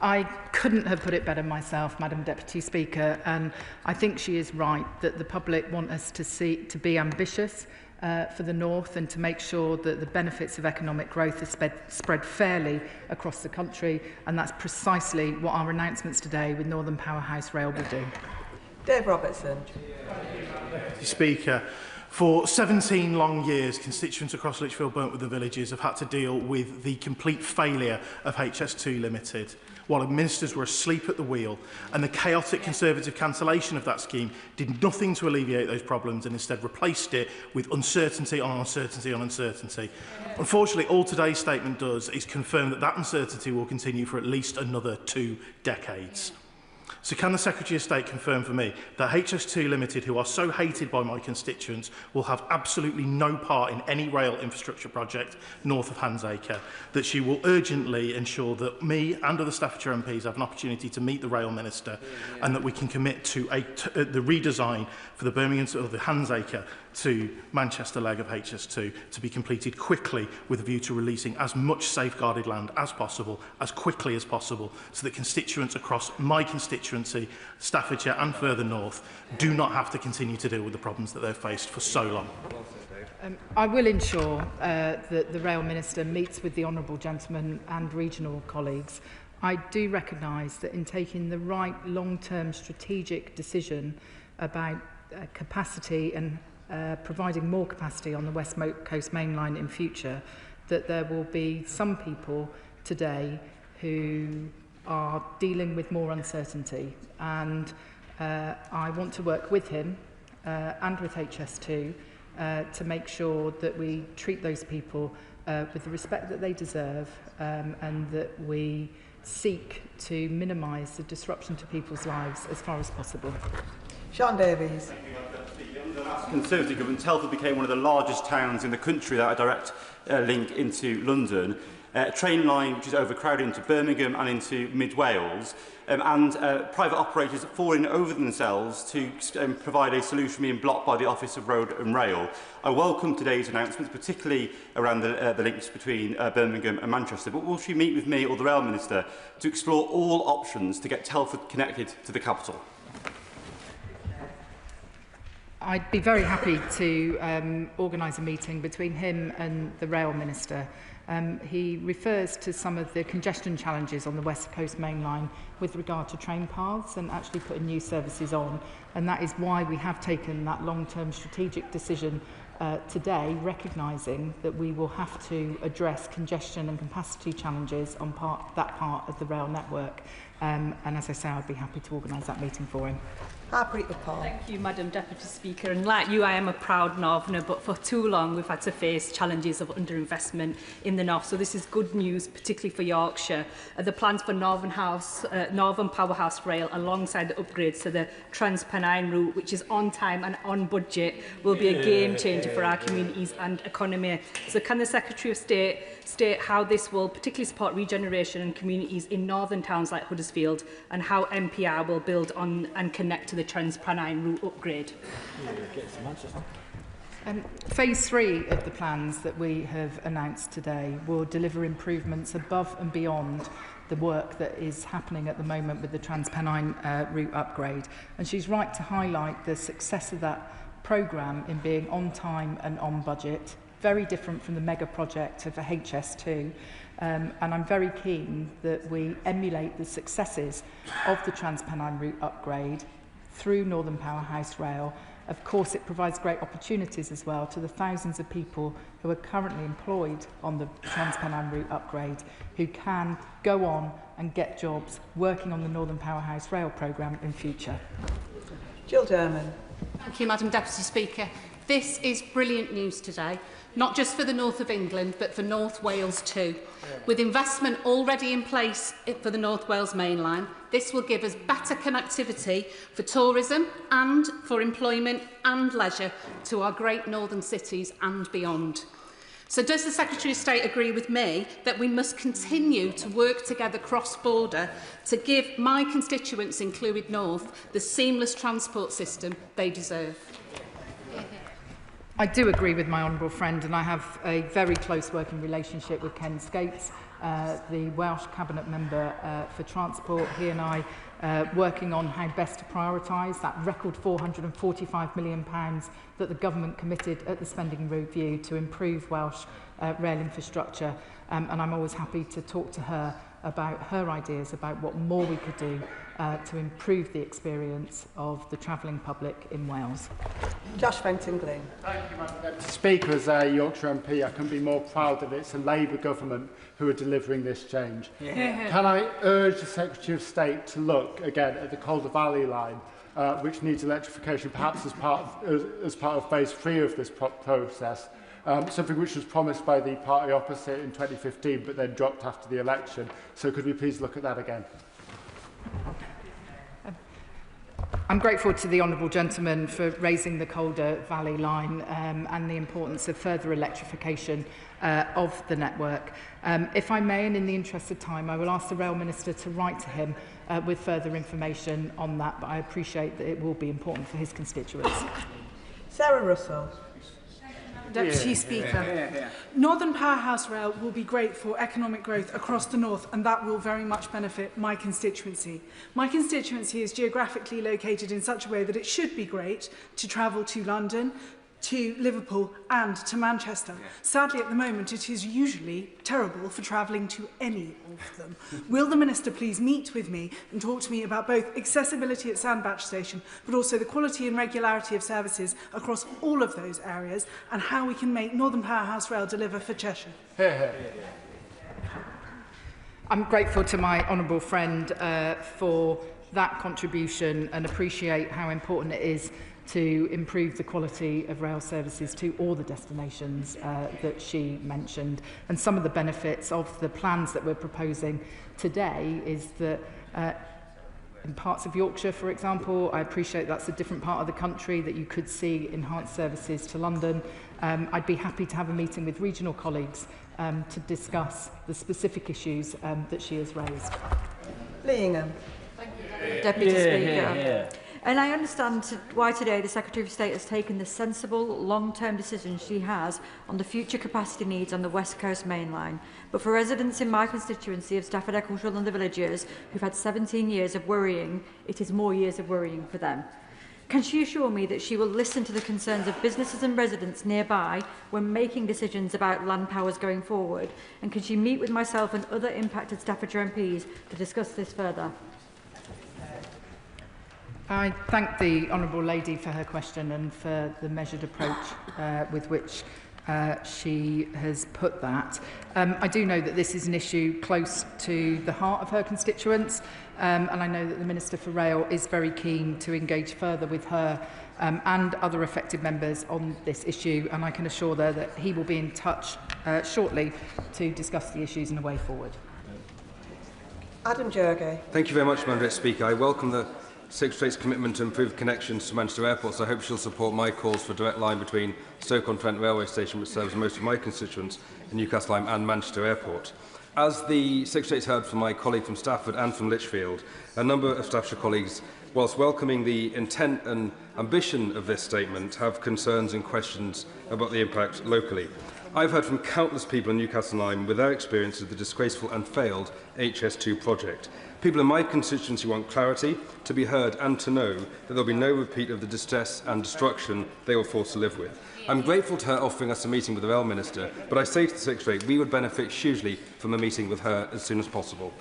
I couldn't have put it better myself, Madam Deputy Speaker, and I think she is right that the public want us to be ambitious for the North and to make sure that the benefits of economic growth are spread fairly across the country, and that's precisely what our announcements today with Northern Powerhouse Rail will do. Dave Robertson. Speaker, for 17 long years, constituents across Lichfield, Burntwood and Villages have had to deal with the complete failure of HS2 Limited, while ministers were asleep at the wheel, and the chaotic Conservative cancellation of that scheme did nothing to alleviate those problems and instead replaced it with uncertainty on uncertainty on uncertainty. Unfortunately, all today's statement does is confirm that that uncertainty will continue for at least another 2 decades. So can the Secretary of State confirm for me that HS2 Limited, who are so hated by my constituents, will have absolutely no part in any rail infrastructure project north of Handsacre, that she will urgently ensure that me and other Staffordshire MPs have an opportunity to meet the Rail Minister, and that we can commit to the redesign for the Birmingham or the Handsacre to Manchester leg of HS2 to be completed quickly with a view to releasing as much safeguarded land as possible, as quickly as possible, so that constituents across my constituency, Staffordshire and further north, do not have to continue to deal with the problems that they've faced for so long. I will ensure that the Rail Minister meets with the honourable gentleman and regional colleagues. I do recognise that in taking the right long-term strategic decision about capacity and providing more capacity on the West Coast Main Line in future, that there will be some people today who are dealing with more uncertainty, and I want to work with him and with HS2 to make sure that we treat those people with the respect that they deserve, and that we seek to minimise the disruption to people's lives as far as possible. Sean Davies. Under the last Conservative government, Telford became one of the largest towns in the country that had a direct link into London. A train line which is overcrowded into Birmingham and into mid-Wales, and private operators falling over themselves to provide a solution being blocked by the Office of Road and Rail. I welcome today's announcements, particularly around the links between Birmingham and Manchester, but will she meet with me or the Rail Minister to explore all options to get Telford connected to the capital? I'd be very happy to organise a meeting between him and the Rail Minister. He refers to some of the congestion challenges on the West Coast Main Line with regard to train paths and actually putting new services on. And that is why we have taken that long-term strategic decision today, recognising that we will have to address congestion and capacity challenges on that part of the rail network. And as I say, I'd be happy to organise that meeting for him. Thank you, Madam Deputy Speaker. And like you, I am a proud Northerner, but for too long we've had to face challenges of underinvestment in the North. So this is good news, particularly for Yorkshire. The plans for Northern Powerhouse Rail, alongside the upgrades to the Trans-Pennine route, which is on time and on budget, will be a game changer for our communities and economy. So can the Secretary of State state how this will particularly support regeneration and communities in northern towns like Huddersfield, and how MPR will build on and connect to the Trans-Pennine route upgrade? Phase 3 of the plans that we have announced today will deliver improvements above and beyond the work that is happening at the moment with the Trans-Pennine route upgrade. And she's right to highlight the success of that programme in being on time and on budget, very different from the mega project of the HS2. And I'm very keen that we emulate the successes of the Trans-Pennine route upgrade through Northern Powerhouse Rail. Of course, it provides great opportunities as well to the thousands of people who are currently employed on the Trans-Pennine route upgrade, who can go on and get jobs working on the Northern Powerhouse Rail programme in future. Jill Derman. Thank you, Madam Deputy Speaker. This is brilliant news today, not just for the north of England, but for North Wales too. With investment already in place for the North Wales Main Line, this will give us better connectivity for tourism and for employment and leisure to our great northern cities and beyond. So does the Secretary of State agree with me that we must continue to work together cross-border to give my constituents in Clwyd North the seamless transport system they deserve? I do agree with my honourable friend, and I have a very close working relationship with Ken Skates, the Welsh Cabinet Member for Transport. He and I working on how best to prioritise that record £445 million that the government committed at the spending review to improve Welsh rail infrastructure. And I'm always happy to talk to her about her ideas about what more we could do to improve the experience of the travelling public in Wales. Josh Fenton-Glynn. Thank you, Madam Deputy Speaker. As a Yorkshire MP, I couldn't be more proud that it's a Labour government who are delivering this change. Yeah. Can I urge the Secretary of State to look again at the Calder Valley line, which needs electrification, perhaps as part of phase 3 of this process, something which was promised by the party opposite in 2015 but then dropped after the election. So could we please look at that again? I'm grateful to the honourable gentleman for raising the Calder Valley line and the importance of further electrification of the network. If I may, and in the interest of time, I will ask the Rail Minister to write to him with further information on that, but I appreciate that it will be important for his constituents. Sarah Russell. Deputy Speaker. Northern Powerhouse Rail will be great for economic growth across the north, and that will very much benefit my constituency. My constituency is geographically located in such a way that it should be great to travel to London, to Liverpool and to Manchester. Sadly, at the moment, it is usually terrible for travelling to any of them. Will the Minister please meet with me and talk to me about both accessibility at Sandbach Station, but also the quality and regularity of services across all of those areas, and how we can make Northern Powerhouse Rail deliver for Cheshire? I'm grateful to my honourable friend for that contribution and appreciate how important it is to improve the quality of rail services to all the destinations that she mentioned. And some of the benefits of the plans that we're proposing today is that in parts of Yorkshire, for example, I appreciate that's a different part of the country, that you could see enhanced services to London. I'd be happy to have a meeting with regional colleagues to discuss the specific issues that she has raised. Leahingham. Deputy Speaker. And I understand why today the Secretary of State has taken the sensible, long-term decision she has on the future capacity needs on the West Coast Main Line. But for residents in my constituency of Stafford, Eccleshall and the Villagers who've had 17 years of worrying, it is more years of worrying for them. Can she assure me that she will listen to the concerns of businesses and residents nearby when making decisions about land powers going forward? And can she meet with myself and other impacted Staffordshire MPs to discuss this further? I thank the Honourable Lady for her question and for the measured approach with which she has put that. I do know that this is an issue close to the heart of her constituents, and I know that the Minister for Rail is very keen to engage further with her and other affected members on this issue, and I can assure her that he will be in touch shortly to discuss the issues and a way forward. Adam Jurgay. Thank you very much, Madam Speaker. I welcome the Secretary of State's commitment to improve connections to Manchester Airport, so I hope she'll support my calls for a direct line between Stoke-on-Trent railway station, which serves most of my constituents in Newcastle and Manchester Airport. As the Secretary of State heard from my colleague from Stafford and from Lichfield, a number of Staffordshire colleagues, whilst welcoming the intent and ambition of this statement, have concerns and questions about the impact locally. I've heard from countless people in Newcastle Lyme with their experience of the disgraceful and failed HS2 project. People in my constituency want clarity, to be heard and to know that there will be no repeat of the distress and destruction they were forced to live with. I'm grateful to her offering us a meeting with the Rail Minister, but I say to the Secretary, we would benefit hugely from a meeting with her as soon as possible.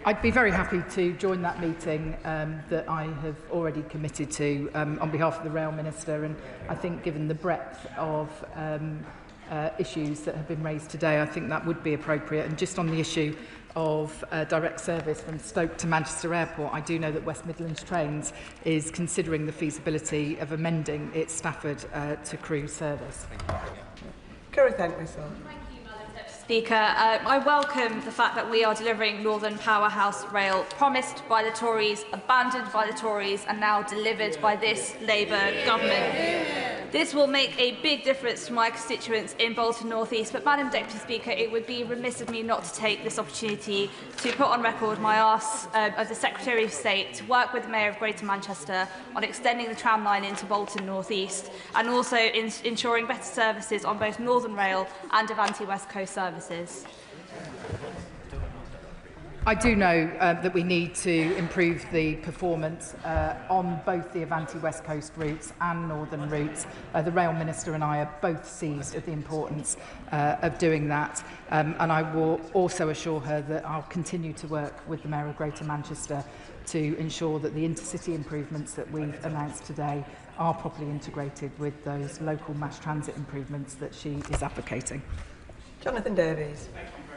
I'd be very happy to join that meeting that I have already committed to on behalf of the Rail Minister, and I think given the breadth of issues that have been raised today, I think that would be appropriate. And just on the issue of direct service from Stoke to Manchester Airport, I do know that West Midlands Trains is considering the feasibility of amending its Stafford to Crewe service. Kerry Thankmissel. Speaker, I welcome the fact that we are delivering Northern Powerhouse Rail, promised by the Tories, abandoned by the Tories, and now delivered by this Labour government. This will make a big difference to my constituents in Bolton North East, but Madam Deputy Speaker, it would be remiss of me not to take this opportunity to put on record my ask of the Secretary of State to work with the Mayor of Greater Manchester on extending the tram line into Bolton North East, and also ensuring better services on both Northern Rail and Avanti West Coast services. I do know that we need to improve the performance on both the Avanti West Coast routes and Northern routes. The Rail Minister and I are both seized of the importance of doing that, and I will also assure her that I'll continue to work with the Mayor of Greater Manchester to ensure that the intercity improvements that we've announced today are properly integrated with those local mass transit improvements that she is advocating. Jonathan Davies.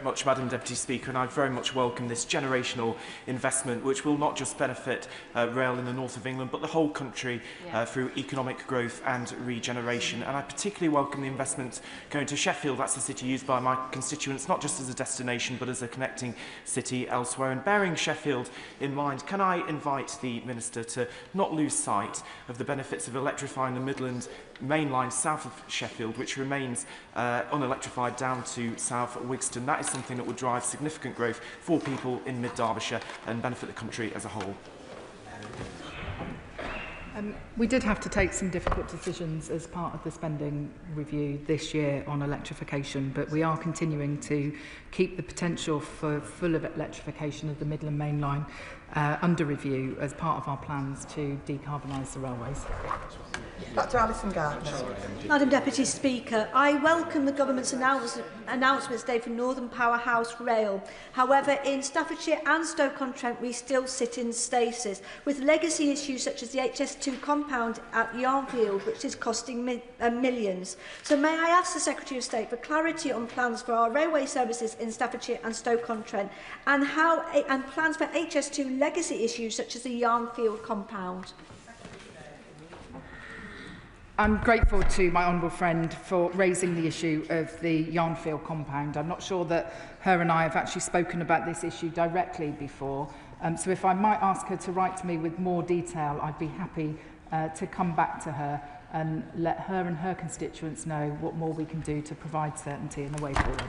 Much, Madam Deputy Speaker, and I very much welcome this generational investment, which will not just benefit rail in the north of England, but the whole country through economic growth and regeneration. And I particularly welcome the investment going to Sheffield. That's a city used by my constituents, not just as a destination, but as a connecting city elsewhere. And bearing Sheffield in mind, can I invite the Minister to not lose sight of the benefits of electrifying the Midlands main line south of Sheffield, which remains unelectrified down to South Wigston. That is something that would drive significant growth for people in mid-Derbyshire and benefit the country as a whole. We did have to take some difficult decisions as part of the spending review this year on electrification, but we are continuing to keep the potential for full electrification of the Midland Main Line under review as part of our plans to decarbonise the railways. Dr. Alison Gardner. Madam Deputy Speaker, I welcome the Government's announcements today for Northern Powerhouse Rail. However, in Staffordshire and Stoke-on-Trent, we still sit in stasis, with legacy issues such as the HS2 compound at Yarnfield, which is costing millions. So may I ask the Secretary of State for clarity on plans for our railway services in Staffordshire and Stoke-on-Trent, and plans for HS2 legacy issues such as the Yarnfield compound? I'm grateful to my honourable friend for raising the issue of the Yarnfield compound. I'm not sure that her and I have actually spoken about this issue directly before. So if I might ask her to write to me with more detail, I'd be happy to come back to her and let her and her constituents know what more we can do to provide certainty in the way forward.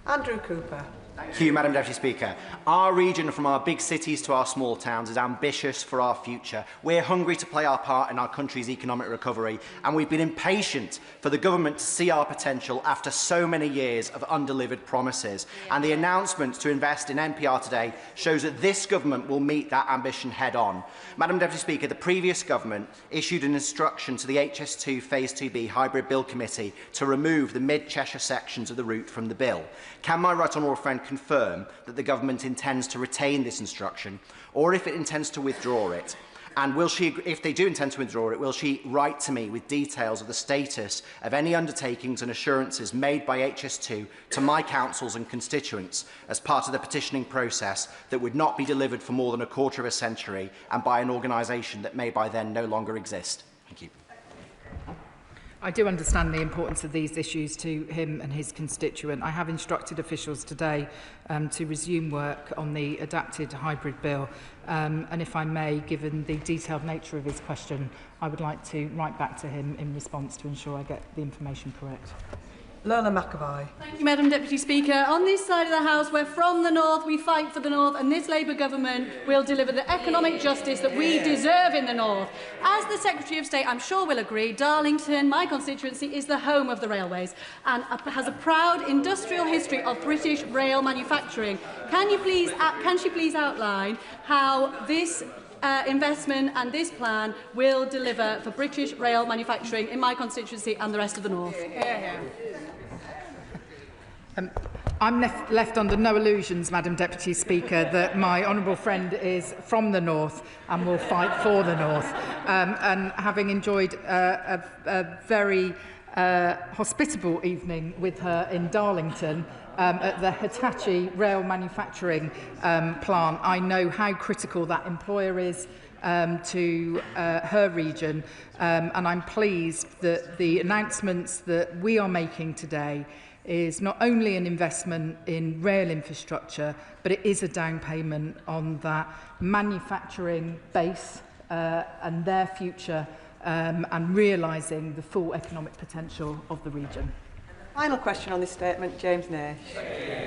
Andrew Cooper. Thank you, Madam Deputy Speaker. Our region, from our big cities to our small towns, is ambitious for our future. We're hungry to play our part in our country's economic recovery, and we've been impatient for the government to see our potential after so many years of undelivered promises. And the announcement to invest in NPR today shows that this government will meet that ambition head-on. Madam Deputy Speaker, the previous government issued an instruction to the HS2 Phase 2B Hybrid Bill Committee to remove the mid-Cheshire sections of the route from the bill. Can my right honourable friend confirm that the government intends to retain this instruction, or if it intends to withdraw it? And will she, if they do intend to withdraw it, will she write to me with details of the status of any undertakings and assurances made by HS2 to my councils and constituents as part of the petitioning process that would not be delivered for more than a quarter of a century and by an organisation that may by then no longer exist? Thank you. I do understand the importance of these issues to him and his constituent. I have instructed officials today to resume work on the adapted hybrid bill. And if I may, given the detailed nature of his question, I would like to write back to him in response to ensure I get the information correct. Lola McAvoy. Thank you, Madam Deputy Speaker. On this side of the House, we're from the North, we fight for the North, and this Labour government will deliver the economic justice that we deserve in the North. As the Secretary of State, I'm sure will agree, Darlington, my constituency, is the home of the railways and has a proud industrial history of British rail manufacturing. Can she please outline how this investment and this plan will deliver for British rail manufacturing in my constituency and the rest of the North? I'm left under no illusions, Madam Deputy Speaker, that my honourable friend is from the North and will fight for the North. And having enjoyed a very hospitable evening with her in Darlington at the Hitachi rail manufacturing plant, I know how critical that employer is to her region, and I'm pleased that the announcements that we are making today is not only an investment in rail infrastructure, but it is a down payment on that manufacturing base and their future, and realising the full economic potential of the region. Final question on this statement, James Nash.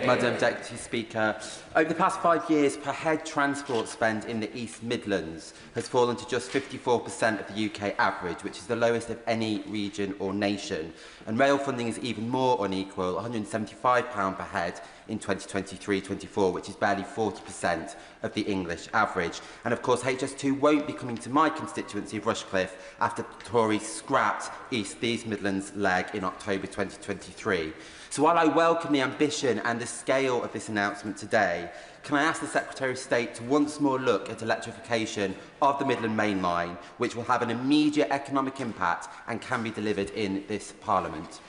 Madam Deputy Speaker, over the past 5 years, per head transport spend in the East Midlands has fallen to just 54% of the UK average, which is the lowest of any region or nation. And rail funding is even more unequal, £175 per head in 2023-24, which is barely 40% of the English average. And of course, HS2 won't be coming to my constituency of Rushcliffe after the Tories scrapped the East Midlands leg in October 2023. So while I welcome the ambition and the scale of this announcement today, can I ask the Secretary of State to once more look at electrification of the Midland Main Line, which will have an immediate economic impact and can be delivered in this Parliament?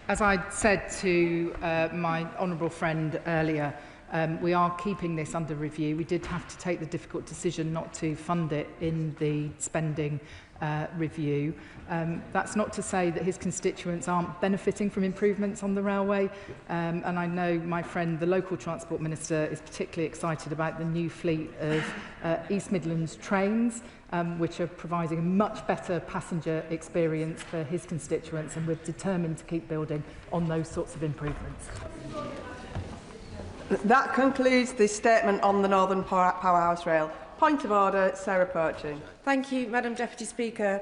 As I said to my honourable friend earlier, we are keeping this under review. We did have to take the difficult decision not to fund it in the spending review. That's not to say that his constituents aren't benefiting from improvements on the railway, and I know my friend, the local Transport Minister, is particularly excited about the new fleet of East Midlands trains, which are providing a much better passenger experience for his constituents, and we're determined to keep building on those sorts of improvements. That concludes the statement on the Northern Powerhouse Rail. Point of order, Sarah Perchin. Thank you, Madam Deputy Speaker.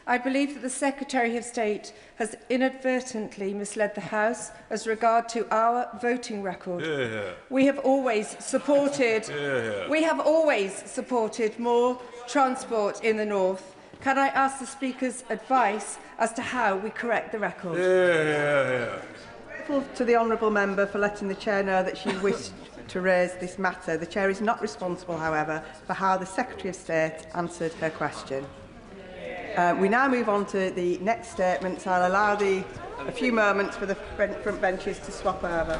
I believe that the Secretary of State has inadvertently misled the House as regard to our voting record. We have always supported more transport in the North. Can I ask the Speaker's advice as to how we correct the record? To the honourable member for letting the Chair know that she wished to raise this matter. The Chair is not responsible, however, for how the Secretary of State answered her question. We now move on to the next statement, so I'll allow a few moments for the front benches to swap over.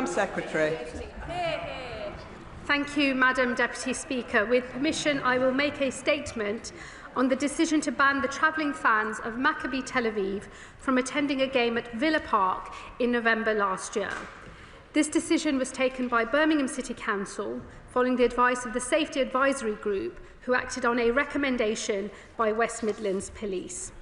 Secretary. Thank you, Madam Deputy Speaker. With permission, I will make a statement on the decision to ban the travelling fans of Maccabi Tel Aviv from attending a game at Villa Park in November last year. This decision was taken by Birmingham City Council following the advice of the Safety Advisory Group, who acted on a recommendation by West Midlands Police.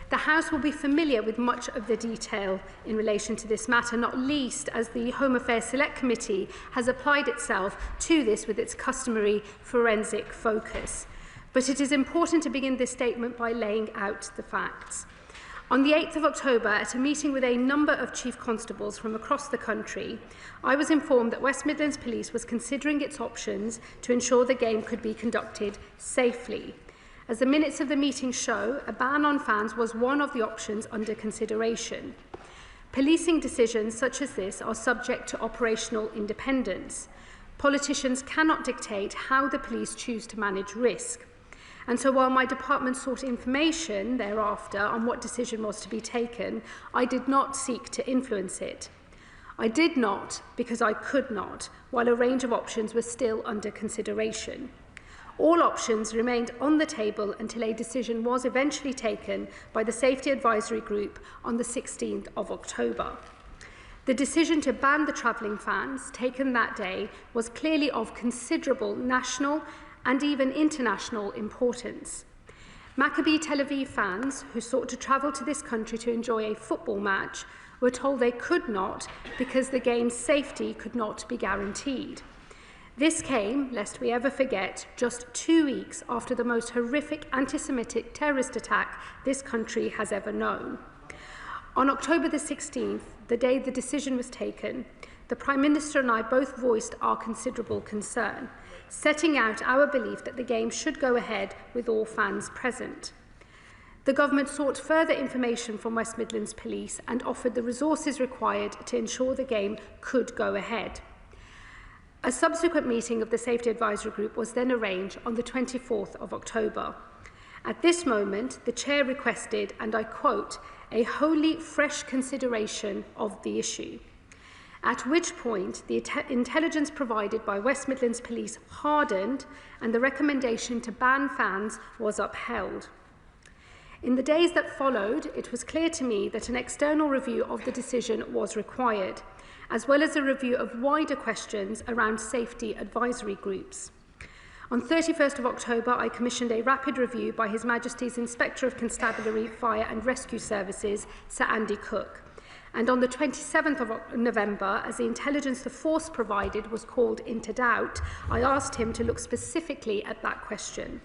The House will be familiar with much of the detail in relation to this matter, not least as the Home Affairs Select Committee has applied itself to this with its customary forensic focus. But it is important to begin this statement by laying out the facts. On the 8th of October, at a meeting with a number of Chief Constables from across the country, I was informed that West Midlands Police was considering its options to ensure the game could be conducted safely. As the minutes of the meeting show, a ban on fans was one of the options under consideration. Policing decisions such as this are subject to operational independence. Politicians cannot dictate how the police choose to manage risk. And so while my department sought information thereafter on what decision was to be taken, I did not seek to influence it. I did not because I could not, while a range of options were still under consideration. All options remained on the table until a decision was eventually taken by the Safety Advisory Group on the 16th of October. The decision to ban the travelling fans taken that day was clearly of considerable national and even international importance. Maccabi Tel Aviv fans who sought to travel to this country to enjoy a football match were told they could not because the game's safety could not be guaranteed. This came, lest we ever forget, just 2 weeks after the most horrific anti-Semitic terrorist attack this country has ever known. On October the 16th, the day the decision was taken, the Prime Minister and I both voiced our considerable concern, setting out our belief that the game should go ahead with all fans present. The government sought further information from West Midlands Police and offered the resources required to ensure the game could go ahead. A subsequent meeting of the Safety Advisory Group was then arranged on the 24th of October. At this moment, the Chair requested, and I quote, a wholly fresh consideration of the issue, at which point the intelligence provided by West Midlands Police hardened and the recommendation to ban fans was upheld. In the days that followed, it was clear to me that an external review of the decision was required, as well as a review of wider questions around safety advisory groups. On 31st of October, I commissioned a rapid review by His Majesty's Inspector of Constabulary, Fire and Rescue Services, Sir Andy Cook. And on the 27th of November, as the intelligence the force provided was called into doubt, I asked him to look specifically at that question.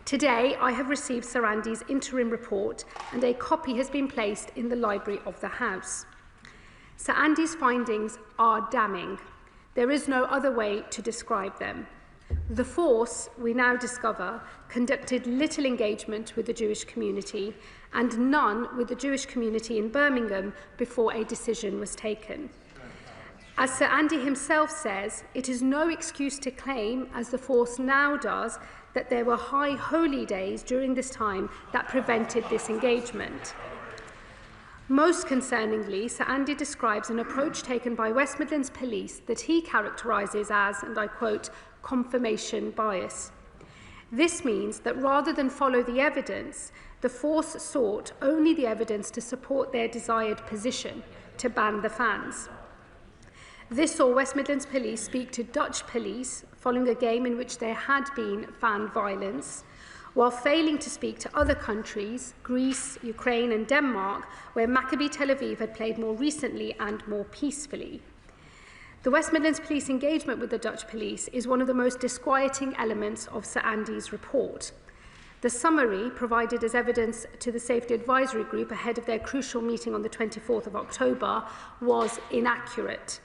Today, I have received Sir Andy's interim report, and a copy has been placed in the library of the House. Sir Andy's findings are damning. There is no other way to describe them. The force, we now discover, conducted little engagement with the Jewish community and none with the Jewish community in Birmingham before a decision was taken. As Sir Andy himself says, it is no excuse to claim, as the force now does, that there were high holy days during this time that prevented this engagement. Most concerningly, Sir Andy describes an approach taken by West Midlands Police that he characterises as, and I quote, confirmation bias. This means that rather than follow the evidence, the force sought only the evidence to support their desired position, to ban the fans. This saw West Midlands Police speak to Dutch police following a game in which there had been fan violence, while failing to speak to other countries, Greece, Ukraine and Denmark, where Maccabi Tel Aviv had played more recently and more peacefully. The West Midlands Police engagement with the Dutch police is one of the most disquieting elements of Sir Andy's report. The summary, provided as evidence to the Safety Advisory Group ahead of their crucial meeting on the 24th of October, was inaccurate.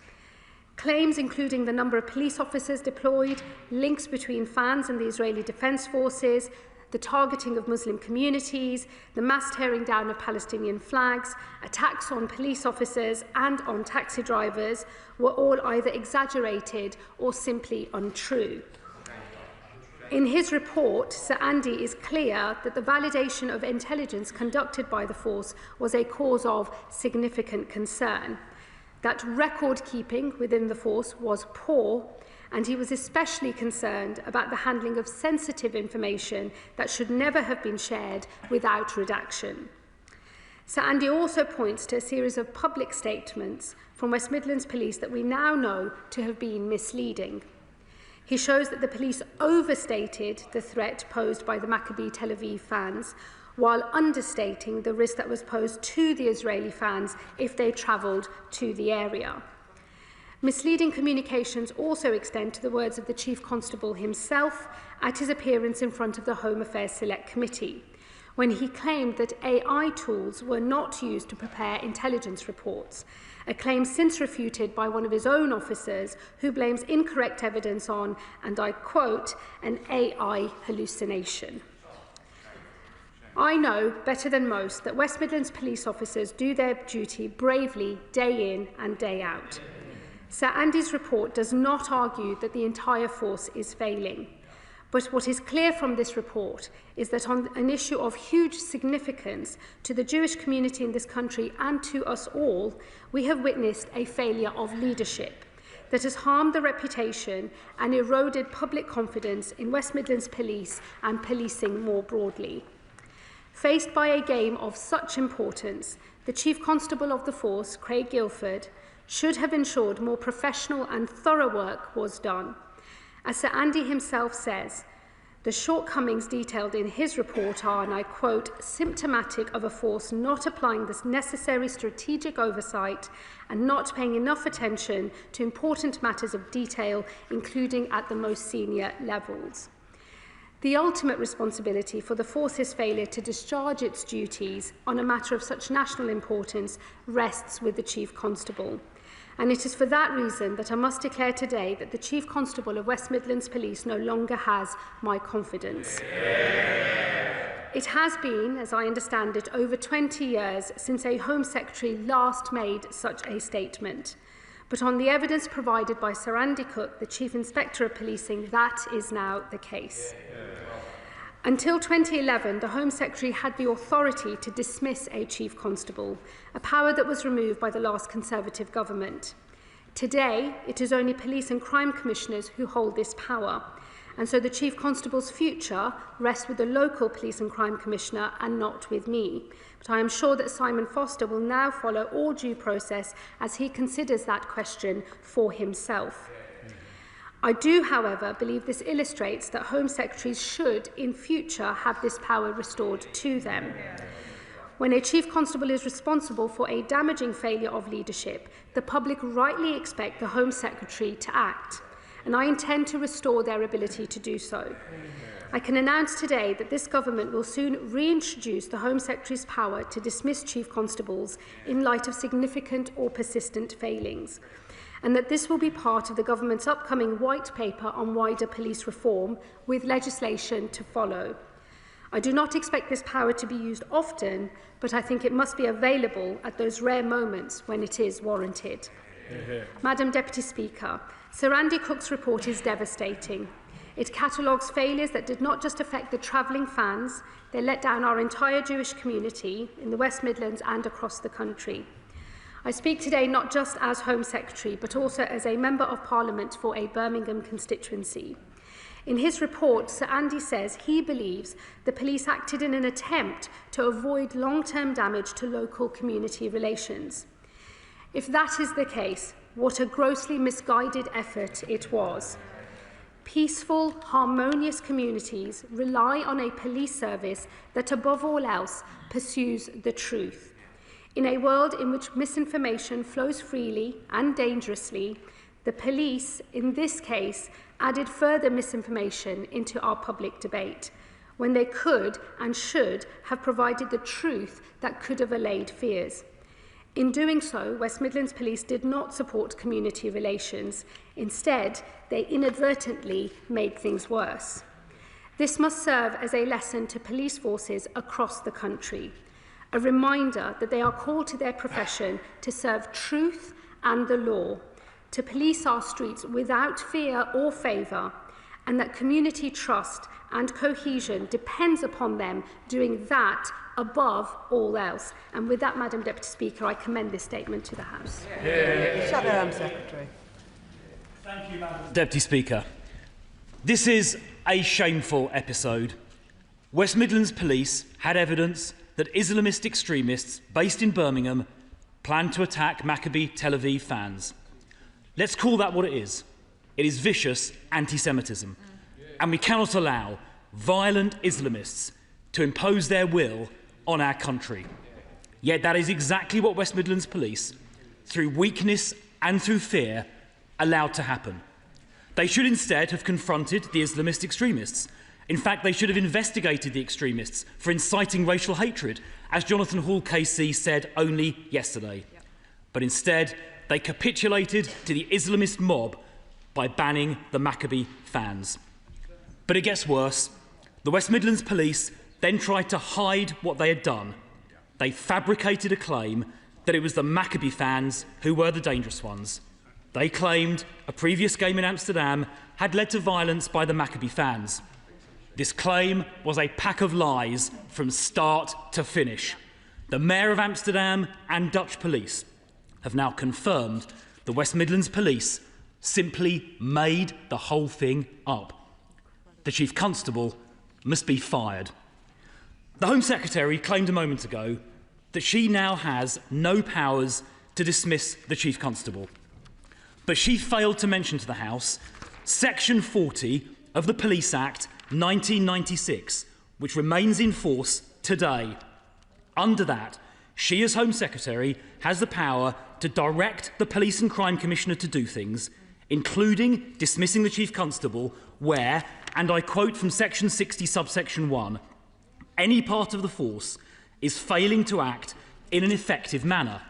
Claims including the number of police officers deployed, links between fans and the Israeli Defence Forces, the targeting of Muslim communities, the mass tearing down of Palestinian flags, attacks on police officers and on taxi drivers were all either exaggerated or simply untrue. In his report, Sir Andy is clear that the validation of intelligence conducted by the force was a cause of significant concern. that record-keeping within the force was poor, and he was especially concerned about the handling of sensitive information that should never have been shared without redaction. Sir Andy also points to a series of public statements from West Midlands Police that we now know to have been misleading. He shows that the police overstated the threat posed by the Maccabi Tel Aviv fans, while understating the risk that was posed to the Israeli fans if they travelled to the area. Misleading communications also extend to the words of the Chief Constable himself at his appearance in front of the Home Affairs Select Committee, when he claimed that AI tools were not used to prepare intelligence reports, a claim since refuted by one of his own officers who blames incorrect evidence on, and I quote, an AI hallucination. I know better than most that West Midlands police officers do their duty bravely day in and day out. Sir Andy's report does not argue that the entire force is failing. But what is clear from this report is that on an issue of huge significance to the Jewish community in this country and to us all, we have witnessed a failure of leadership that has harmed the reputation and eroded public confidence in West Midlands Police and policing more broadly. Faced by a game of such importance, the Chief Constable of the force, Craig Guilford, should have ensured more professional and thorough work was done. As Sir Andy himself says, the shortcomings detailed in his report are, and I quote, symptomatic of a force not applying this necessary strategic oversight and not paying enough attention to important matters of detail, including at the most senior levels. The ultimate responsibility for the force's failure to discharge its duties on a matter of such national importance rests with the Chief Constable. And it is for that reason that I must declare today that the Chief Constable of West Midlands Police no longer has my confidence. It has been, as I understand it, over 20 years since a Home Secretary last made such a statement. But on the evidence provided by Sir Andy Cook, the Chief Inspector of Policing, that is now the case. Until 2011, the Home Secretary had the authority to dismiss a Chief Constable, a power that was removed by the last Conservative government. Today, it is only police and crime commissioners who hold this power, and so the Chief Constable's future rests with the local police and crime commissioner and not with me. But I am sure that Simon Foster will now follow all due process as he considers that question for himself. I do, however, believe this illustrates that Home Secretaries should, in future, have this power restored to them. When a Chief Constable is responsible for a damaging failure of leadership, the public rightly expect the Home Secretary to act, and I intend to restore their ability to do so. I can announce today that this government will soon reintroduce the Home Secretary's power to dismiss Chief Constables in light of significant or persistent failings, and that this will be part of the government's upcoming white paper on wider police reform, with legislation to follow. I do not expect this power to be used often, but I think it must be available at those rare moments when it is warranted. Madam Deputy Speaker, Sir Andy Cook's report is devastating. It catalogues failures that did not just affect the travelling fans, they let down our entire Jewish community in the West Midlands and across the country. I speak today not just as Home Secretary, but also as a Member of Parliament for a Birmingham constituency. In his report, Sir Andy says he believes the police acted in an attempt to avoid long-term damage to local community relations. If that is the case, what a grossly misguided effort it was. Peaceful, harmonious communities rely on a police service that, above all else, pursues the truth. In a world in which misinformation flows freely and dangerously, the police, in this case, added further misinformation into our public debate, when they could and should have provided the truth that could have allayed fears. In doing so, West Midlands Police did not support community relations. Instead, they inadvertently made things worse. This must serve as a lesson to police forces across the country, a reminder that they are called to their profession to serve truth and the law, to police our streets without fear or favour, and that community trust and cohesion depends upon them doing that above all else. And with that, Madam Deputy Speaker, I commend this statement to the House. Secretary. Thank you, Madam Deputy Speaker. This is a shameful episode. West Midlands Police had evidence that Islamist extremists based in Birmingham planned to attack Maccabi Tel Aviv fans. Let's call that what it is. It is vicious anti-Semitism. And we cannot allow violent Islamists to impose their will on our country. Yet that is exactly what West Midlands Police, through weakness and through fear, allowed to happen. They should instead have confronted the Islamist extremists. In fact, they should have investigated the extremists for inciting racial hatred, as Jonathan Hall KC said only yesterday. But instead, they capitulated to the Islamist mob by banning the Maccabi fans. But it gets worse. The West Midlands Police then tried to hide what they had done. They fabricated a claim that it was the Maccabi fans who were the dangerous ones. They claimed a previous game in Amsterdam had led to violence by the Maccabi fans. This claim was a pack of lies from start to finish. The Mayor of Amsterdam and Dutch police have now confirmed the West Midlands Police simply made the whole thing up. The Chief Constable must be fired. The Home Secretary claimed a moment ago that she now has no powers to dismiss the Chief Constable. But she failed to mention to the House Section 40 of the Police Act 1996, which remains in force today. Under that, she as Home Secretary has the power to direct the Police and Crime Commissioner to do things, including dismissing the Chief Constable where, and I quote from Section 60 subsection 1, any part of the force is failing to act in an effective manner.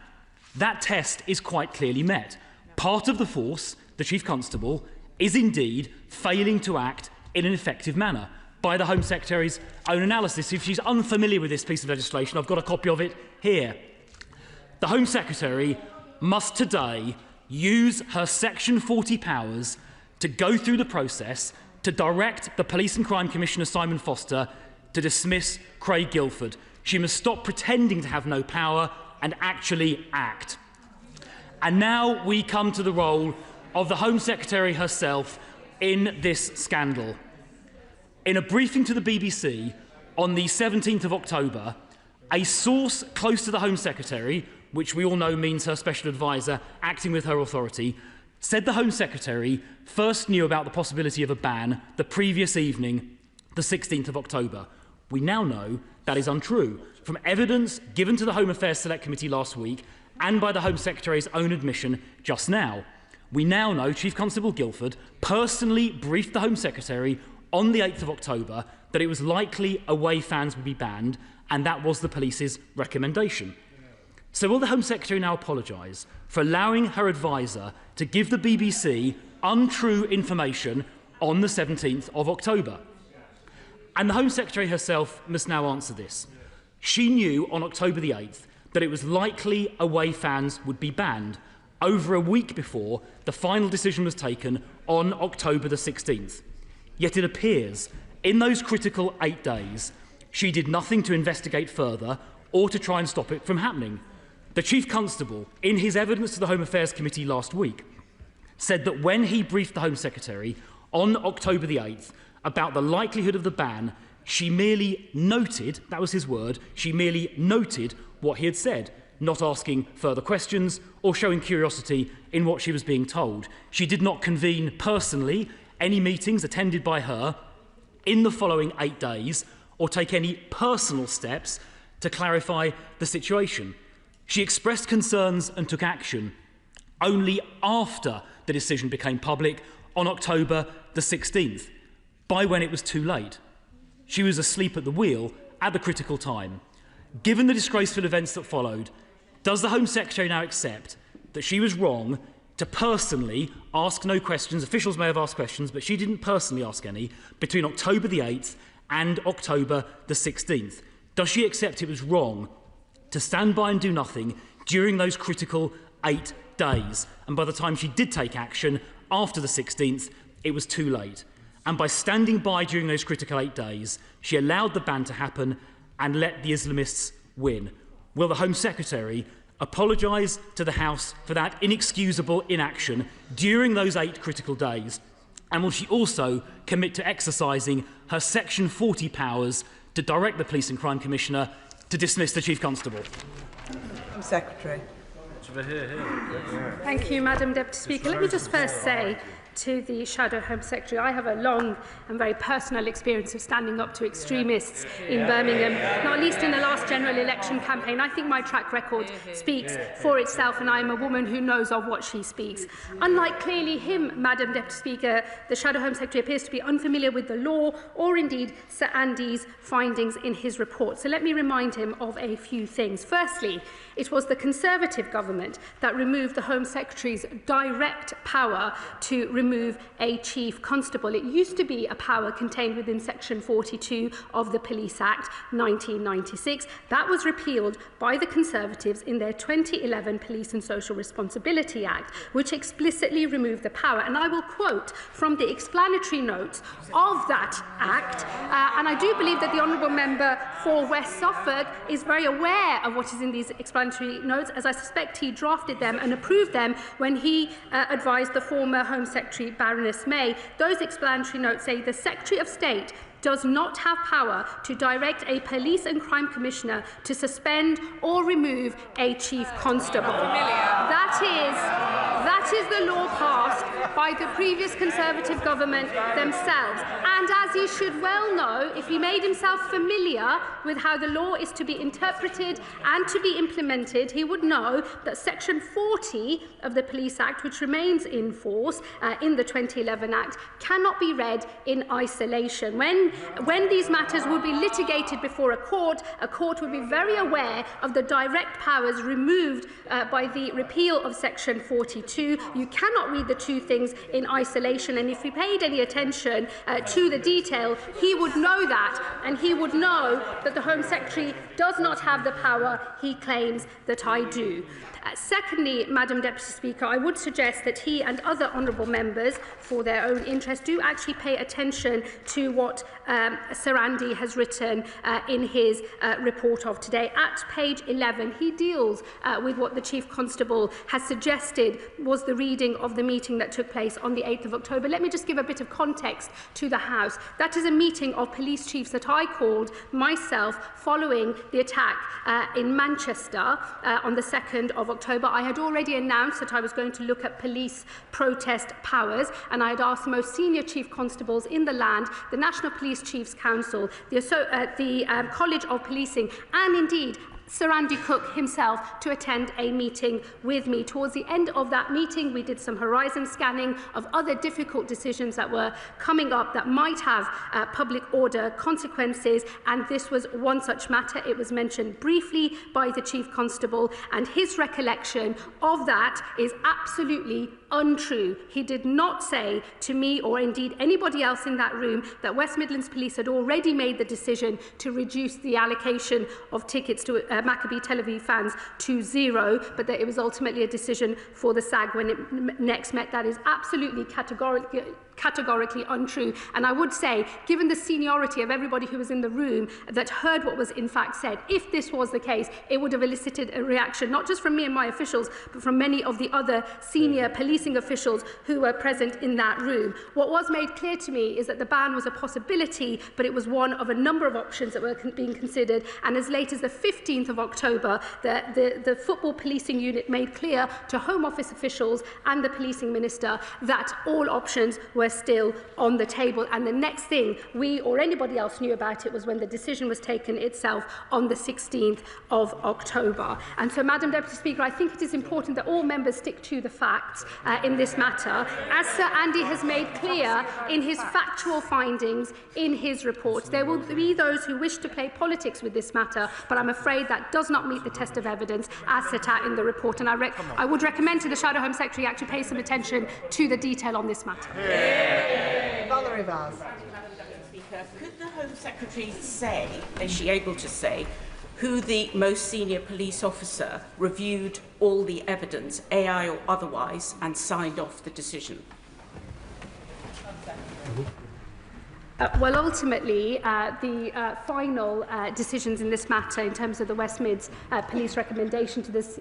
That test is quite clearly met. Part of the force, the Chief Constable, is indeed failing to act in an effective manner by the Home Secretary's own analysis. If she's unfamiliar with this piece of legislation, I've got a copy of it here. The Home Secretary must today use her Section 40 powers to go through the process to direct the Police and Crime Commissioner Simon Foster to dismiss Craig Guildford. She must stop pretending to have no power and actually act. And now we come to the role of the Home Secretary herself in this scandal. In a briefing to the BBC on the 17th of October, a source close to the Home Secretary, which we all know means her special advisor acting with her authority, said the Home Secretary first knew about the possibility of a ban the previous evening, the 16th of October. We now know that is untrue. From evidence given to the Home Affairs Select Committee last week and by the Home Secretary's own admission just now, we now know Chief Constable Guildford personally briefed the Home Secretary on the 8th of October that it was likely away fans would be banned, and that was the police's recommendation. So will the Home Secretary now apologise for allowing her advisor to give the BBC untrue information on the 17th of October? And the Home Secretary herself must now answer this. She knew on October the 8th that it was likely away fans would be banned over a week before the final decision was taken on October the 16th. Yet it appears in those critical 8 days she did nothing to investigate further or to try and stop it from happening. The Chief Constable, in his evidence to the Home Affairs Committee last week, said that when he briefed the Home Secretary on October the 8th about the likelihood of the ban, she merely noted, that was his word, she merely noted what he had said, not asking further questions or showing curiosity in what she was being told. She did not convene personally any meetings attended by her in the following 8 days or take any personal steps to clarify the situation. She expressed concerns and took action only after the decision became public on October the 16th, by when it was too late. She was asleep at the wheel at the critical time. Given the disgraceful events that followed, does the Home Secretary now accept that she was wrong to personally ask no questions? Officials may have asked questions, but she didn't personally ask any between October the 8th and October the 16th. Does she accept it was wrong to stand by and do nothing during those critical 8 days? And by the time she did take action after the 16th, it was too late. And by standing by during those critical 8 days, she allowed the ban to happen and let the Islamists win. Will the Home Secretary apologise to the House for that inexcusable inaction during those 8 critical days? And will she also commit to exercising her Section 40 powers to direct the Police and Crime Commissioner to dismiss the Chief Constable? Secretary. Thank you, Madam Deputy Speaker. Let me just first say to the Shadow Home Secretary, I have a long and very personal experience of standing up to extremists in Birmingham, not least in the last general election campaign. I think my track record speaks for itself, and I am a woman who knows of what she speaks. Unlike clearly him, Madam Deputy Speaker, the Shadow Home Secretary appears to be unfamiliar with the law or indeed Sir Andy's findings in his report. So let me remind him of a few things. Firstly, it was the Conservative government that removed the Home Secretary's direct power to remove a Chief Constable. It used to be a power contained within Section 42 of the Police Act 1996. That was repealed by the Conservatives in their 2011 Police and Social Responsibility Act, which explicitly removed the power. And I will quote from the explanatory notes of that Act, and I do believe that the Honourable Member for West Suffolk is very aware of what is in these explanatory notes, as I suspect he drafted them and approved them when he advised the former Home Secretary Baroness May. Those explanatory notes say the Secretary of State does not have power to direct a Police and Crime Commissioner to suspend or remove a Chief Constable. That is the law passed by the previous Conservative government themselves. And as he should well know, if he made himself familiar with how the law is to be interpreted and to be implemented, he would know that Section 40 of the Police Act, which remains in force in the 2011 Act, cannot be read in isolation. When these matters will be litigated before a court will be very aware of the direct powers removed by the repeal of Section 42. You cannot read the two things in isolation, and if he paid any attention to the detail, he would know that, and he would know that the Home Secretary does not have the power he claims that I do. Secondly, Madam Deputy Speaker, I would suggest that he and other honourable members, for their own interest, do actually pay attention to what Sir Andy has written in his report of today. At page 11, he deals with what the Chief Constable has suggested was the reading of the meeting that took place on the 8th of October. Let me just give a bit of context to the House. That is a meeting of police chiefs that I called myself following the attack in Manchester on the 2nd of October. I had already announced that I was going to look at police protest powers, and I had asked the most senior Chief Constables in the land, the National Police Chiefs Council, the College of Policing, and indeed Sir Andy Cook himself to attend a meeting with me. Towards the end of that meeting, we did some horizon scanning of other difficult decisions that were coming up that might have public order consequences, and this was one such matter. It was mentioned briefly by the Chief Constable, and his recollection of that is absolutely untrue. He did not say to me, or indeed anybody else in that room, that West Midlands Police had already made the decision to reduce the allocation of tickets to Maccabi Tel Aviv fans to 0, but that it was ultimately a decision for the SAG when it next met. That is absolutely categorically untrue. And I would say, given the seniority of everybody who was in the room that heard what was in fact said, if this was the case, it would have elicited a reaction, not just from me and my officials, but from many of the other senior policing officials who were present in that room. What was made clear to me is that the ban was a possibility, but it was one of a number of options that were being considered. And as late as the 15th of October, the football policing unit made clear to Home Office officials and the policing minister that all options were still on the table. And the next thing we or anybody else knew about it was when the decision was taken itself on the 16th of October. And so, Madam Deputy Speaker, I think it is important that all members stick to the facts in this matter, as Sir Andy has made clear in his factual findings in his report. There will be those who wish to play politics with this matter, but I'm afraid that does not meet the test of evidence as set out in the report. And I would recommend to the Shadow Home Secretary actually pay some attention to the detail on this matter. Valerie Vaz. Could the Home Secretary say, is she able to say, who the most senior police officer reviewed all the evidence, AI or otherwise, and signed off the decision? Well, ultimately, the final decisions in this matter in terms of the West Mids police recommendation to this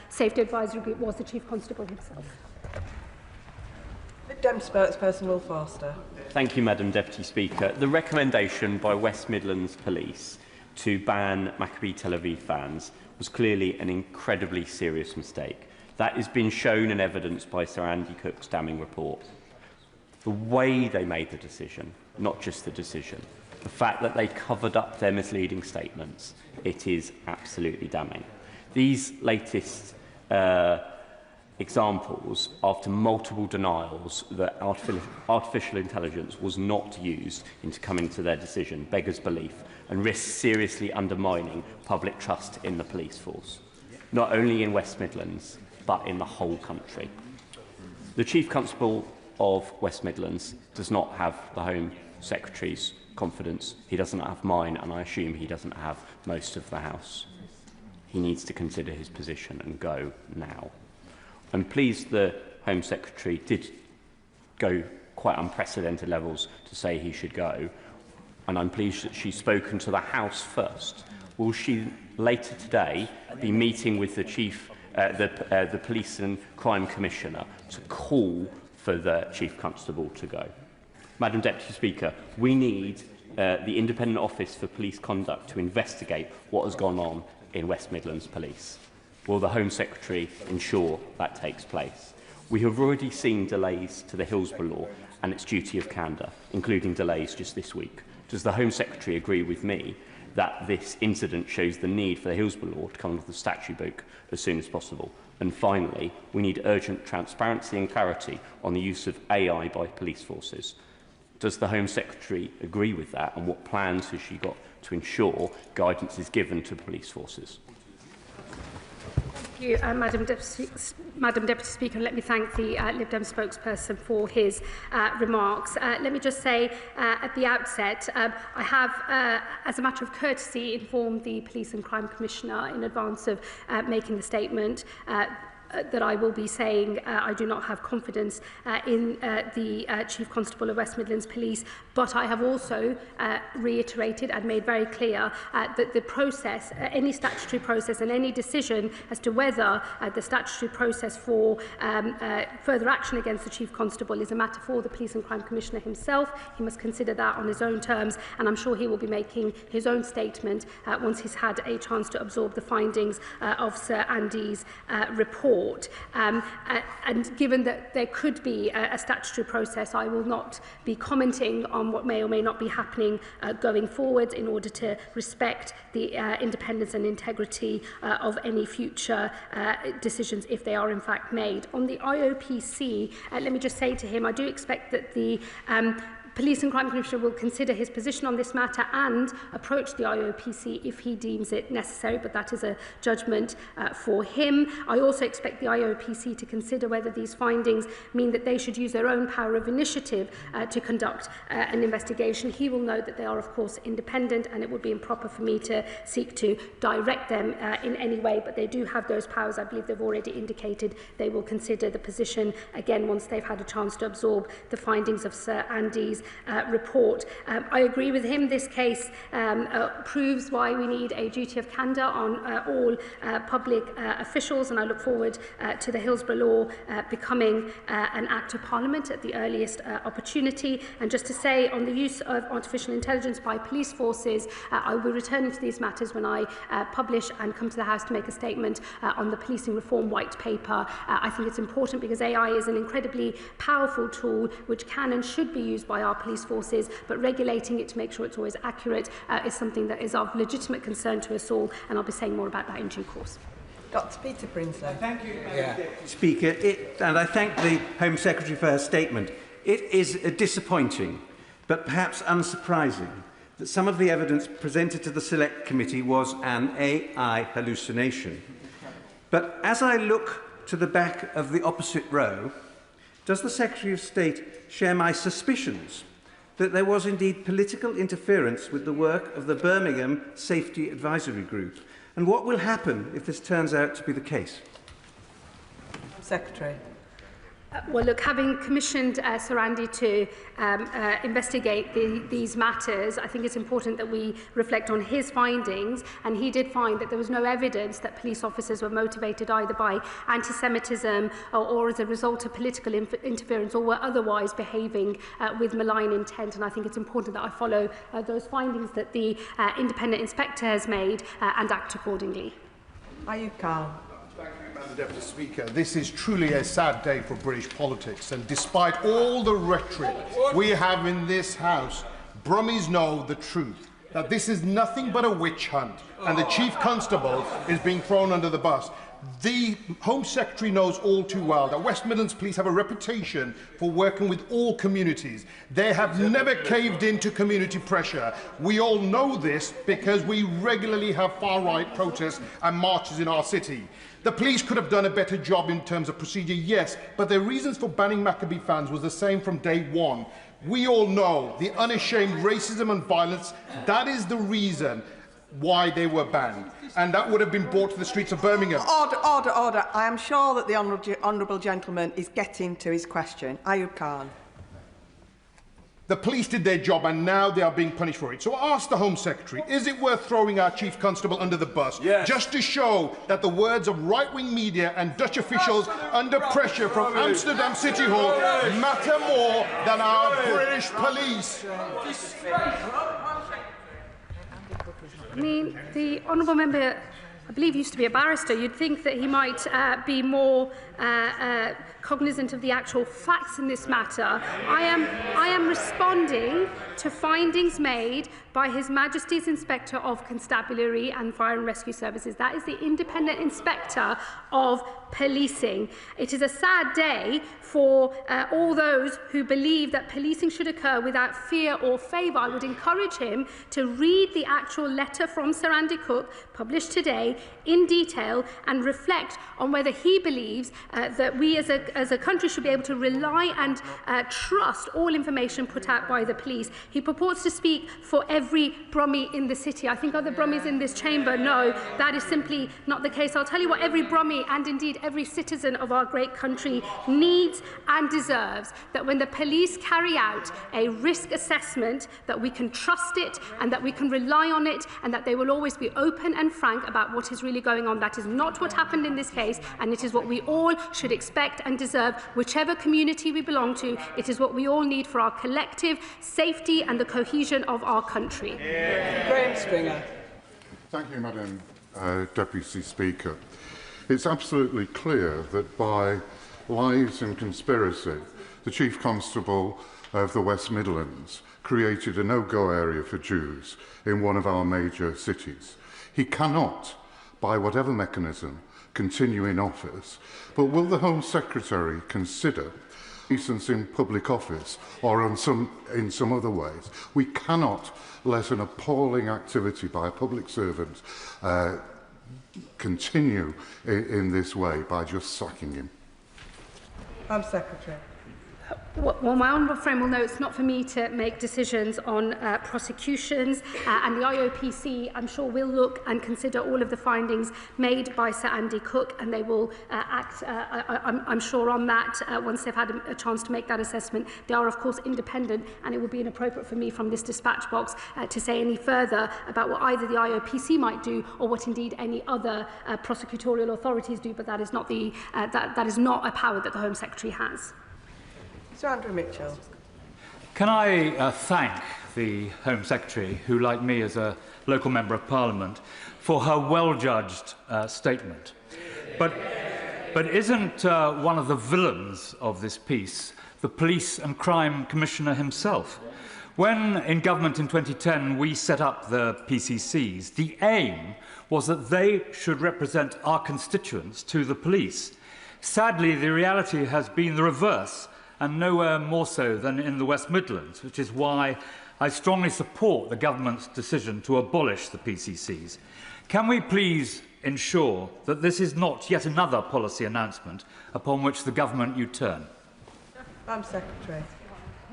safety advisory group was the Chief Constable himself. Dem spokesperson Will Forster. Thank you, Madam Deputy Speaker. The recommendation by West Midlands Police to ban Maccabi Tel Aviv fans was clearly an incredibly serious mistake. That has been shown and evidenced by Sir Andy Cook's damning report. The way they made the decision, not just the decision, the fact that they covered up their misleading statements, it is absolutely damning. These latest examples, after multiple denials that artificial intelligence was not used into coming to their decision, beggars belief and risks seriously undermining public trust in the police force, not only in West Midlands, but in the whole country. The Chief Constable of West Midlands does not have the Home Secretary's confidence. He doesn't have mine, and I assume he doesn't have most of the House. He needs to consider his position and go now. I'm pleased the Home Secretary did go quite unprecedented levels to say he should go, and I'm pleased that she's spoken to the House first. Will she later today be meeting with the the Police and Crime Commissioner to call for the Chief Constable to go? Madam Deputy Speaker, we need the Independent Office for Police Conduct to investigate what has gone on in West Midlands Police. Will the Home Secretary ensure that takes place? We have already seen delays to the Hillsborough Law and its duty of candour, including delays just this week. Does the Home Secretary agree with me that this incident shows the need for the Hillsborough Law to come under the statute book as soon as possible? And finally, we need urgent transparency and clarity on the use of AI by police forces. Does the Home Secretary agree with that, and what plans has she got to ensure guidance is given to police forces? Thank you, Madam Deputy Speaker. Let me thank the Lib Dem spokesperson for his remarks. Let me just say at the outset, I have, as a matter of courtesy, informed the Police and Crime Commissioner in advance of making the statement that I will be saying I do not have confidence in the Chief Constable of West Midlands Police, but I have also reiterated and made very clear that the process, any statutory process and any decision as to whether the statutory process for further action against the Chief Constable is a matter for the Police and Crime Commissioner himself. He must consider that on his own terms, and I'm sure he will be making his own statement once he's had a chance to absorb the findings of Sir Andy's report. And given that there could be a statutory process, I will not be commenting on what may or may not be happening going forward in order to respect the independence and integrity of any future decisions if they are in fact made. On the IOPC, let me just say to him, I do expect that the Police and Crime Commissioner will consider his position on this matter and approach the IOPC if he deems it necessary, but that is a judgment for him. I also expect the IOPC to consider whether these findings mean that they should use their own power of initiative to conduct an investigation. He will know that they are, of course, independent, and it would be improper for me to seek to direct them in any way, but they do have those powers. I believe they've already indicated they will consider the position again once they've had a chance to absorb the findings of Sir Andy's report. I agree with him. This case proves why we need a duty of candour on all public officials, and I look forward to the Hillsborough Law becoming an Act of Parliament at the earliest opportunity. And just to say, on the use of artificial intelligence by police forces, I will be returning to these matters when I publish and come to the House to make a statement on the Policing Reform White Paper. I think it's important because AI is an incredibly powerful tool which can and should be used by our police forces, but regulating it to make sure it's always accurate is something that is of legitimate concern to us all, and I'll be saying more about that in due course. Dr. Peter Brinsley. Thank you, Madam Deputy Speaker, and I thank the Home Secretary for her statement. It is disappointing, but perhaps unsurprising, that some of the evidence presented to the Select Committee was an AI hallucination. But as I look to the back of the opposite row, does the Secretary of State share my suspicions that there was indeed political interference with the work of the Birmingham Safety Advisory Group? And what will happen if this turns out to be the case? Secretary. Well, look, having commissioned Sir Andy to investigate these matters, I think it's important that we reflect on his findings, and he did find that there was no evidence that police officers were motivated either by anti-Semitism or as a result of political interference, or were otherwise behaving with malign intent. And I think it's important that I follow those findings that the independent inspector has made and act accordingly. Ayub Khan. Thank you, Madam Deputy Speaker. This is truly a sad day for British politics, and despite all the rhetoric we have in this House, Brummies know the truth, that this is nothing but a witch hunt, and the Chief Constable is being thrown under the bus. The Home Secretary knows all too well that West Midlands Police have a reputation for working with all communities. They have never caved into community pressure. We all know this because we regularly have far-right protests and marches in our city. The police could have done a better job in terms of procedure, yes, but their reasons for banning Maccabee fans was the same from day one. We all know the unashamed racism and violence. That is the reason why they were banned, and that would have been brought to the streets of Birmingham. Order, order, order. I am sure that the honourable gentleman is getting to his question. Ayub Khan. The police did their job, and now they are being punished for it. So I ask the Home Secretary, is it worth throwing our Chief Constable under the bus, just to show that the words of right-wing media and Dutch officials under pressure from Amsterdam City Hall matter more than our British police? I mean, the honourable member, I believe, used to be a barrister. You'd think that he might be more cognizant of the actual facts in this matter. I am responding to findings made by His Majesty's Inspector of Constabulary and Fire and Rescue Services. That is the independent inspector of policing. It is a sad day for all those who believe that policing should occur without fear or favour. I would encourage him to read the actual letter from Sir Andy Cook, published today, in detail, and reflect on whether he believes that we as a country should be able to rely and trust all information put out by the police. He purports to speak for every Brummie in the city. I think other Brummies in this chamber know that is simply not the case. I'll tell you what every Brummie, and indeed every citizen of our great country, needs and deserves: that when the police carry out a risk assessment, that we can trust it and that we can rely on it, and that they will always be open and frank about what is really going on. That is not what happened in this case, and it is what we all should expect and deserve, whichever community we belong to. It is what we all need for our collective safety and the cohesion of our country. Graham Stringer. Thank you, Madam Deputy Speaker. It's absolutely clear that by lies and conspiracy, the Chief Constable of the West Midlands created a no-go area for Jews in one of our major cities. He cannot, by whatever mechanism, continue in office, but will the Home Secretary consider decency in public office or in some other ways? We cannot let an appalling activity by a public servant continue in this way by just sacking him. Home Secretary. Well, my honourable friend will know it's not for me to make decisions on prosecutions, and the IOPC, I'm sure, will look and consider all of the findings made by Sir Andy Cook, and they will act, I'm sure, on that once they've had a chance to make that assessment. They are, of course, independent, and it would be inappropriate for me from this dispatch box to say any further about what either the IOPC might do or what indeed any other prosecutorial authorities do, but that is not that is not a power that the Home Secretary has. Sir Andrew Mitchell. Can I thank the Home Secretary, who, like me, is a local Member of Parliament, for her well-judged statement. But isn't one of the villains of this piece the Police and Crime Commissioner himself? When in government in 2010 we set up the PCCs, the aim was that they should represent our constituents to the police. Sadly, the reality has been the reverse, and nowhere more so than in the West Midlands, which is why I strongly support the government's decision to abolish the PCCs. Can we please ensure that this is not yet another policy announcement upon which the government U-turn? Home Secretary.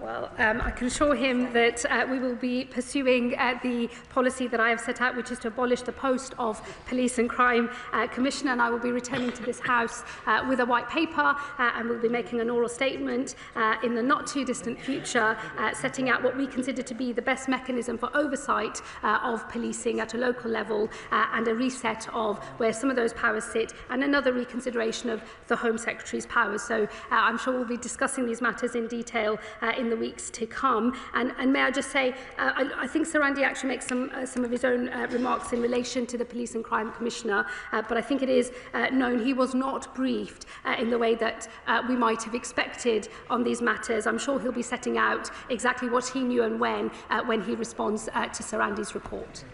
Well, I can assure him that we will be pursuing the policy that I have set out, which is to abolish the post of Police and Crime Commissioner, and I will be returning to this House with a white paper, and we'll be making an oral statement in the not too distant future, setting out what we consider to be the best mechanism for oversight of policing at a local level, and a reset of where some of those powers sit, and another reconsideration of the Home Secretary's powers. So I'm sure we'll be discussing these matters in detail in the weeks to come. And may I just say, I think Sir Andy actually makes some of his own remarks in relation to the Police and Crime Commissioner, but I think it is known he was not briefed in the way that we might have expected on these matters. I'm sure he'll be setting out exactly what he knew and when he responds to Sir Andy's report.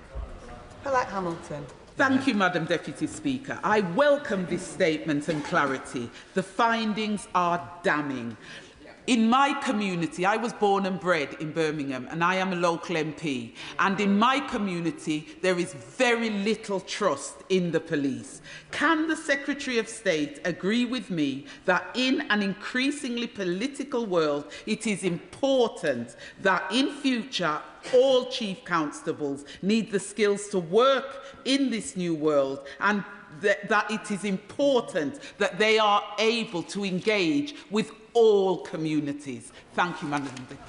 Paulette Hamilton. Thank you, Madam Deputy Speaker. I welcome this statement and clarity. The findings are damning. In my community, I was born and bred in Birmingham, and I am a local MP. And in my community, there is very little trust in the police. Can the Secretary of State agree with me that in an increasingly political world, it is important that in future, all Chief Constables need the skills to work in this new world, and that it is important that they are able to engage with all communities? Thank you, Madam Deputy.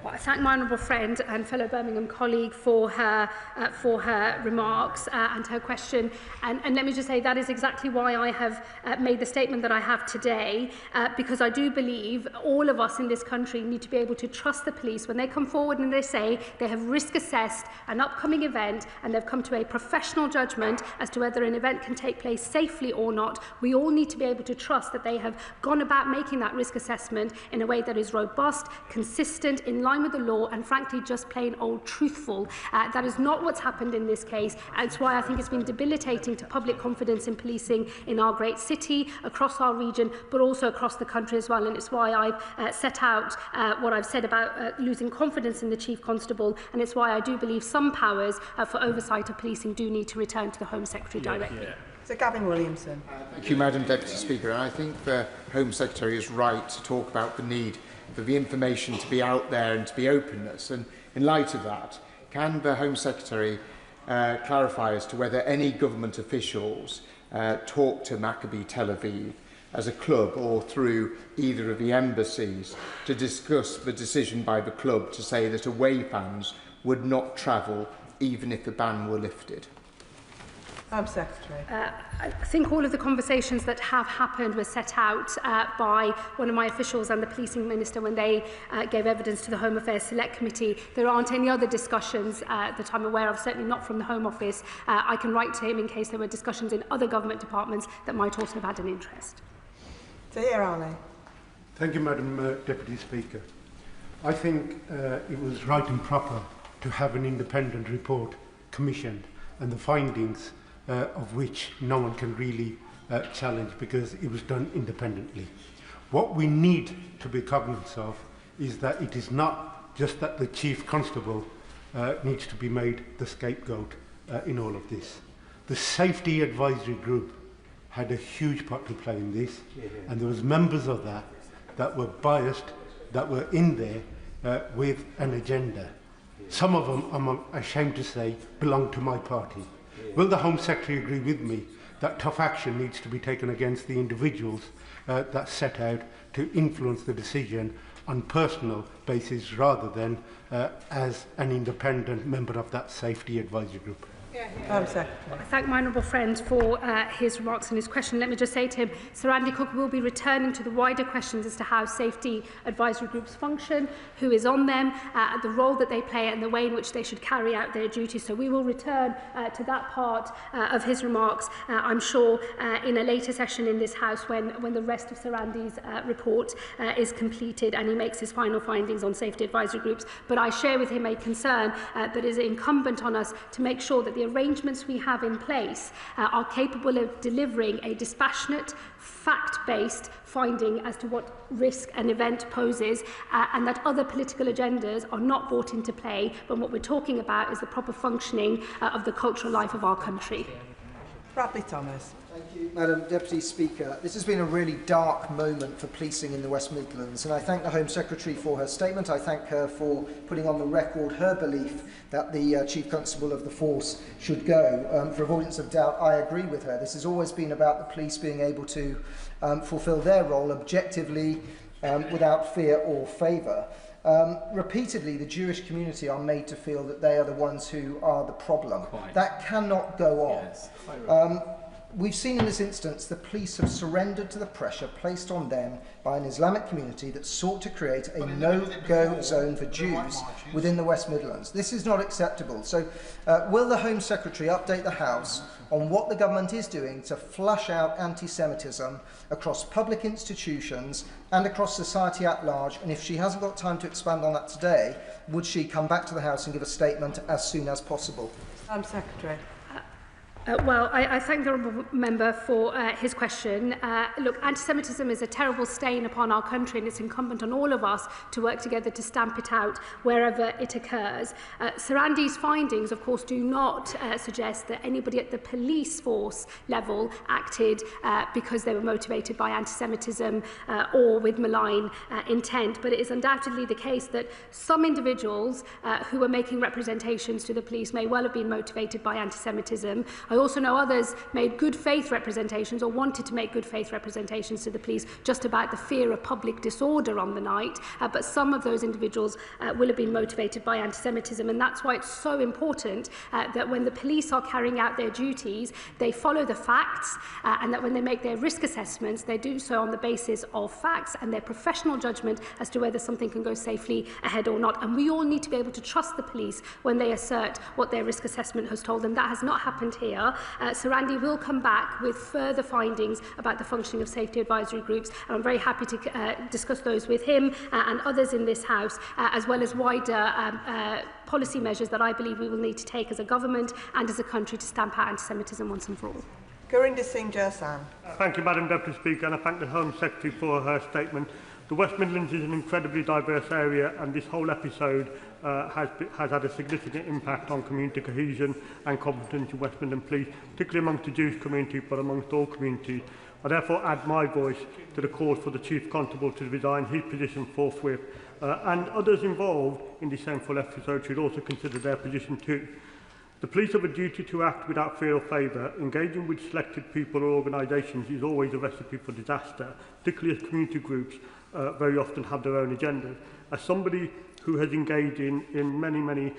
Well, I thank my honourable friend and fellow Birmingham colleague for her remarks and her question. And let me just say that is exactly why I have made the statement that I have today, because I do believe all of us in this country need to be able to trust the police when they come forward and they say they have risk assessed an upcoming event and they've come to a professional judgment as to whether an event can take place safely or not. We all need to be able to trust that they have gone about making that risk assessment in a way that is robust, consistent, in line with the law, and frankly just plain old truthful. That is not what's happened in this case, and it's why I think it's been debilitating to public confidence in policing in our great city, across our region, but also across the country as well. And it's why I've set out what I've said about losing confidence in the Chief Constable, and it's why I do believe some powers for oversight of policing do need to return to the Home Secretary directly. Sir Gavin Williamson. Thank you, Madam Deputy Speaker. And I think the Home Secretary is right to talk about the need for the information to be out there and to be openness. And in light of that, can the Home Secretary clarify as to whether any government officials talk to Maccabi Tel Aviv as a club or through either of the embassies to discuss the decision by the club to say that away fans would not travel even if the ban were lifted? Home Secretary. I think all of the conversations that have happened were set out by one of my officials and the Policing Minister when they gave evidence to the Home Affairs Select Committee. There aren't any other discussions that I'm aware of, certainly not from the Home Office. I can write to him in case there were discussions in other government departments that might also have had an interest. Tahir Ali. Thank you, Madam Deputy Speaker. I think it was right and proper to have an independent report commissioned, and the findings of which no one can really challenge because it was done independently. What we need to be cognizant of is that it is not just that the Chief Constable needs to be made the scapegoat in all of this. The Safety Advisory Group had a huge part to play in this, and there was members of that were biased, that were in there with an agenda. Some of them, I'm ashamed to say, belong to my party. Will the Home Secretary agree with me that tough action needs to be taken against the individuals that set out to influence the decision on personal basis rather than as an independent member of that Safety Advisory Group? I thank my honourable friend for his remarks and his question. Let me just say to him, Sir Andy Cook will be returning to the wider questions as to how safety advisory groups function, who is on them, the role that they play and the way in which they should carry out their duties. So we will return to that part of his remarks, I'm sure, in a later session in this House when the rest of Sir Andy's report is completed and he makes his final findings on safety advisory groups. But I share with him a concern that is incumbent on us to make sure that the arrangements we have in place are capable of delivering a dispassionate, fact-based finding as to what risk an event poses, and that other political agendas are not brought into play, but what we're talking about is the proper functioning of the cultural life of our country. Bradley Thomas. Thank you, Madam Deputy Speaker. This has been a really dark moment for policing in the West Midlands, and I thank the Home Secretary for her statement. I thank her for putting on the record her belief that the Chief Constable of the force should go. For avoidance of doubt, I agree with her. This has always been about the police being able to fulfil their role objectively, without fear or favour. Repeatedly, the Jewish community are made to feel that they are the ones who are the problem. That cannot go on. Yes, we've seen in this instance the police have surrendered to the pressure placed on them by an Islamic community that sought to create a no-go zone for Jews within the West Midlands. This is not acceptable. So will the Home Secretary update the House on what the government is doing to flush out anti-Semitism across public institutions and across society at large? And if she hasn't got time to expand on that today, would she come back to the House and give a statement as soon as possible? Home Secretary. Well, I thank the honourable member for his question. Look, anti-Semitism is a terrible stain upon our country, and it's incumbent on all of us to work together to stamp it out wherever it occurs. Sir Andy's findings, of course, do not suggest that anybody at the police force level acted because they were motivated by anti-Semitism or with malign intent, but it is undoubtedly the case that some individuals who were making representations to the police may well have been motivated by anti-Semitism. I also know others made good faith representations or wanted to make good faith representations to the police just about the fear of public disorder on the night, but some of those individuals will have been motivated by anti-Semitism, and that's why it's so important that when the police are carrying out their duties, they follow the facts, and that when they make their risk assessments, they do so on the basis of facts and their professional judgment as to whether something can go safely ahead or not. And we all need to be able to trust the police when they assert what their risk assessment has told them. That has not happened here. Sir Andy will come back with further findings about the functioning of safety advisory groups, and I'm very happy to discuss those with him and others in this House, as well as wider policy measures that I believe we will need to take as a government and as a country to stamp out anti-Semitism once and for all. Gurinder Singh Jersan. Thank you, Madam Deputy Speaker, and I thank the Home Secretary for her statement. The West Midlands is an incredibly diverse area, and this whole episode has had a significant impact on community cohesion and competence in West Midlands Police, particularly amongst the Jewish community, but amongst all communities. I therefore add my voice to the call for the Chief Constable to resign his position forthwith, and others involved in this shameful episode should also consider their position too. The police have a duty to act without fear or favour. Engaging with selected people or organisations is always a recipe for disaster, particularly as community groups very often have their own agendas. As somebody who has engaged in many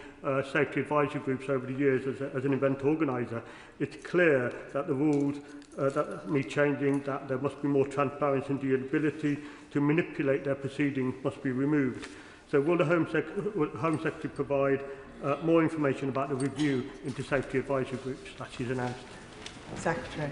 safety advisory groups over the years as an event organiser, it's clear that the rules that need changing, that there must be more transparency, and the ability to manipulate their proceedings must be removed. So will the Home Secretary provide more information about the review into safety advisory groups that she's announced? Secretary.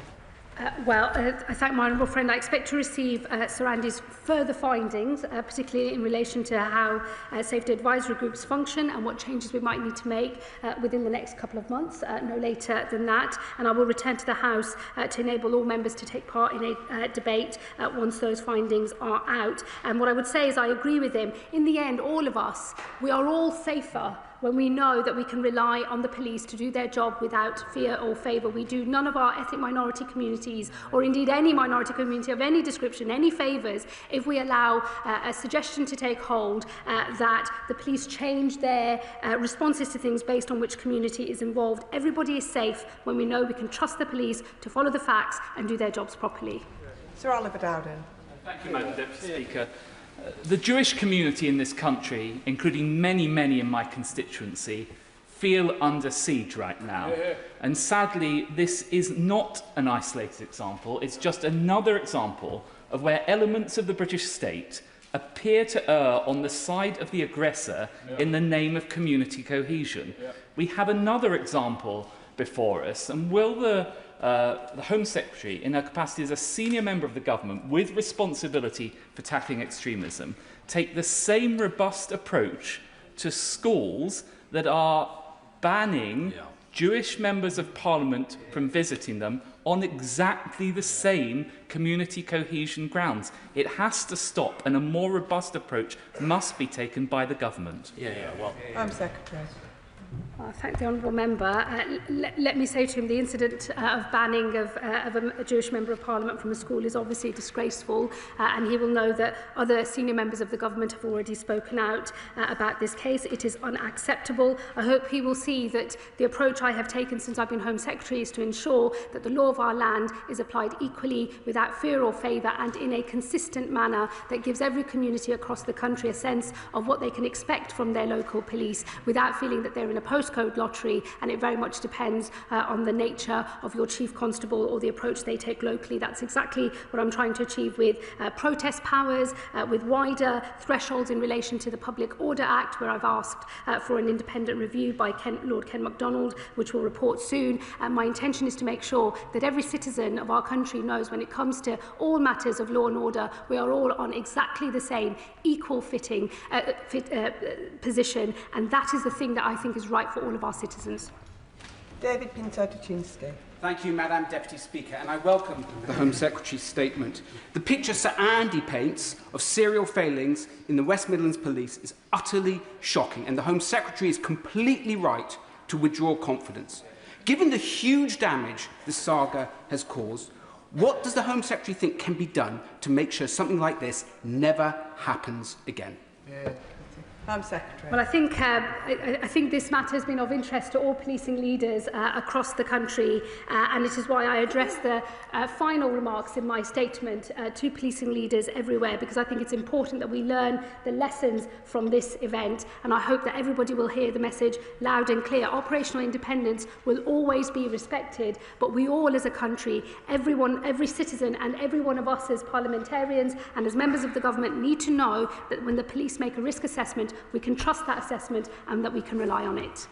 I thank my honourable friend. I expect to receive Sir Andy's further findings, particularly in relation to how safety advisory groups function and what changes we might need to make within the next couple of months, no later than that. And I will return to the House to enable all members to take part in a debate once those findings are out. And what I would say is I agree with him. In the end, all of us, we are all safer when we know that we can rely on the police to do their job without fear or favour. We do none of our ethnic minority communities, or indeed any minority community of any description, any favours, if we allow a suggestion to take hold that the police change their responses to things based on which community is involved. Everybody is safe when we know we can trust the police to follow the facts and do their jobs properly. Sir Oliver Dowden. Thank you, Madam Deputy Speaker. The Jewish community in this country, including many in my constituency, feel under siege right now. And sadly, this is not an isolated example. It's just another example of where elements of the British state appear to err on the side of the aggressor in the name of community cohesion. We have another example before us, and will the Home Secretary, in her capacity as a senior member of the government with responsibility for tackling extremism, take the same robust approach to schools that are banning Jewish members of Parliament from visiting them on exactly the same community cohesion grounds? It has to stop, and a more robust approach must be taken by the government. Home Secretary. I thank the honourable member. Let me say to him the incident of banning of a Jewish member of Parliament from a school is obviously disgraceful, and he will know that other senior members of the government have already spoken out about this case. It is unacceptable. I hope he will see that the approach I have taken since I've been Home Secretary is to ensure that the law of our land is applied equally, without fear or favour, and in a consistent manner that gives every community across the country a sense of what they can expect from their local police, without feeling that they're in a postcode lottery, and it very much depends on the nature of your chief constable or the approach they take locally. That's exactly what I'm trying to achieve with protest powers, with wider thresholds in relation to the Public Order Act, where I've asked for an independent review by Lord Ken MacDonald, which will report soon. My intention is to make sure that every citizen of our country knows when it comes to all matters of law and order, we are all on exactly the same equal position, and that is the thing that I think is right for all of our citizens. David Pinto-Tuchinski. Thank you, Madam Deputy Speaker, and I welcome the Home Secretary's statement. The picture Sir Andy paints of serial failings in the West Midlands Police is utterly shocking, and the Home Secretary is completely right to withdraw confidence. Given the huge damage this saga has caused, what does the Home Secretary think can be done to make sure something like this never happens again? Home Secretary. Well, I think this matter has been of interest to all policing leaders across the country, and it is why I address the final remarks in my statement to policing leaders everywhere, because I think it's important that we learn the lessons from this event, and I hope that everybody will hear the message loud and clear. Operational independence will always be respected, but we all as a country, everyone, every citizen and every one of us as parliamentarians and as members of the government need to know that when the police make a risk assessment, we can trust that assessment and that we can rely on it.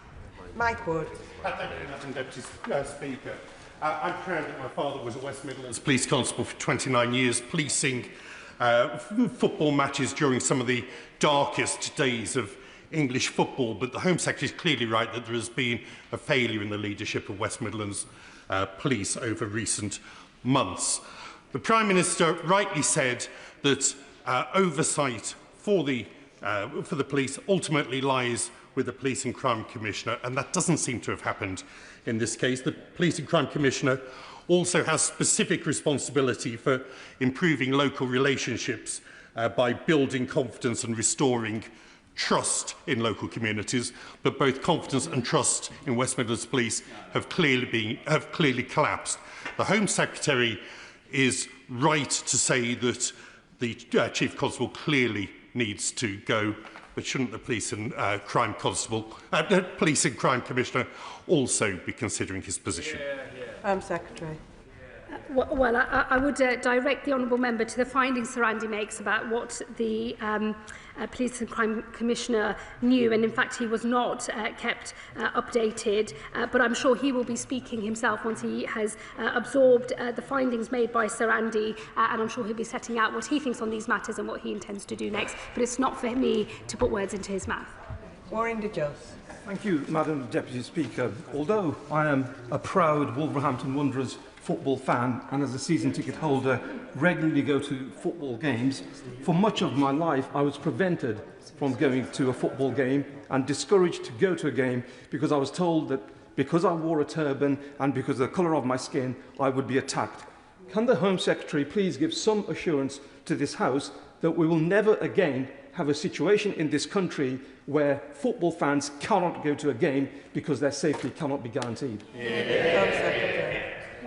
Mike Wood. Thank you, Madam Deputy Speaker. I'm proud that my father was a West Midlands Police Constable for 29 years, policing football matches during some of the darkest days of English football. But the Home Secretary is clearly right that there has been a failure in the leadership of West Midlands Police over recent months. The Prime Minister rightly said that oversight for the police ultimately lies with the Police and Crime Commissioner, and that doesn't seem to have happened in this case. The Police and Crime Commissioner also has specific responsibility for improving local relationships by building confidence and restoring trust in local communities, but both confidence and trust in West Midlands Police have clearly collapsed. The Home Secretary is right to say that the Chief Constable clearly needs to go, but shouldn't the Police and Crime Commissioner also be considering his position? Home Secretary. Well, I would direct the honourable member to the findings Sir Andy makes about what the Police and Crime Commissioner knew, and in fact he was not kept updated, but I'm sure he will be speaking himself once he has absorbed the findings made by Sir Andy, and I'm sure he'll be setting out what he thinks on these matters and what he intends to do next, but it's not for me to put words into his mouth. Warren de Jos. Thank you, Madam Deputy Speaker. Although I am a proud Wolverhampton Wanderers football fan and as a season ticket holder regularly go to football games, for much of my life I was prevented from going to a football game and discouraged to go to a game because I was told that because I wore a turban and because of the colour of my skin I would be attacked. Can the Home Secretary please give some assurance to this House that we will never again have a situation in this country where football fans cannot go to a game because their safety cannot be guaranteed?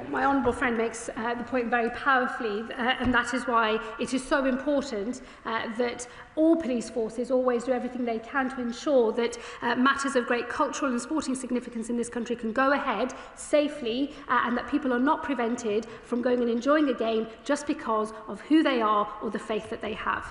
My honourable friend makes the point very powerfully, and that is why it is so important that all police forces always do everything they can to ensure that matters of great cultural and sporting significance in this country can go ahead safely, and that people are not prevented from going and enjoying a game just because of who they are or the faith that they have.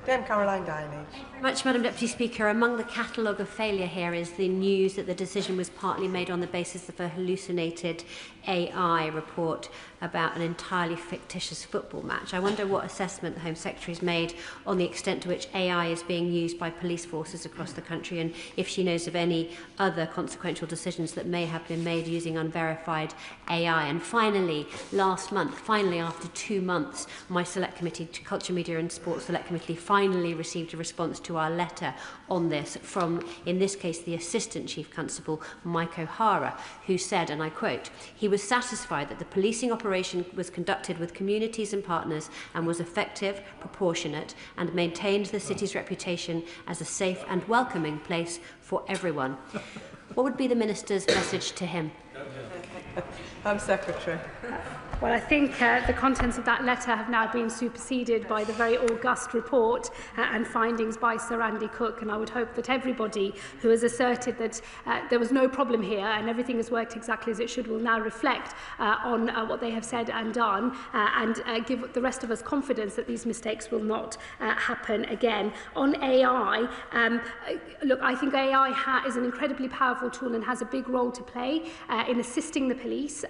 Dame Caroline Dinage. Thank you very much, Madam Deputy Speaker. Among the catalogue of failure here is the news that the decision was partly made on the basis of a hallucinated AI report about an entirely fictitious football match. I wonder what assessment the Home Secretary has made on the extent to which AI is being used by police forces across the country, and if she knows of any other consequential decisions that may have been made using unverified AI. And finally, last month, after 2 months, my Select Committee, Culture, Media and Sports Select Committee, finally received a response to our letter on this from, in this case, the Assistant Chief Constable, Mike O'Hara, who said, and I quote, "He was satisfied that the policing operation was conducted with communities and partners and was effective, proportionate, and maintained the city's reputation as a safe and welcoming place for everyone." What would be the Minister's message to him? Secretary. Well, I think the contents of that letter have now been superseded by the very august report and findings by Sir Andy Cook, and I would hope that everybody who has asserted that there was no problem here and everything has worked exactly as it should will now reflect on what they have said and done and give the rest of us confidence that these mistakes will not happen again. On AI, look, I think AI is an incredibly powerful tool and has a big role to play in assisting the police,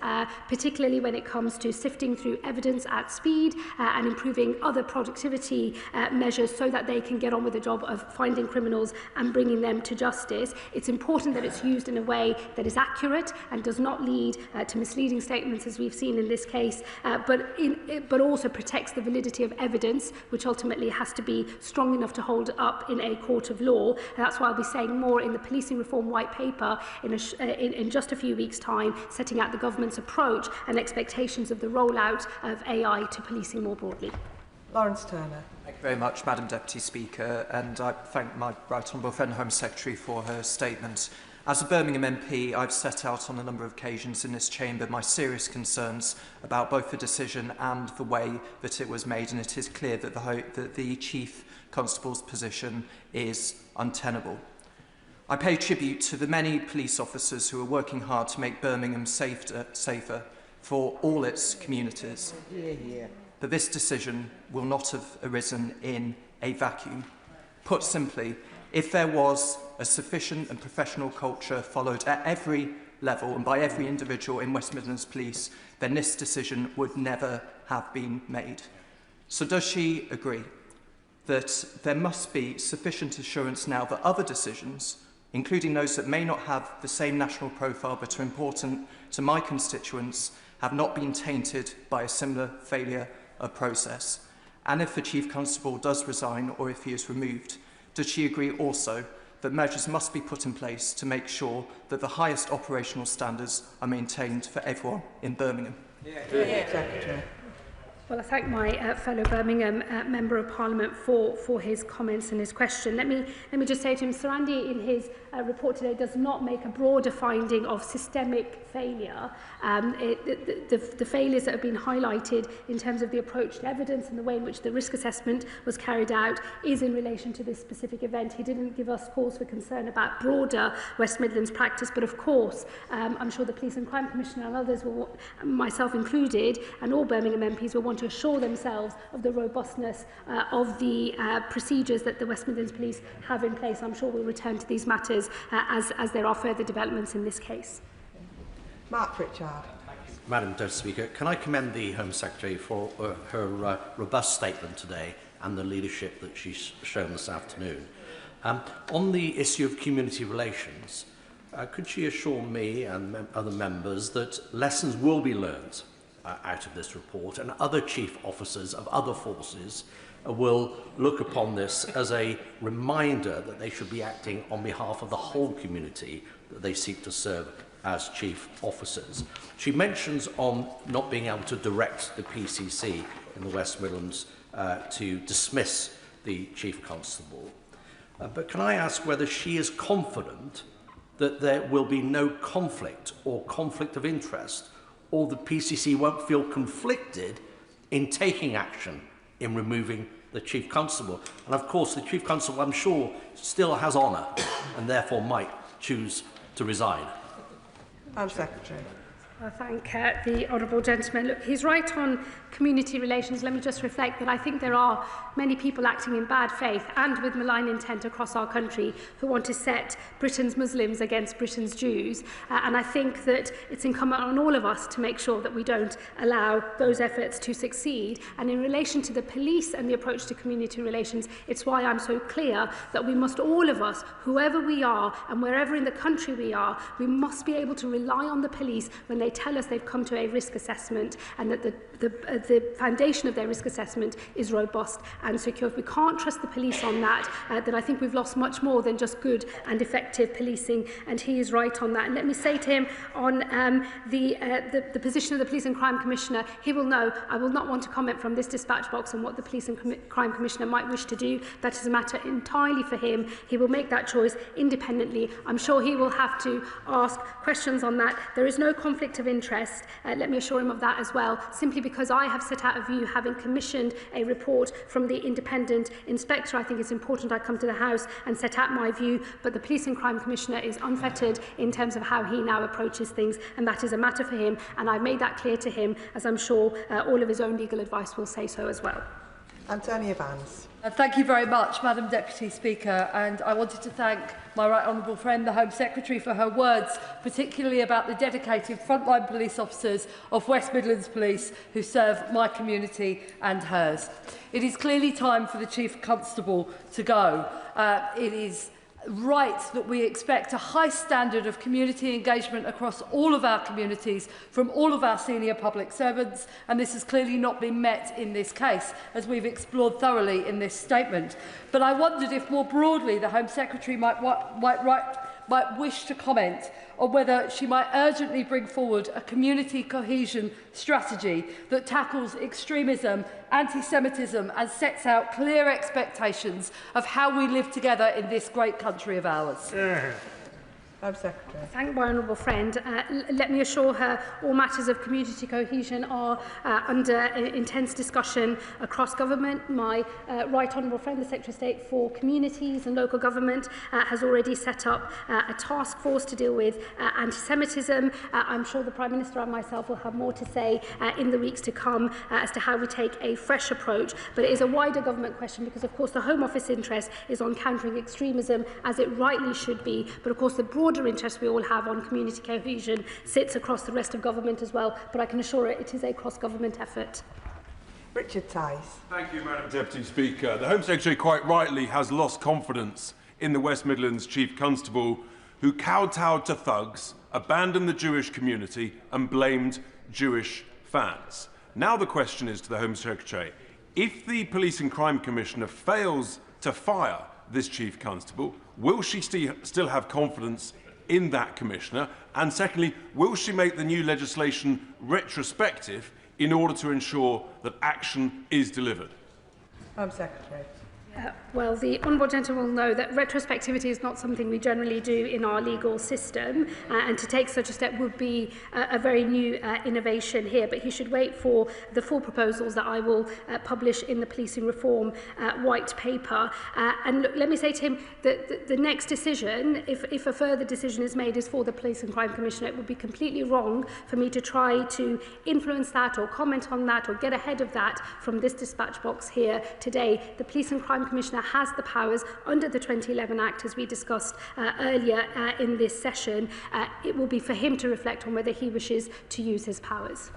particularly when it comes to sifting through evidence at speed and improving other productivity measures so that they can get on with the job of finding criminals and bringing them to justice. It's important that it's used in a way that is accurate and does not lead to misleading statements, as we've seen in this case, but also protects the validity of evidence, which ultimately has to be strong enough to hold up in a court of law. And that's why I'll be saying more in the Policing Reform White Paper in just a few weeks' time, setting out the government's approach and expectations of the rollout of AI to policing more broadly. Lawrence Turner. Thank you very much, Madam Deputy Speaker, and I thank my Right Honourable friend Home Secretary for her statement. As a Birmingham MP, I've set out on a number of occasions in this chamber my serious concerns about both the decision and the way that it was made, and it is clear that the Chief Constable's position is untenable. I pay tribute to the many police officers who are working hard to make Birmingham safer for all its communities. But this decision will not have arisen in a vacuum. Put simply, if there was a sufficient and professional culture followed at every level and by every individual in West Midlands Police, then this decision would never have been made. So does she agree that there must be sufficient assurance now that other decisions, including those that may not have the same national profile but are important to my constituents, have not been tainted by a similar failure of process? And if the Chief Constable does resign or if he is removed, does she agree also that measures must be put in place to make sure that the highest operational standards are maintained for everyone in Birmingham? Secretary. Well, I thank my fellow Birmingham Member of Parliament for his comments and his question. Let me just say to him, Sir Andy, in his report today, does not make a broader finding of systemic failure. The failures that have been highlighted in terms of the approach to evidence and the way in which the risk assessment was carried out is in relation to this specific event. He didn't give us cause for concern about broader West Midlands practice, but of course, I'm sure the Police and Crime Commissioner and others, myself included, and all Birmingham MPs will want to assure themselves of the robustness of the procedures that the West Midlands Police have in place. I'm sure we'll return to these matters as there are further developments in this case. Mark Pritchard. Madam Deputy Speaker, can I commend the Home Secretary for her robust statement today and the leadership that she's shown this afternoon. On the issue of community relations, could she assure me and other members that lessons will be learned out of this report, and other chief officers of other forces will look upon this as a reminder that they should be acting on behalf of the whole community that they seek to serve as chief officers? She mentions on not being able to direct the PCC in the West Midlands to dismiss the Chief Constable. But can I ask whether she is confident that there will be no conflict or conflict of interest, or the PCC won't feel conflicted in taking action in removing the Chief Constable? And of course, the Chief Constable, I'm sure, still has honour and therefore might choose to resign. And Secretary. I thank the honourable gentleman. Look, he's right on community relations. Let me just reflect that I think there are many people acting in bad faith and with malign intent across our country who want to set Britain's Muslims against Britain's Jews. And I think that it's incumbent on all of us to make sure that we don't allow those efforts to succeed. And in relation to the police and the approach to community relations, it's why I'm so clear that we must, all of us, whoever we are and wherever in the country we are, we must be able to rely on the police when they tell us they've come to a risk assessment and that the foundation of their risk assessment is robust and secure. If we can't trust the police on that, then I think we've lost much more than just good and effective policing, and he is right on that. And let me say to him on the position of the Police and Crime Commissioner, he will know I will not want to comment from this dispatch box on what the Police and Crime Commissioner might wish to do. That is a matter entirely for him. He will make that choice independently. I'm sure he will have to ask questions on that. There is no conflict of interest. Let me assure him of that as well, simply because I have set out a view, having commissioned a report from the independent inspector. I think it's important I come to the House and set out my view, but the Police and Crime Commissioner is unfettered in terms of how he now approaches things, and that is a matter for him, and I've made that clear to him, as I'm sure all of his own legal advice will say so as well. Antonia Vance. Thank you very much, Madam Deputy Speaker, and I wanted to thank my right honourable friend, the Home Secretary, for her words, particularly about the dedicated frontline police officers of West Midlands Police who serve my community and hers. It is clearly time for the Chief Constable to go. It is right that we expect a high standard of community engagement across all of our communities from all of our senior public servants, and this has clearly not been met in this case, as we've explored thoroughly in this statement. But I wondered if more broadly the Home Secretary might wish to comment on whether she might urgently bring forward a community cohesion strategy that tackles extremism, anti-Semitism and sets out clear expectations of how we live together in this great country of ours. Secretary. Thank my honourable friend. Let me assure her all matters of community cohesion are under intense discussion across government. My right honourable friend, the Secretary of State for Communities and Local Government, has already set up a task force to deal with anti-Semitism. I'm sure the Prime Minister and myself will have more to say in the weeks to come as to how we take a fresh approach. But it is a wider government question because, of course, the Home Office interest is on countering extremism, as it rightly should be. But, of course, the broader interest we all have on community cohesion sits across the rest of government as well, but I can assure it is a cross-government effort. Richard Tice. Thank you, Madam Deputy Speaker. The Home Secretary quite rightly has lost confidence in the West Midlands Chief Constable, who kowtowed to thugs, abandoned the Jewish community and blamed Jewish fans. Now the question is to the Home Secretary, if the Police and Crime Commissioner fails to fire this Chief Constable, will she still have confidence in that Commissioner? And secondly, will she make the new legislation retrospective in order to ensure that action is delivered? Home Secretary. Well, the Honourable Gentleman will know that retrospectivity is not something we generally do in our legal system, and to take such a step would be a very new innovation here. But he should wait for the full proposals that I will publish in the policing reform white paper. And look, let me say to him that the next decision, if a further decision is made, is for the Police and Crime Commissioner. It would be completely wrong for me to try to influence that or comment on that or get ahead of that from this dispatch box here today. The Police and Crime Commissioner has the powers under the 2011 Act, as we discussed earlier in this session. It will be for him to reflect on whether he wishes to use his powers.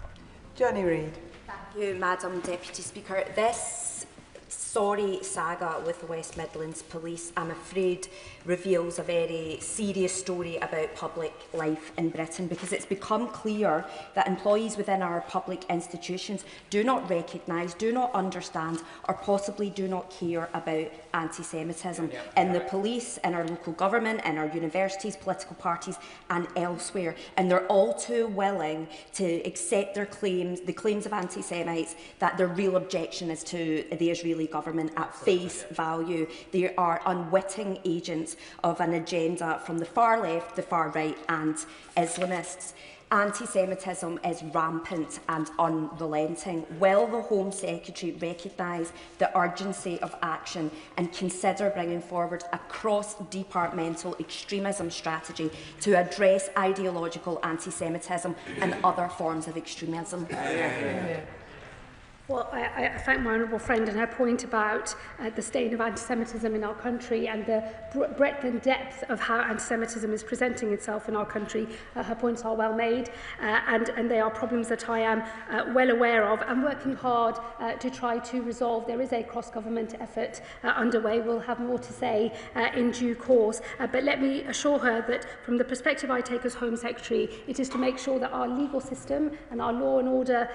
Johnny Reid. Thank you, Madam Deputy Speaker. This sorry saga with the West Midlands Police, I'm afraid, reveals a very serious story about public life in Britain, because it's become clear that employees within our public institutions do not recognise, do not understand, or possibly do not care about anti-Semitism in the police, in our local government, in our universities, political parties and elsewhere. And they're all too willing to accept their claims, the claims of anti-Semites, that their real objection is to the Israeli government at face value. They are unwitting agents of an agenda from the far left, the far right and Islamists. Anti-Semitism is rampant and unrelenting. Will the Home Secretary recognise the urgency of action and consider bringing forward a cross-departmental extremism strategy to address ideological anti-Semitism and other forms of extremism? Well, I thank my honourable friend and her point about the stain of anti-Semitism in our country and the breadth and depth of how anti-Semitism is presenting itself in our country. Her points are well made and they are problems that I am well aware of and working hard to try to resolve. There is a cross-government effort underway. We'll have more to say in due course. But let me assure her that from the perspective I take as Home Secretary, it is to make sure that our legal system and our law and order,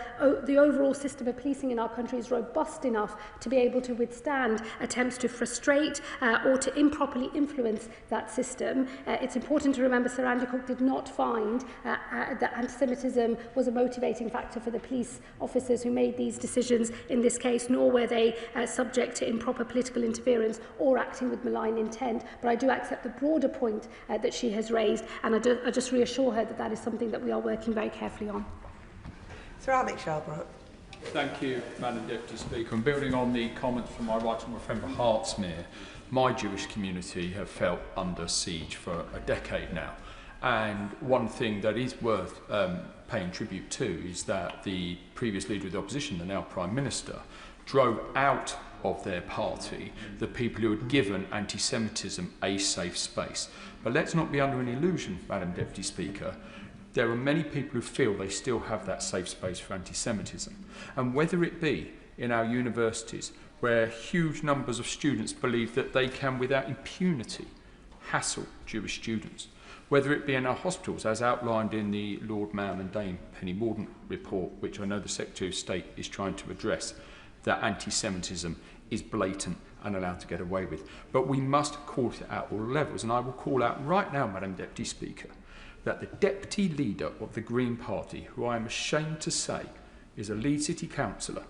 the overall system of policing in our country is robust enough to be able to withstand attempts to frustrate or to improperly influence that system. It's important to remember Sir Andy Cook did not find that anti-Semitism was a motivating factor for the police officers who made these decisions in this case, nor were they subject to improper political interference or acting with malign intent. But I do accept the broader point that she has raised, and I just reassure her that that is something that we are working very carefully on. Sir Alec Shelbrooke. Thank you, Madam Deputy Speaker. And building on the comments from my right honourable friend for Hertsmere, my Jewish community have felt under siege for a decade now. And one thing that is worth paying tribute to is that the previous leader of the opposition, the now Prime Minister, drove out of their party the people who had given anti-Semitism a safe space. But let's not be under an illusion, Madam Deputy Speaker. There are many people who feel they still have that safe space for anti-Semitism. And whether it be in our universities, where huge numbers of students believe that they can, without impunity, hassle Jewish students, whether it be in our hospitals, as outlined in the Lord Mayor and Dame Penny Mordaunt report, which I know the Secretary of State is trying to address, that anti-Semitism is blatant and allowed to get away with. But we must call it at all levels. And I will call out right now, Madam Deputy Speaker, that the Deputy Leader of the Green Party, who I am ashamed to say is a Leeds City Councillor,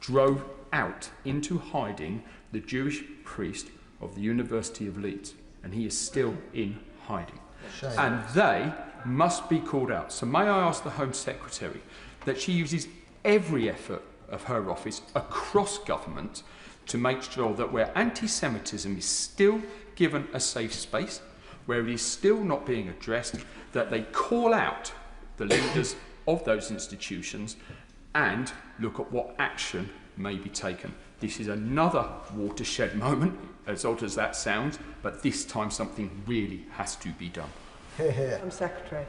drove out into hiding the Jewish priest of the University of Leeds, and he is still in hiding. Shame. And they must be called out. So may I ask the Home Secretary that she uses every effort of her office across government to make sure that where anti-Semitism is still given a safe space, where it is still not being addressed, that they call out the leaders of those institutions and look at what action may be taken. This is another watershed moment, as odd as that sounds, but this time something really has to be done. Home Secretary.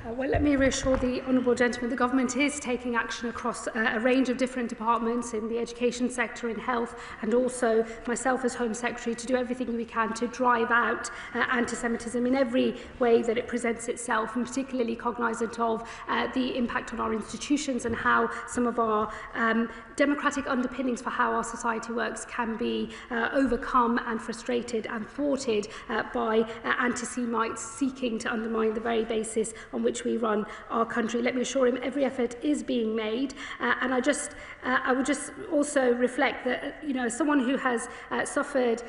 Well, let me reassure the honourable gentleman the government is taking action across a range of different departments in the education sector, in health, and also myself as Home Secretary to do everything we can to drive out anti-Semitism in every way that it presents itself, and particularly cognisant of the impact on our institutions and how some of our democratic underpinnings for how our society works can be overcome and frustrated and thwarted by anti-Semites seeking to undermine the very basis on which we run our country. Let me assure him every effort is being made, and I would just also reflect that, as someone who has suffered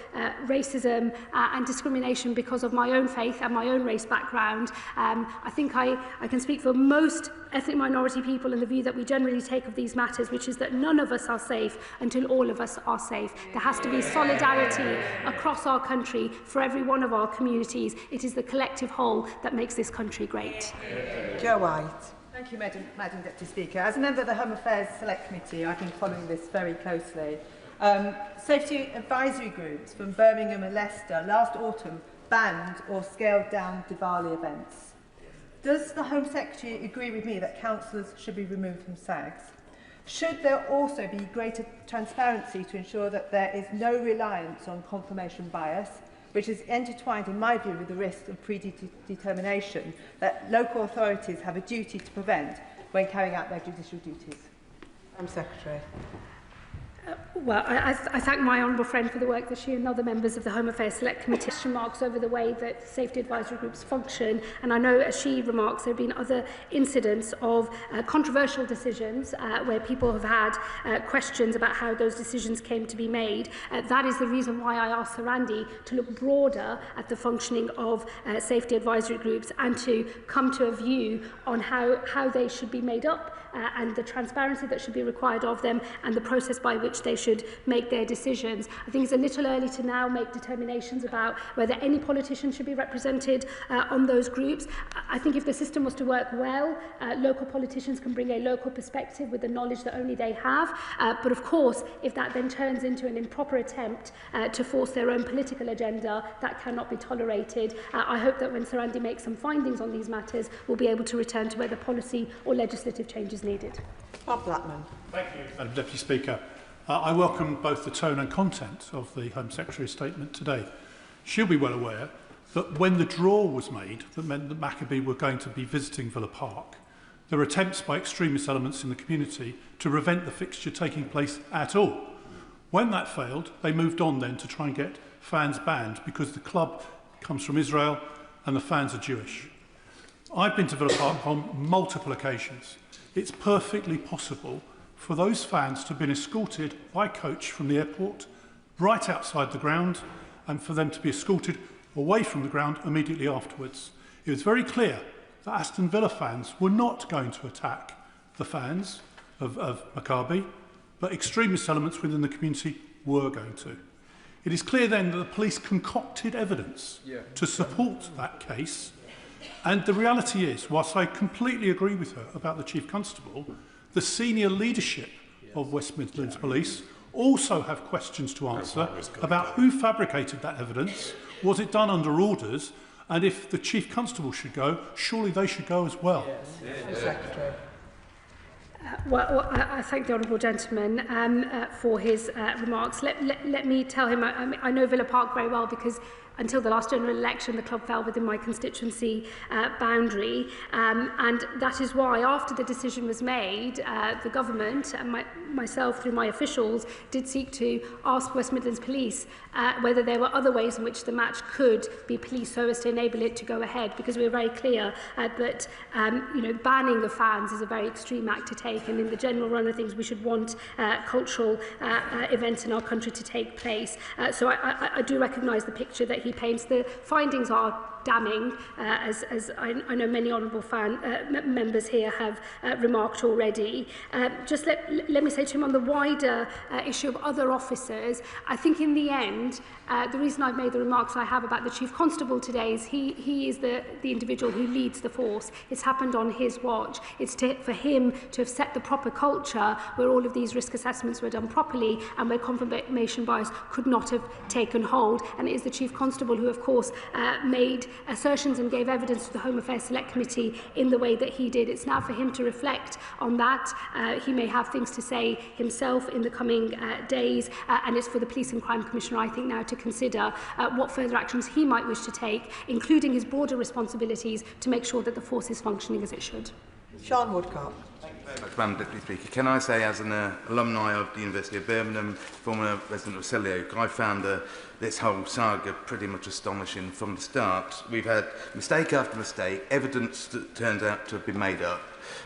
racism and discrimination because of my own faith and my own race background, I think I can speak for most ethnic minority people in the view that we generally take of these matters, which is that none of us are safe until all of us are safe. There has to be solidarity across our country for every one of our communities. It is the collective whole that makes this country great. Joe White. Thank you, Madam Deputy Speaker. As a member of the Home Affairs Select Committee, I've been following this very closely. Safety advisory groups from Birmingham and Leicester last autumn banned or scaled down Diwali events. Does the Home Secretary agree with me that councillors should be removed from SAGs? Should there also be greater transparency to ensure that there is no reliance on confirmation bias, which is intertwined, in my view, with the risk of predetermination that local authorities have a duty to prevent when carrying out their judicial duties? Home Secretary. Well, I thank my honourable friend for the work that she and other members of the Home Affairs Select Committee remarks over the way that safety advisory groups function. And I know, as she remarks, there have been other incidents of controversial decisions where people have had questions about how those decisions came to be made. That is the reason why I asked Sir Andy to look broader at the functioning of safety advisory groups and to come to a view on how they should be made up and the transparency that should be required of them and the process by which they should make their decisions. I think it's a little early to now make determinations about whether any politician should be represented on those groups. I think if the system was to work well, local politicians can bring a local perspective with the knowledge that only they have. But of course, if that then turns into an improper attempt to force their own political agenda, that cannot be tolerated. I hope that when Sir Andy makes some findings on these matters, we'll be able to return to whether policy or legislative change is needed. Bob Blackman. Thank you, Madam Deputy Speaker. I welcome both the tone and content of the Home Secretary's statement today. She'll be well aware that when the draw was made, that meant that Maccabee were going to be visiting Villa Park, there were attempts by extremist elements in the community to prevent the fixture taking place at all. When that failed, they moved on then to try and get fans banned because the club comes from Israel and the fans are Jewish. I've been to Villa Park on multiple occasions. It's perfectly possible for those fans to have been escorted by coach from the airport right outside the ground and for them to be escorted away from the ground immediately afterwards. It was very clear that Aston Villa fans were not going to attack the fans of Maccabi, but extremist elements within the community were going to. It is clear then that the police concocted evidence to support that case. And the reality is, whilst I completely agree with her about the Chief Constable, the senior leadership of West Midlands Police also have questions to answer about who fabricated that evidence, was it done under orders, and if the Chief Constable should go, surely they should go as well. Well, I thank the honourable gentleman for his remarks. Let me tell him, I know Villa Park very well because until the last general election, the club fell within my constituency boundary. And that is why, after the decision was made, the government and myself, through my officials, did seek to ask West Midlands Police whether there were other ways in which the match could be policed so as to enable it to go ahead, because we were very clear that banning the fans is a very extreme act to take, and in the general run of things, we should want cultural events in our country to take place. So I do recognise the picture that he paints. The findings are damning, as I know many honourable members here have remarked already. Just let me say to him on the wider issue of other officers, I think in the end, the reason I've made the remarks I have about the Chief Constable today is he is the individual who leads the force. It's happened on his watch. It's for him to have set the proper culture where all of these risk assessments were done properly and where confirmation bias could not have taken hold. And it is the Chief Constable who, of course, made assertions and gave evidence to the Home Affairs Select Committee in the way that he did. It's now for him to reflect on that. He may have things to say himself in the coming days, and it's for the Police and Crime Commissioner, I think, now to consider what further actions he might wish to take, including his broader responsibilities to make sure that the force is functioning as it should. Sean Woodcock. Thank you very much, Madam Deputy Speaker. Can I say, as an alumni of the University of Birmingham, former resident of Selyoke, I found this whole saga pretty much astonishing from the start. We've had mistake after mistake, evidence that turns out to have been made up.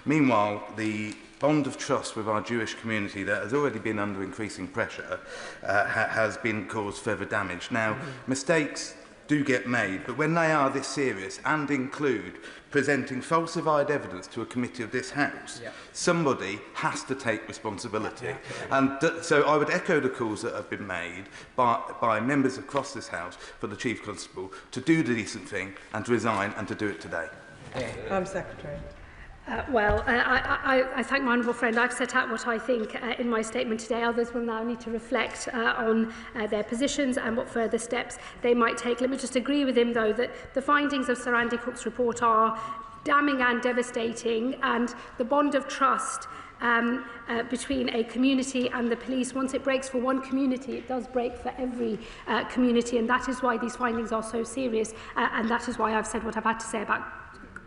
Meanwhile, the bond of trust with our Jewish community that has already been under increasing pressure has been caused further damage. Now, mistakes do get made, but when they are this serious and include presenting falsified evidence to a committee of this House, somebody has to take responsibility. And so I would echo the calls that have been made by members across this House for the Chief Constable to do the decent thing and to resign and to do it today. Home Secretary. I thank my honourable friend. I've set out what I think in my statement today. Others will now need to reflect on their positions and what further steps they might take. Let me just agree with him, though, that the findings of Sir Andy Cook's report are damning and devastating, and the bond of trust between a community and the police, once it breaks for one community, it does break for every community, and that is why these findings are so serious, and that is why I've said what I've had to say about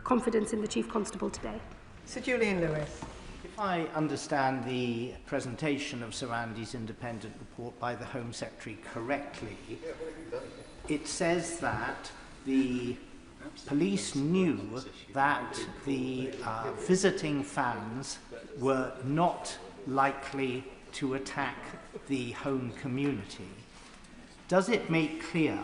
confidence in the Chief Constable today. Sir Julian Lewis. If I understand the presentation of Sir Andy's independent report by the Home Secretary correctly, it says that the police knew that the visiting fans were not likely to attack the home community. Does it make clear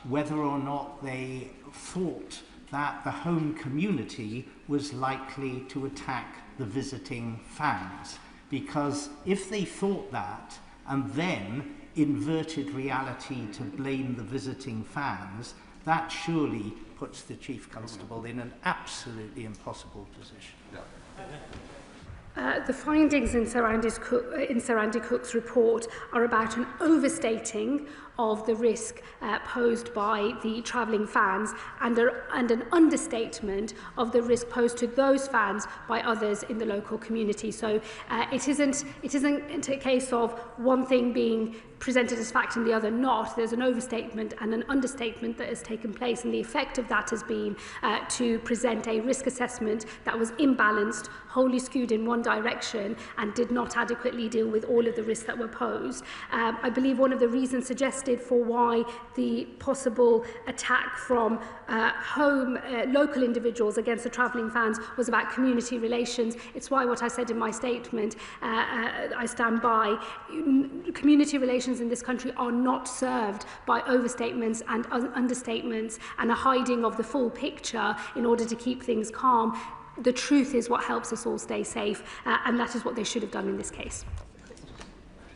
whether or not they thought that the home community was likely to attack the visiting fans? Because if they thought that and then inverted reality to blame the visiting fans, that surely puts the Chief Constable in an absolutely impossible position. The findings in Sir Andy Cook's report are about an overstating of the risk posed by the travelling fans and an understatement of the risk posed to those fans by others in the local community. So it isn't a case of one thing being presented as fact and the other not. There's an overstatement and an understatement that has taken place, and the effect of that has been to present a risk assessment that was imbalanced, wholly skewed in one direction, and did not adequately deal with all of the risks that were posed. I believe one of the reasons suggested for why the possible attack from local individuals against the travelling fans was about community relations. It's why what I said in my statement I stand by. Community relations in this country are not served by overstatements and understatements and a hiding of the full picture in order to keep things calm. The truth is what helps us all stay safe, and that is what they should have done in this case.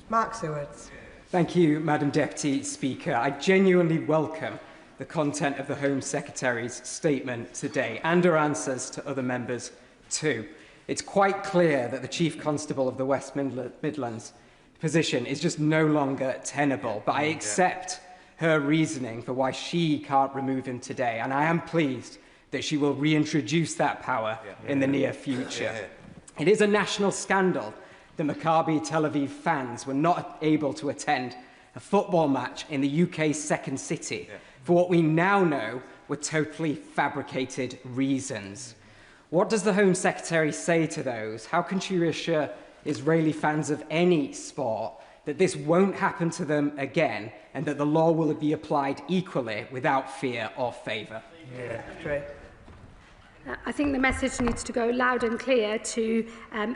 Mark Sewards. Thank you, Madam Deputy Speaker. I genuinely welcome the content of the Home Secretary's statement today and her answers to other members too. It's quite clear that the Chief Constable of the West Midlands position is just no longer tenable, but I accept her reasoning for why she can't remove him today, and I am pleased that she will reintroduce that power in the near future. It is a national scandal that Maccabi Tel Aviv fans were not able to attend a football match in the UK's second city for what we now know were totally fabricated reasons. What does the Home Secretary say to those? How can she reassure Israeli fans of any sport that this won't happen to them again and that the law will be applied equally without fear or favour? I think the message needs to go loud and clear to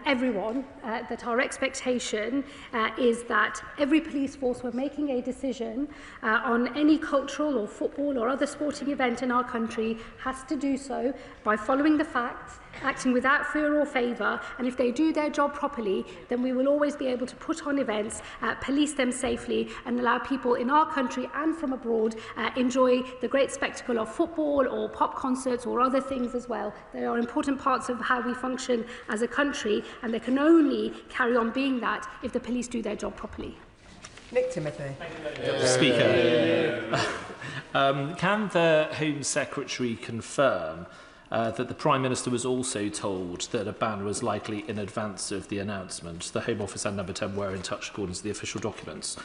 everyone that our expectation is that every police force, when making a decision on any cultural or football or other sporting event in our country, has to do so by following the facts, acting without fear or favour, and if they do their job properly, then we will always be able to put on events, police them safely, and allow people in our country and from abroad enjoy the great spectacle of football or pop concerts or other things as well. They are important parts of how we function as a country, and they can only carry on being that if the police do their job properly. Nick Timothy. Speaker, can the Home Secretary confirm that the Prime Minister was also told that a ban was likely in advance of the announcement? The Home Office and Number 10 were in touch according to the official documents.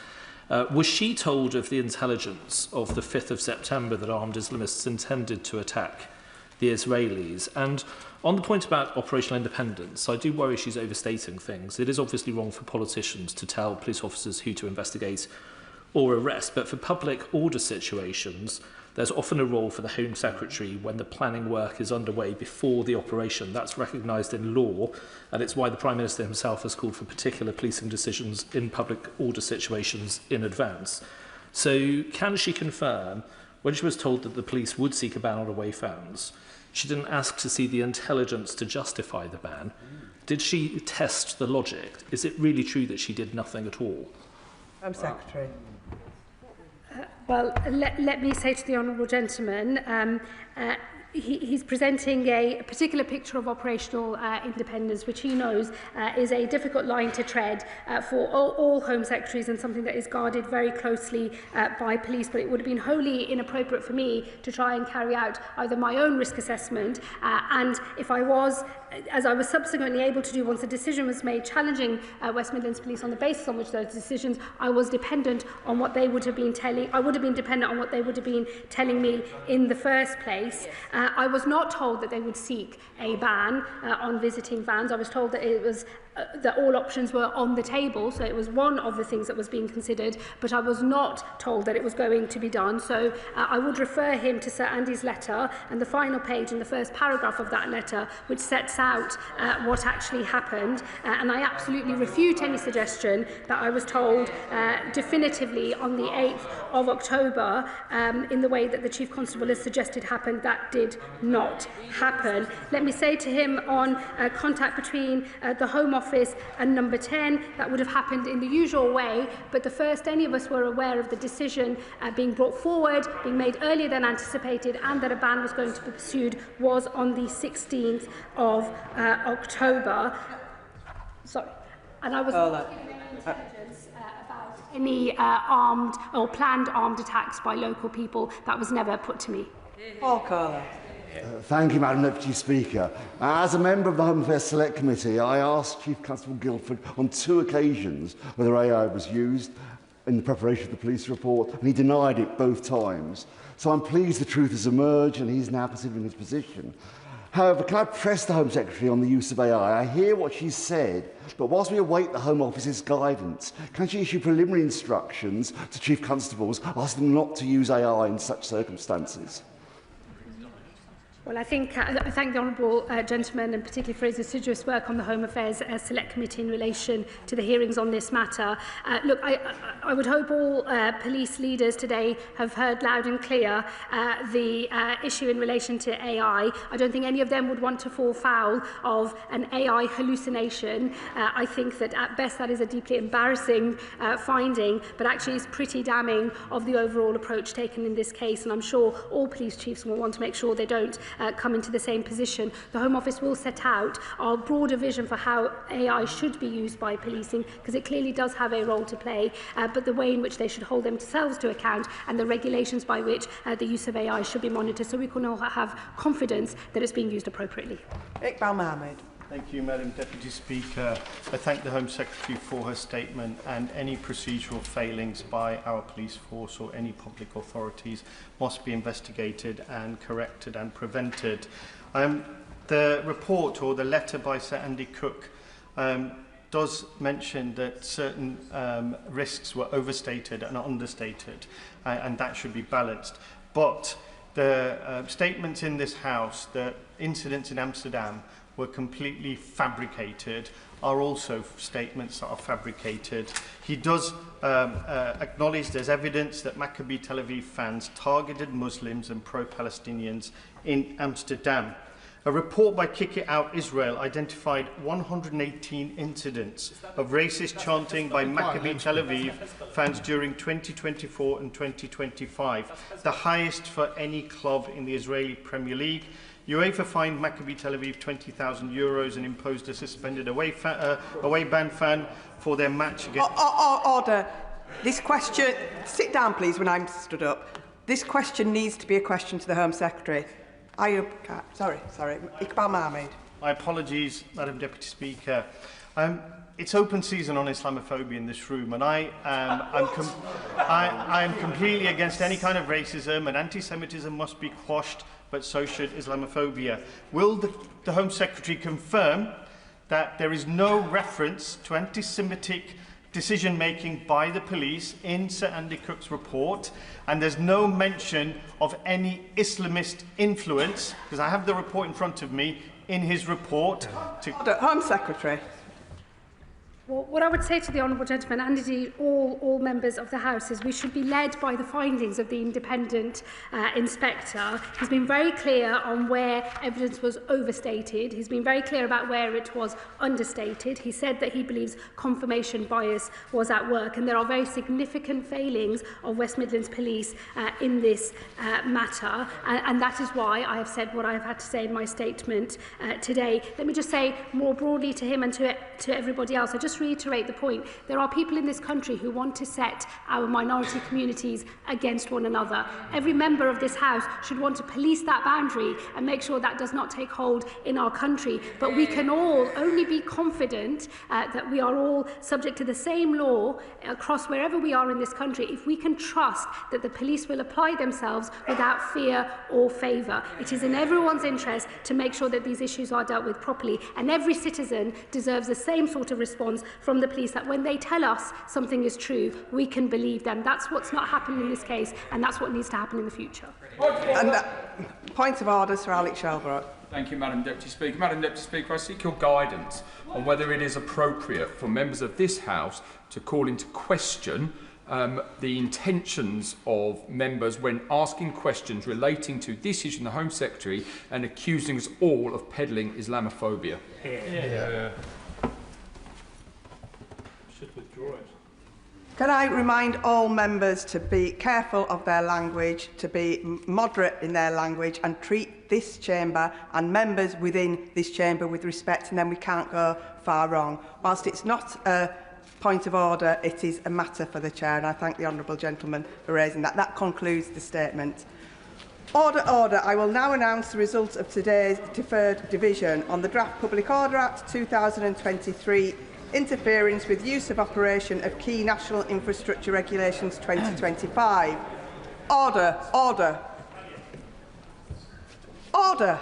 Was she told of the intelligence of the 5th of September that armed Islamists intended to attack the Israelis? And on the point about operational independence, I do worry she's overstating things. It is obviously wrong for politicians to tell police officers who to investigate or arrest, but for public order situations, there's often a role for the Home Secretary when the planning work is underway before the operation. That's recognised in law, and it's why the Prime Minister himself has called for particular policing decisions in public order situations in advance. So can she confirm, when she was told that the police would seek a ban on away fans, she didn't ask to see the intelligence to justify the ban? Did she test the logic? Is it really true that she did nothing at all? Home Secretary. Well, let me say to the honourable gentleman, he's presenting a particular picture of operational independence, which he knows is a difficult line to tread for all Home Secretaries and something that is guarded very closely by police. But it would have been wholly inappropriate for me to try and carry out either my own risk assessment and if I was, as I was subsequently able to do once a decision was made challenging West Midlands Police on the basis on which those decisions, I was dependent on what they would have been telling, I would have been dependent on what they would have been telling me in the first place. I was not told that they would seek a ban on visiting vans. I was told that it was that all options were on the table, so it was one of the things that was being considered, but I was not told that it was going to be done. So I would refer him to Sir Andy's letter and the final page in the first paragraph of that letter, which sets out what actually happened. And I absolutely refute any suggestion that I was told definitively on the 8th of October in the way that the Chief Constable has suggested happened. That did not happen. Let me say to him on contact between the Home Office and number 10, that would have happened in the usual way, but the first any of us were aware of the decision being brought forward, being made earlier than anticipated, and that a ban was going to be pursued was on the 16th of October. Sorry. And I was not given any intelligence about any armed or planned armed attacks by local people. That was never put to me. Paul Carla. Thank you, Madam Deputy Speaker. As a member of the Home Affairs Select Committee, I asked Chief Constable Guildford on 2 occasions whether AI was used in the preparation of the police report, and he denied it both times. So I'm pleased the truth has emerged and he's now considering his position. However, can I press the Home Secretary on the use of AI? I hear what she said, but whilst we await the Home Office's guidance, can she issue preliminary instructions to Chief Constables asking them not to use AI in such circumstances? Well, I thank the honourable gentleman, and particularly for his assiduous work on the Home Affairs Select Committee in relation to the hearings on this matter. Look, I would hope all police leaders today have heard loud and clear the issue in relation to AI. I don't think any of them would want to fall foul of an AI hallucination. I think that at best that is a deeply embarrassing finding, but actually is pretty damning of the overall approach taken in this case, and I'm sure all police chiefs will want to make sure they don't come into the same position. The Home Office will set out our broader vision for how AI should be used by policing, because it clearly does have a role to play, but the way in which they should hold themselves to account and the regulations by which the use of AI should be monitored, so we can all have confidence that it's being used appropriately. Iqbal Mahmood. Thank you, Madam Deputy Speaker. I thank the Home Secretary for her statement, and any procedural failings by our police force or any public authorities must be investigated and corrected and prevented. The report or the letter by Sir Andy Cook does mention that certain risks were overstated and understated, and that should be balanced. But the statements in this House, the incidents in Amsterdam, were completely fabricated, are also statements that are fabricated. He does acknowledge there's evidence that Maccabi Tel Aviv fans targeted Muslims and pro-Palestinians in Amsterdam. A report by Kick It Out Israel identified 118 incidents of racist chanting by Maccabi Tel Aviv fans during 2024 and 2025, the highest for any club in the Israeli Premier League. UEFA fined Maccabi Tel Aviv €20,000 and imposed a suspended away ban fan for their match against... Order. This question... Sit down, please, when I'm stood up. This question needs to be a question to the Home Secretary. Sorry. Iqbal Mahmood. My apologies, Madam Deputy Speaker. It's open season on Islamophobia in this room, and I am completely against any kind of racism, and anti-Semitism must be quashed, but so should Islamophobia. Will the Home Secretary confirm that there is no reference to anti-Semitic decision-making by the police in Sir Andy Cook's report, and there's no mention of any Islamist influence, because I have the report in front of me, in his report? Home Secretary. Well, what I would say to the honourable gentleman, and indeed all members of the House, is we should be led by the findings of the independent inspector. He's been very clear on where evidence was overstated. He's been very clear about where it was understated. He said that he believes confirmation bias was at work, and there are very significant failings of West Midlands Police in this matter, and that is why I have said what I have had to say in my statement today. Let me just say more broadly to him and to everybody else, I just just reiterate the point. There are people in this country who want to set our minority communities against one another. Every member of this House should want to police that boundary and make sure that does not take hold in our country. But we can all only be confident that we are all subject to the same law across wherever we are in this country if we can trust that the police will apply themselves without fear or favour. It is in everyone's interest to make sure that these issues are dealt with properly, and every citizen deserves the same sort of response from the police, that when they tell us something is true, we can believe them. That's what's not happened in this case, and that's what needs to happen in the future. And point of order, Sir Alex Shelbrooke. Thank you, Madam Deputy Speaker. Madam Deputy Speaker, I seek your guidance on whether it is appropriate for members of this House to call into question the intentions of members when asking questions relating to this issue in the Home Secretary and accusing us all of peddling Islamophobia. Should withdraw it. Can I remind all members to be careful of their language, to be moderate in their language, and treat this chamber and members within this chamber with respect, and then we can't go far wrong. Whilst it's not a point of order, it is a matter for the Chair, and I thank the honourable gentleman for raising that. That concludes the statement. Order, order. I will now announce the results of today's deferred division on the Draft Public Order Act 2023, interference with use of operation of key national infrastructure regulations 2025. Order, order. Order.